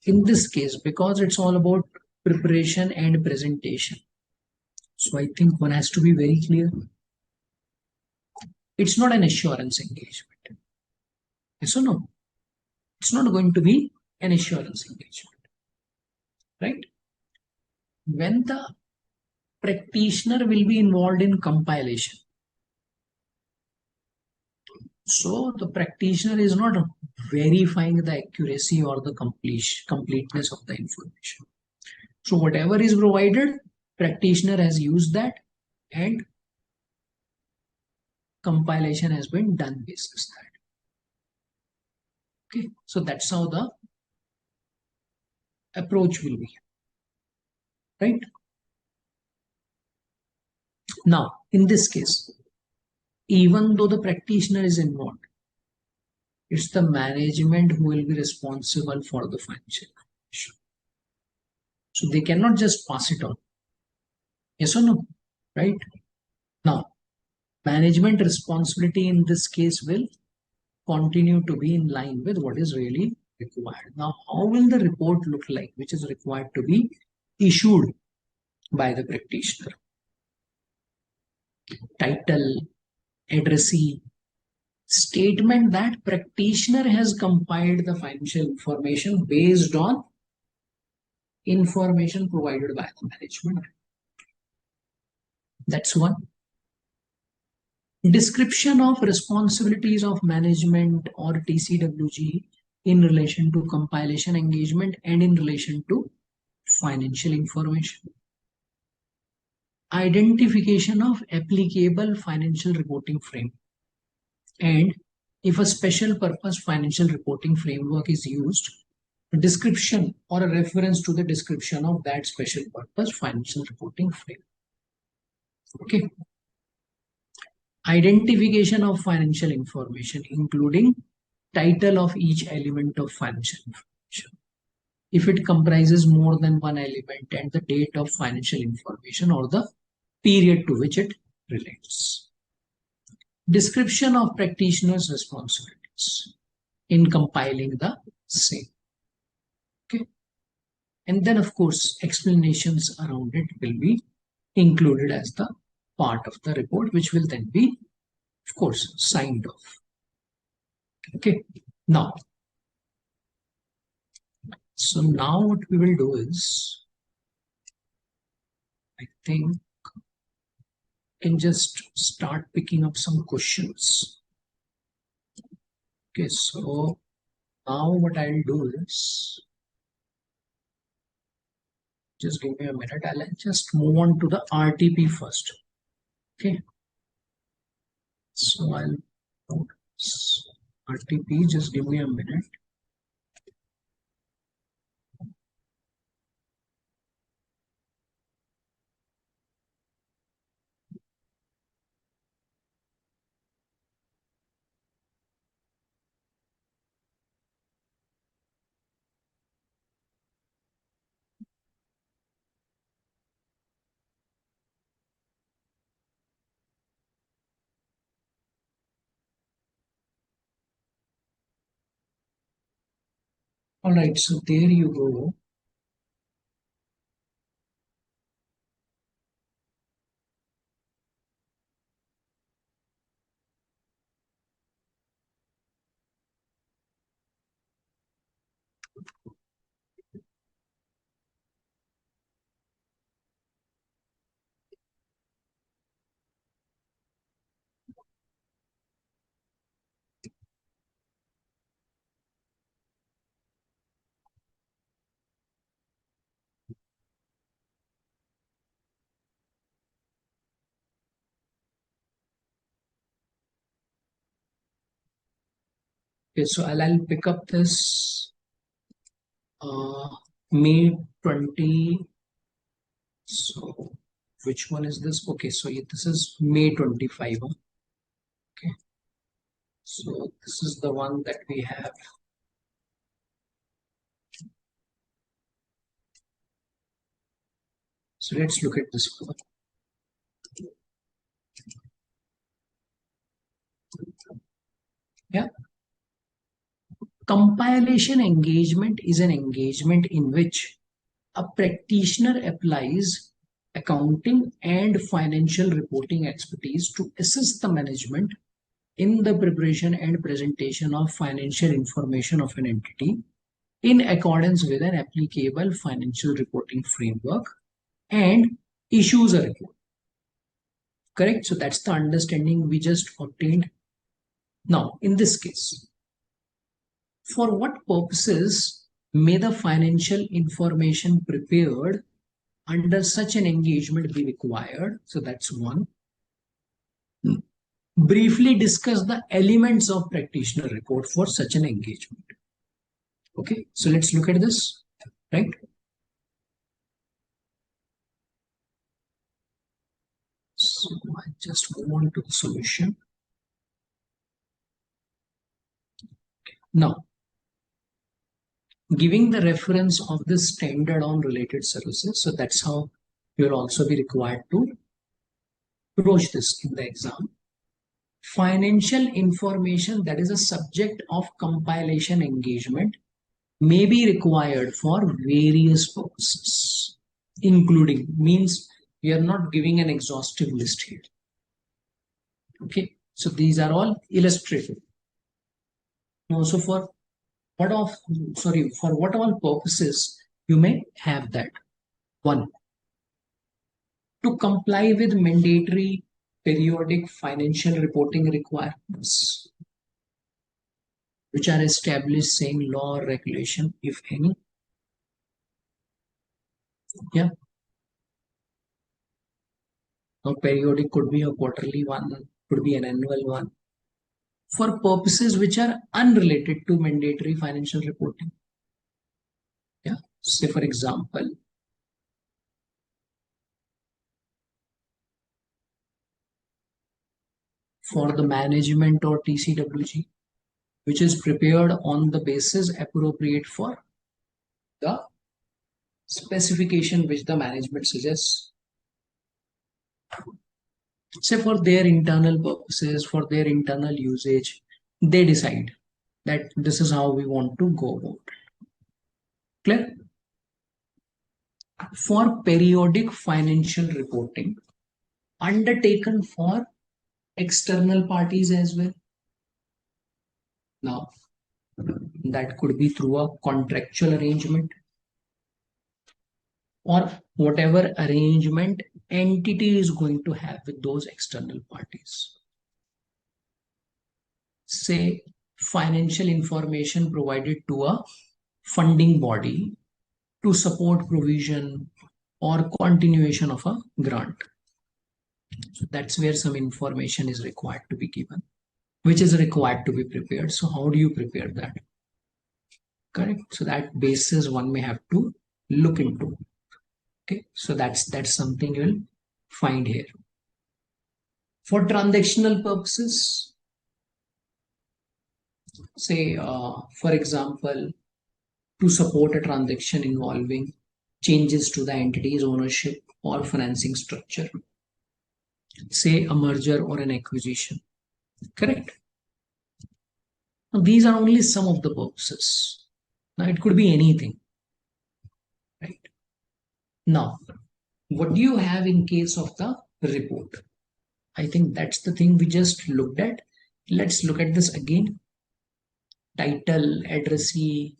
in this case, because it's all about preparation and presentation, so I think one has to be very clear. It's not an assurance engagement. Yes or no? It's not going to be an assurance engagement. Right? When the practitioner will be involved in compilation, so the practitioner is not verifying the accuracy or the completeness of the information. So whatever is provided, practitioner has used that, and compilation has been done basis that. Okay, so that's how the approach will be. Right? Now, in this case, even though the practitioner is involved, it's the management who will be responsible for the financial information. So they cannot just pass it on. Yes or no? Right? Now, management responsibility in this case will continue to be in line with what is really required. Now, how will the report look like, which is required to be issued by the practitioner? Title, addressee, statement that practitioner has compiled the financial information based on information provided by the management. That's one. Description of responsibilities of management or TCWG in relation to compilation engagement and in relation to financial information. Identification of applicable financial reporting frame. And if a special purpose financial reporting framework is used, a description or a reference to the description of that special purpose financial reporting frame. Okay. Identification of financial information, including title of each element of financial information. If it comprises more than one element, and the date of financial information or the period to which it relates. Description of practitioner's responsibilities in compiling the same. Okay. And then, of course, explanations around it will be included as the part of the report, which will then be, of course, signed off. Okay. Now, so now what we will do is, I think, can just start picking up some questions. Okay, so now what I'll do is, Just give me a minute. I'll just move on to the RTP first. Okay. So I'll put RTP. Just give me a minute. All right. So there you go. Okay. So I'll pick up this uh, May 20. So which one is this? Okay. So this is May 25. Huh? Okay. So this is the one that we have. So let's look at this one. Yeah. Compilation engagement is an engagement in which a practitioner applies accounting and financial reporting expertise to assist the management in the preparation and presentation of financial information of an entity in accordance with an applicable financial reporting framework and issues a report. Correct? So that's the understanding we just obtained. Now, in this case, for what purposes may the financial information prepared under such an engagement be required? So that's one. Briefly discuss the elements of practitioner report for such an engagement. Okay, so let's look at this, right? So I just move on to the solution. Now, giving the reference of this standard on related services, so that's how you'll also be required to approach this in the exam. Financial information that is a subject of compilation engagement may be required for various purposes, including means we are not giving an exhaustive list here. Okay, so these are all illustrative. Now, so for what all purposes you may have that. One, to comply with mandatory periodic financial reporting requirements, which are established saying law or regulation, if any. Yeah. Now, periodic could be a quarterly one, could be an annual one. For purposes which are unrelated to mandatory financial reporting. Yeah. Say, for example, for the management or TCWG, which is prepared on the basis appropriate for the specification which the management suggests. Say for their internal purposes, for their internal usage, they decide that this is how we want to go about it. Clear? For periodic financial reporting undertaken for external parties as well. Now, that could be through a contractual arrangement or whatever arrangement entity is going to have with those external parties. Say, financial information provided to a funding body to support provision or continuation of a grant. So that's where some information is required to be given, which is required to be prepared. So how do you prepare that? Correct. So that basis one may have to look into. Okay. So that's something you'll find here. For transactional purposes, say, for example, to support a transaction involving changes to the entity's ownership or financing structure, say a merger or an acquisition. Correct. Now, these are only some of the purposes. Now, it could be anything, right? Now, what do you have in case of the report? I think that's the thing we just looked at. Let's look at this again. Title, addressee,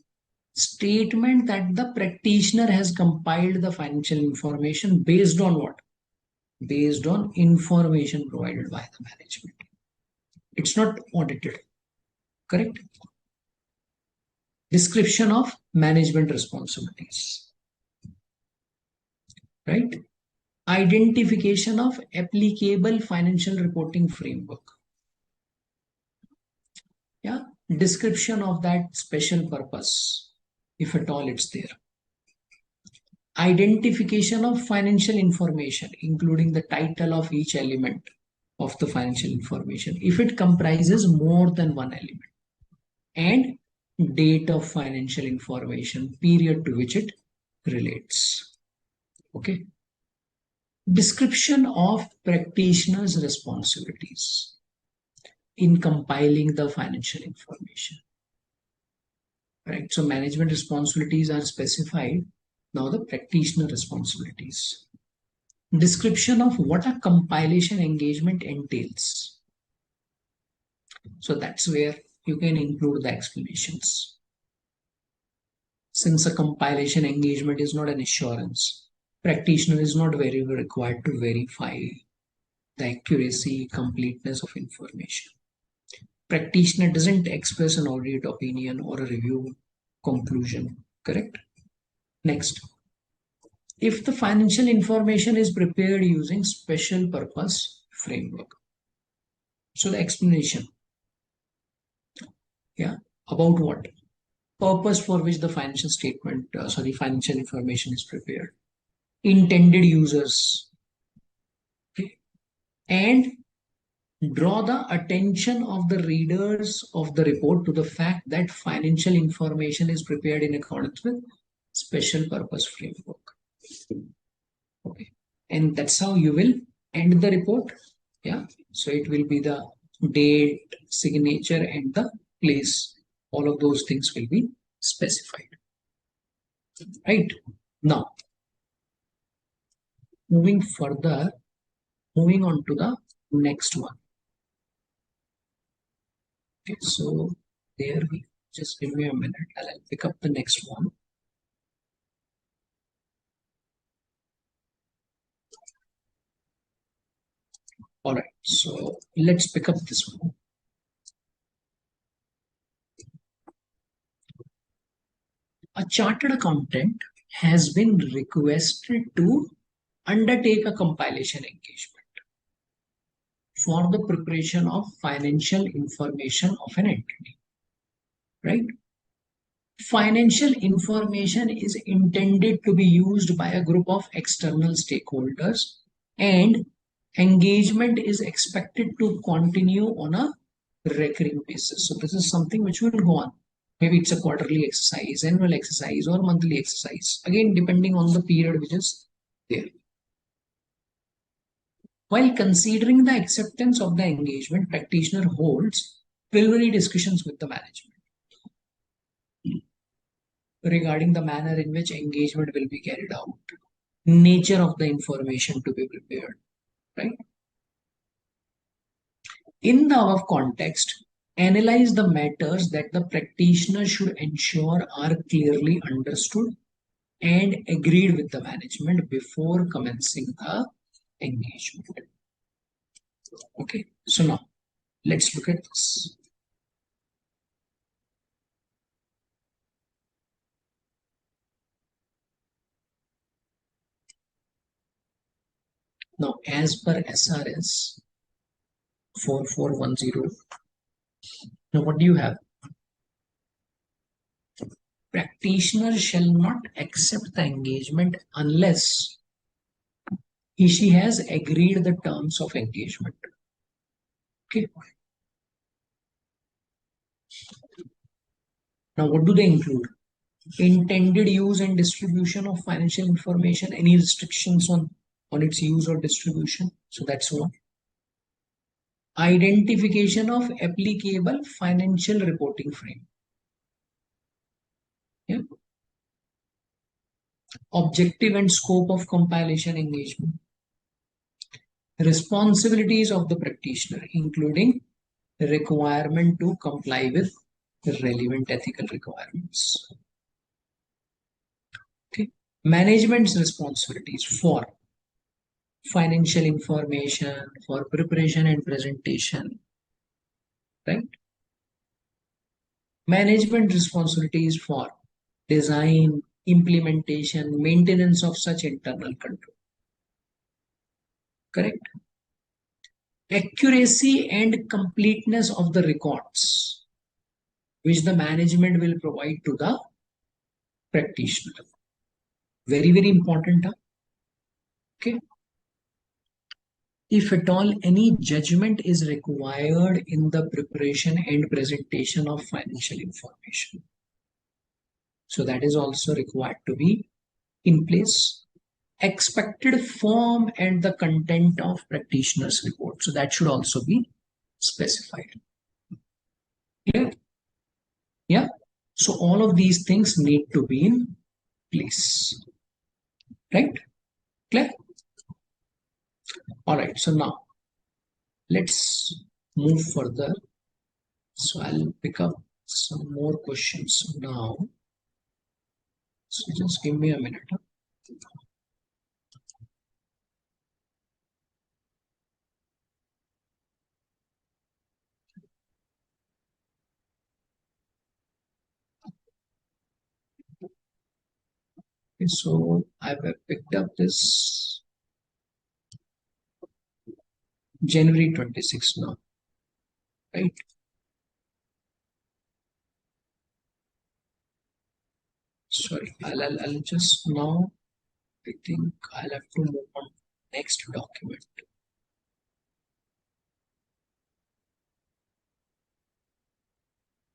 statement that the practitioner has compiled the financial information based on what? Based on information provided by the management. It's not audited. Correct? Description of management responsibilities. Right? Identification of applicable financial reporting framework. Yeah. Description of that special purpose, if at all it's there. Identification of financial information, including the title of each element of the financial information, if it comprises more than one element, and date of financial information, period to which it relates. Okay. Description of practitioner's responsibilities in compiling the financial information. Right. So management responsibilities are specified. Now the practitioner responsibilities. Description of what a compilation engagement entails. So that's where you can include the explanations. Since a compilation engagement is not an assurance, practitioner is not very required to verify the accuracy, completeness of information. Practitioner doesn't express an audit opinion or a review conclusion. Correct? Next. If the financial information is prepared using special purpose framework. So the explanation. Yeah. About what? Purpose for which the financial statement, financial information is prepared. Intended users. Okay. And draw the attention of the readers of the report to the fact that financial information is prepared in accordance with special purpose framework. Okay. And that's how you will end the report. Yeah. So it will be the date, signature, and the place. All of those things will be specified. Right. Now, moving further, moving on to the next one. Okay. So there we just give me a minute. I'll pick up the next one. All right, so let's pick up this one. A chartered accountant has been requested to undertake a compilation engagement for the preparation of financial information of an entity. Right? Financial information is intended to be used by a group of external stakeholders, and engagement is expected to continue on a recurring basis. So this is something which will go on. Maybe it's a quarterly exercise, annual exercise, or monthly exercise. Again, depending on the period which is there. While considering the acceptance of the engagement, practitioner holds preliminary discussions with the management regarding the manner in which engagement will be carried out, nature of the information to be prepared, right? In the above context, analyze the matters that the practitioner should ensure are clearly understood and agreed with the management before commencing the engagement. Okay, so now let's look at this. Now, as per SRS 4410, now what do you have? Practitioner shall not accept the engagement unless she has agreed the terms of engagement. Okay. Now, what do they include? Intended use and distribution of financial information, any restrictions on its use or distribution. So that's one. Identification of applicable financial reporting frame. Yeah. Objective and scope of compilation engagement. Responsibilities of the practitioner, including the requirement to comply with relevant ethical requirements. Okay. Management's responsibilities for financial information, for preparation and presentation, right? Management responsibilities for design, implementation, maintenance of such internal control. Correct? Accuracy and completeness of the records which the management will provide to the practitioner. Very, very important. Huh? Okay. If at all any judgment is required in the preparation and presentation of financial information, so that is also required to be in place. Expected form and the content of practitioner's report, so that should also be specified. Yeah. Yeah. So all of these things need to be in place. Right? Clear? All right. So now let's move further. So I'll pick up some more questions now. So just give me a minute. Okay, so I've picked up this January 26 now, right? Sorry, I'll just now, I think I'll have to move on to the next document.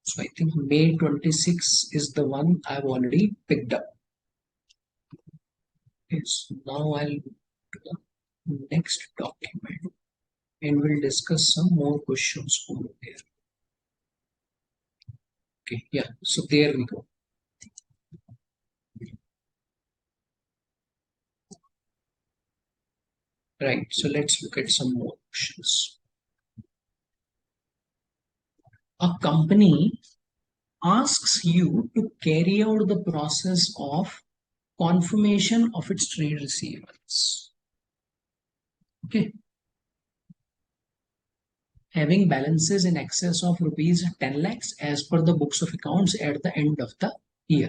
So I think May 26 is the one I've already picked up. Okay, so now I'll go to the next document and we'll discuss some more questions over there. Okay, yeah, so there we go. Right, so let's look at some more questions. A company asks you to carry out the process of confirmation of its trade receivables. Okay. Having balances in excess of rupees 10 lakhs as per the books of accounts at the end of the year.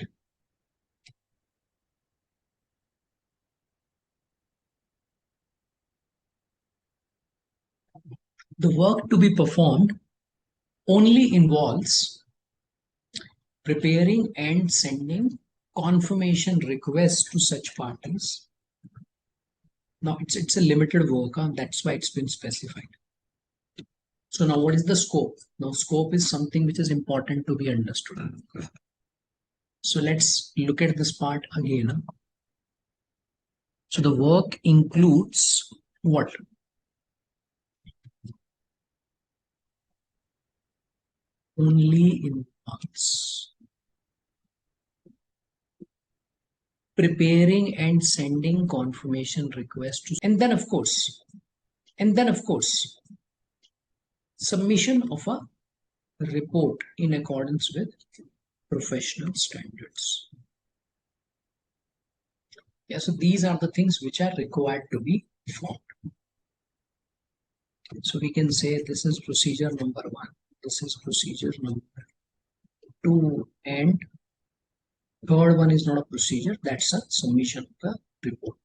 The work to be performed only involves preparing and sending confirmation requests to such parties. Now it's a limited work, that's why it's been specified. So now what is the scope? Now scope is something which is important to be understood. So let's look at this part again. So the work includes what? Only in advance. Preparing and sending confirmation requests to, and then of course, submission of a report in accordance with professional standards. Yeah, so these are the things which are required to be formed. So we can say this is procedure number 1, this is procedure number 2, and third one is not a procedure, that's a submission of the report.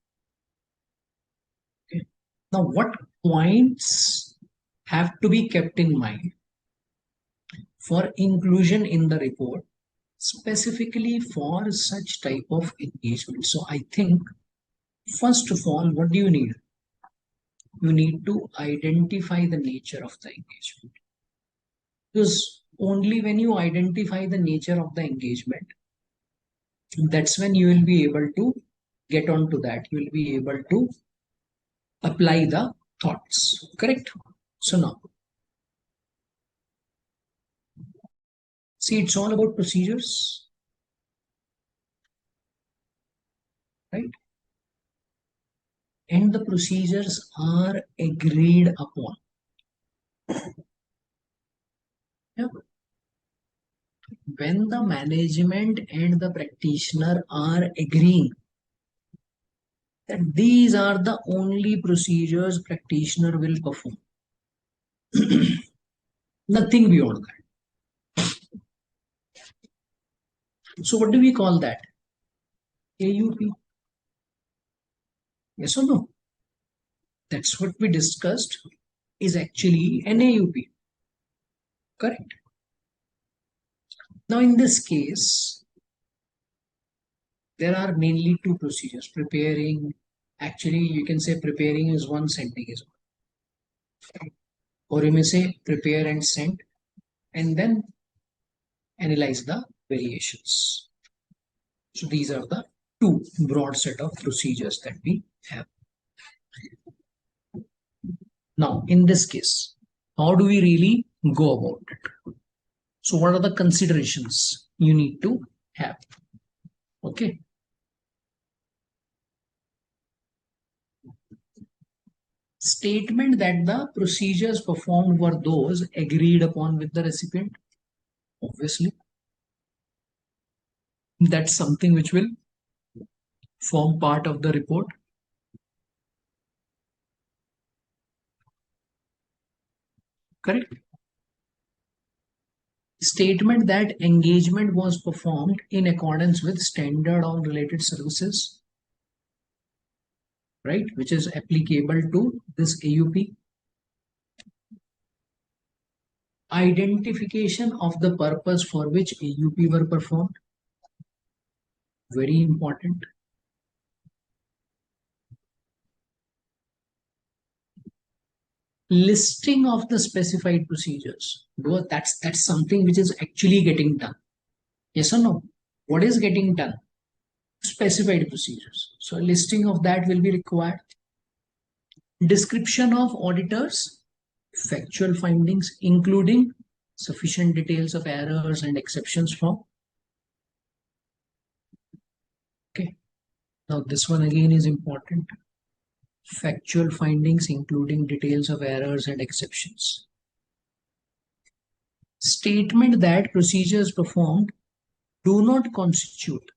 Okay. Now, what points have to be kept in mind for inclusion in the report, specifically for such type of engagement? So I think, first of all, what do you need? You need to identify the nature of the engagement. Because only when you identify the nature of the engagement, that's when you will be able to get on to that. You will be able to apply the thoughts. Correct? So now, see, it's all about procedures, right? And the procedures are agreed upon. Yeah. When the management and the practitioner are agreeing that these are the only procedures practitioner will perform, nothing beyond that. So what do we call that? AUP. Yes or no? That's what we discussed is actually an AUP. Correct. Now in this case, there are mainly two procedures. Preparing, actually you can say preparing is one, sending is one. Or you may say prepare and send, and then analyze the variations. So these are the two broad set of procedures that we have. Now, in this case, how do we really go about it? So what are the considerations you need to have? Okay. Statement that the procedures performed were those agreed upon with the recipient. Obviously, that's something which will form part of the report. Correct. Statement that engagement was performed in accordance with standard on related services, right, which is applicable to this AUP. Identification of the purpose for which AUP were performed, very important. Listing of the specified procedures, that's something which is actually getting done. Yes or no? What is getting done? Specified procedures. So a listing of that will be required. Description of auditors' factual findings, including sufficient details of errors and exceptions from. Okay. Now this one again is important. Factual findings, including details of errors and exceptions. Statement that procedures performed do not constitute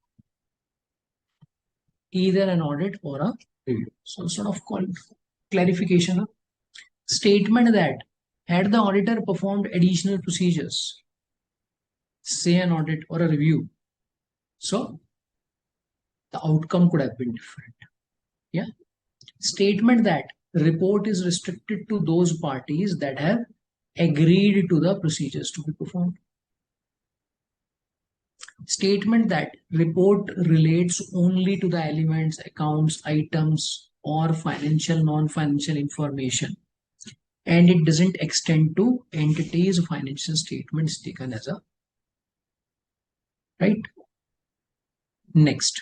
either an audit or a review. So sort of clarification. Statement that had the auditor performed additional procedures, say an audit or a review, so the outcome could have been different. Yeah. Statement that report is restricted to those parties that have agreed to the procedures to be performed. Statement that report relates only to the elements, accounts, items, or financial, non-financial information, and it doesn't extend to entities' financial statements taken as a right. Next,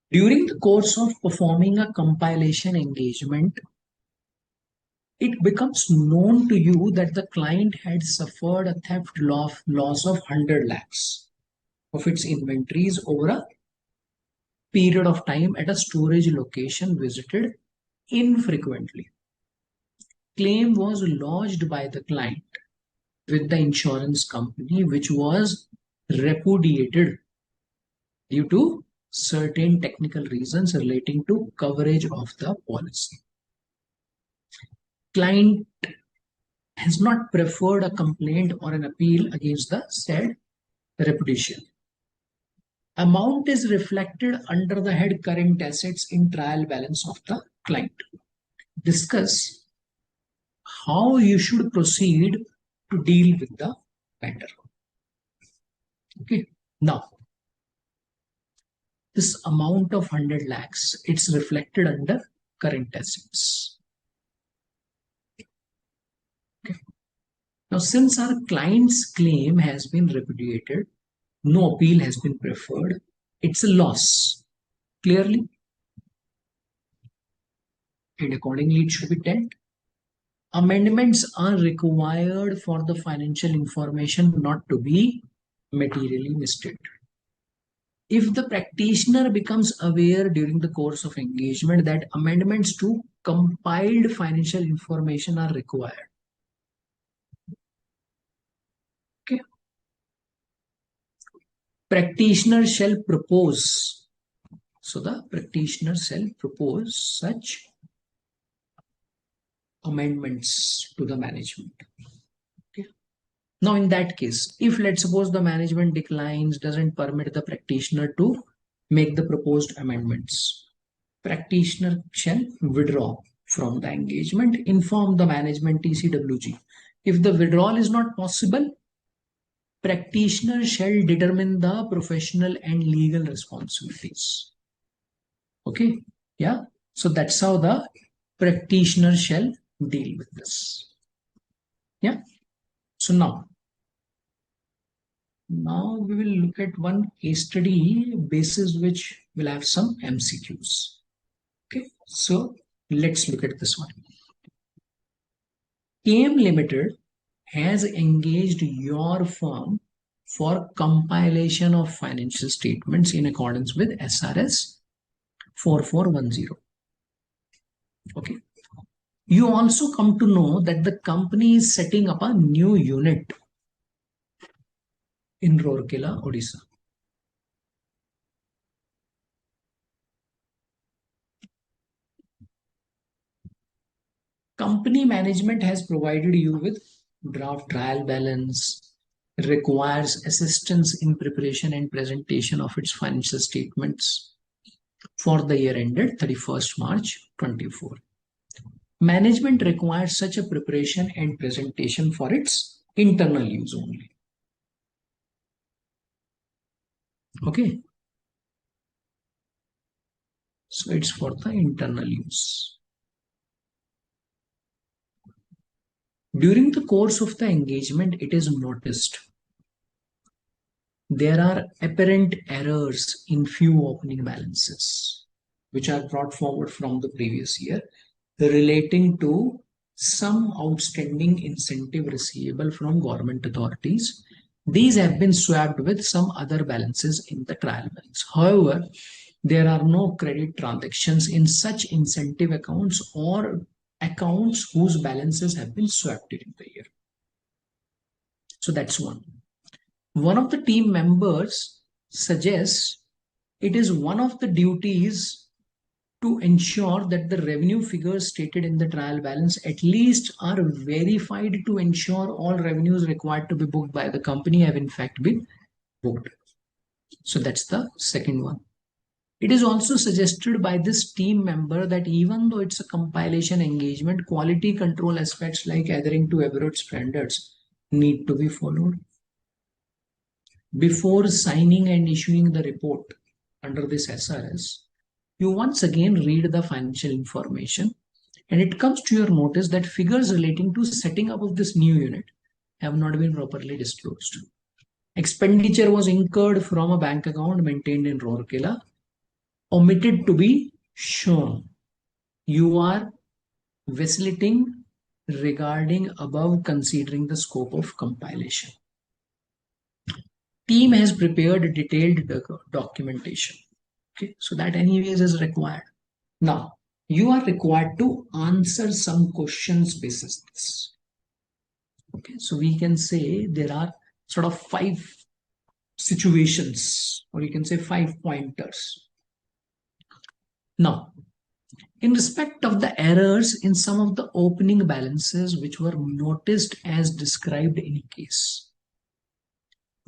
during the course of performing a compilation engagement, it becomes known to you that the client had suffered a theft loss of 100 lakhs of its inventories over a period of time at a storage location visited infrequently. Claim was lodged by the client with the insurance company, which was repudiated due to certain technical reasons relating to coverage of the policy. Client has not preferred a complaint or an appeal against the said repudiation. Amount is reflected under the head current assets in trial balance of the client. Discuss how you should proceed to deal with the matter. Okay. Now, this amount of 100 lakhs, it's reflected under current assets. Okay. Now, since our client's claim has been repudiated, no appeal has been preferred, it's a loss. Clearly, and accordingly it should be dealt. Amendments are required for the financial information not to be materially misstated. If the practitioner becomes aware during the course of engagement that amendments to compiled financial information are required, okay, practitioner shall propose. So the practitioner shall propose such amendments to the management. Okay. Now, in that case, if let's suppose the management declines, doesn't permit the practitioner to make the proposed amendments, practitioner shall withdraw from the engagement, inform the management TCWG. If the withdrawal is not possible, practitioner shall determine the professional and legal responsibilities. Okay, yeah. So that's how the practitioner shall deal with this. Yeah. So now we will look at one case study basis which will have some MCQs. Okay, so let's look at this one. KM Limited has engaged your firm for compilation of financial statements in accordance with SRS 4410. Okay. You also come to know that the company is setting up a new unit in Rourkela, Odisha. Company management has provided you with draft trial balance, requires assistance in preparation and presentation of its financial statements for the year ended 31st March 24. Management requires such a preparation and presentation for its internal use only. Okay. So it's for the internal use. During the course of the engagement, it is noticed there are apparent errors in few opening balances which are brought forward from the previous year relating to some outstanding incentive receivable from government authorities. These have been swapped with some other balances in the trial balance. However, there are no credit transactions in such incentive accounts or accounts whose balances have been swapped during the year. So that's one. One of the team members suggests it is one of the duties to ensure that the revenue figures stated in the trial balance at least are verified to ensure all revenues required to be booked by the company have in fact been booked. So that's the second one. It is also suggested by this team member that even though it's a compilation engagement, quality control aspects like adhering to Everett standards need to be followed. Before signing and issuing the report under this SRS, you once again read the financial information and it comes to your notice that figures relating to setting up of this new unit have not been properly disclosed. Expenditure was incurred from a bank account maintained in Rourkela, omitted to be shown. You are vacillating regarding above considering the scope of compilation. Team has prepared detailed documentation. Okay, so that anyways is required. Now, you are required to answer some questions basis this. Okay, so we can say there are sort of 5 situations, or you can say 5 pointers. Now, in respect of the errors in some of the opening balances which were noticed as described in a case,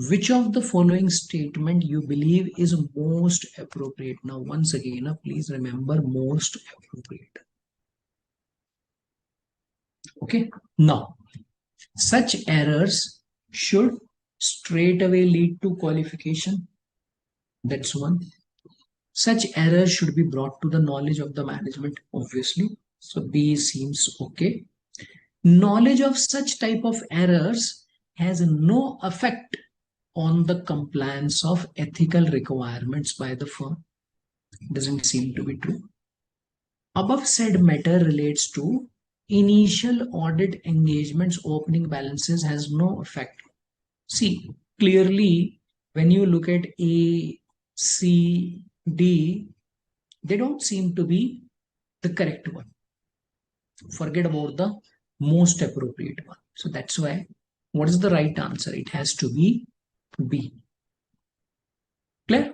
Which of the following statement you believe is most appropriate? Now, once again, please remember most appropriate. Okay. Now, such errors should straight away lead to qualification. That's one. Such errors should be brought to the knowledge of the management, obviously. So B seems okay. Knowledge of such type of errors has no effect on the compliance of ethical requirements by the firm. Doesn't seem to be true. Above said matter relates to initial audit engagements, opening balances has no effect. See, clearly, when you look at A, C, D, they don't seem to be the correct one. Forget about the most appropriate one. So that's why, what is the right answer? It has to be B. Clear?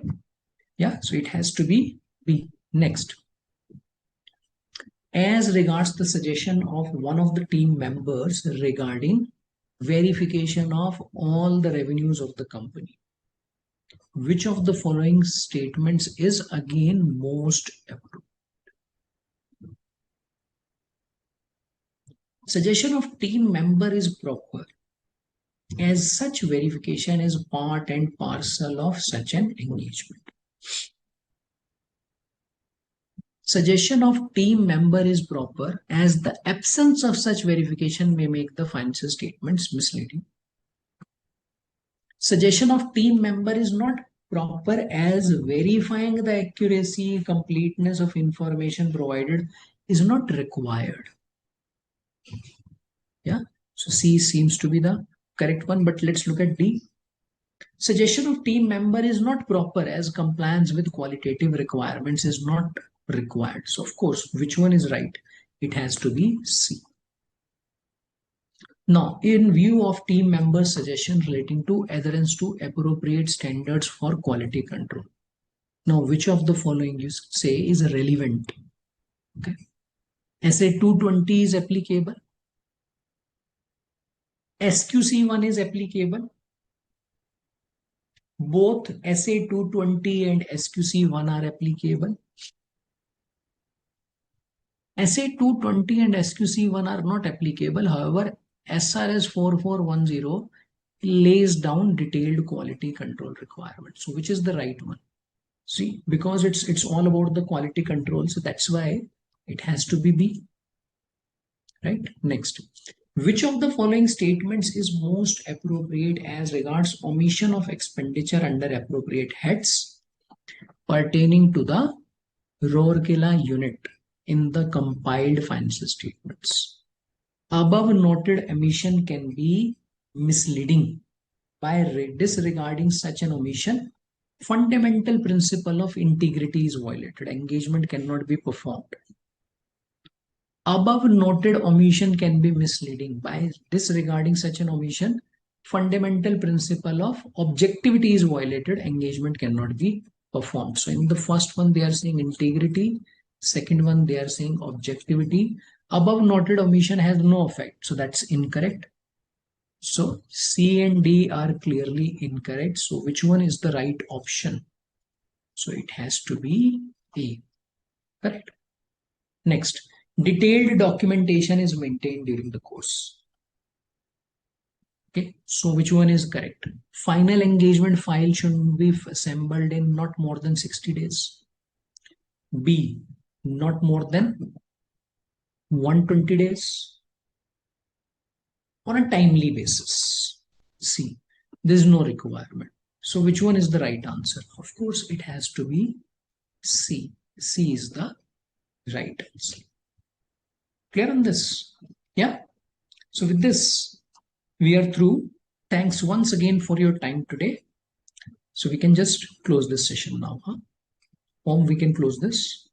Yeah, so it has to be B. Next. As regards the suggestion of one of the team members regarding verification of all the revenues of the company, which of the following statements is again most appropriate? Suggestion of team member is proper, as such verification is part and parcel of such an engagement. Suggestion of team member is proper, as the absence of such verification may make the financial statements misleading. Suggestion of team member is not proper, as verifying the accuracy, completeness of information provided is not required. Yeah, so C seems to be the correct one, but let's look at D. Suggestion of team member is not proper, as compliance with qualitative requirements is not required. So of course, which one is right? It has to be C. Now, in view of team members' suggestion relating to adherence to appropriate standards for quality control. Now, which of the following you say is relevant? Okay. SA 220 is applicable. SQC1 is applicable. Both SA 220 and SQC1 are applicable. SA 220 and SQC1 are not applicable. However, SRS 4410 lays down detailed quality control requirements. So which is the right one? See, because it's all about the quality control, so that's why it has to be B. Right? Next. Which of the following statements is most appropriate as regards omission of expenditure under appropriate heads pertaining to the Rourkela unit in the compiled financial statements? Above noted omission can be misleading. By disregarding such an omission, fundamental principle of integrity is violated. Engagement cannot be performed. Above noted omission can be misleading. By disregarding such an omission, fundamental principle of objectivity is violated. Engagement cannot be performed. So in the first one, they are saying integrity. Second one, they are saying objectivity. Above noted omission has no effect. So that's incorrect. So C and D are clearly incorrect. So which one is the right option? So it has to be A. Correct. Next. Detailed documentation is maintained during the course. Okay, so which one is correct? Final engagement file should be assembled in not more than 60 days. B, not more than 120 days. On a timely basis. C, there is no requirement. So which one is the right answer? Of course, it has to be C. C is the right answer. Clear on this? Yeah. So with this, we are through. Thanks once again for your time today. So we can just close this session now. We can close this.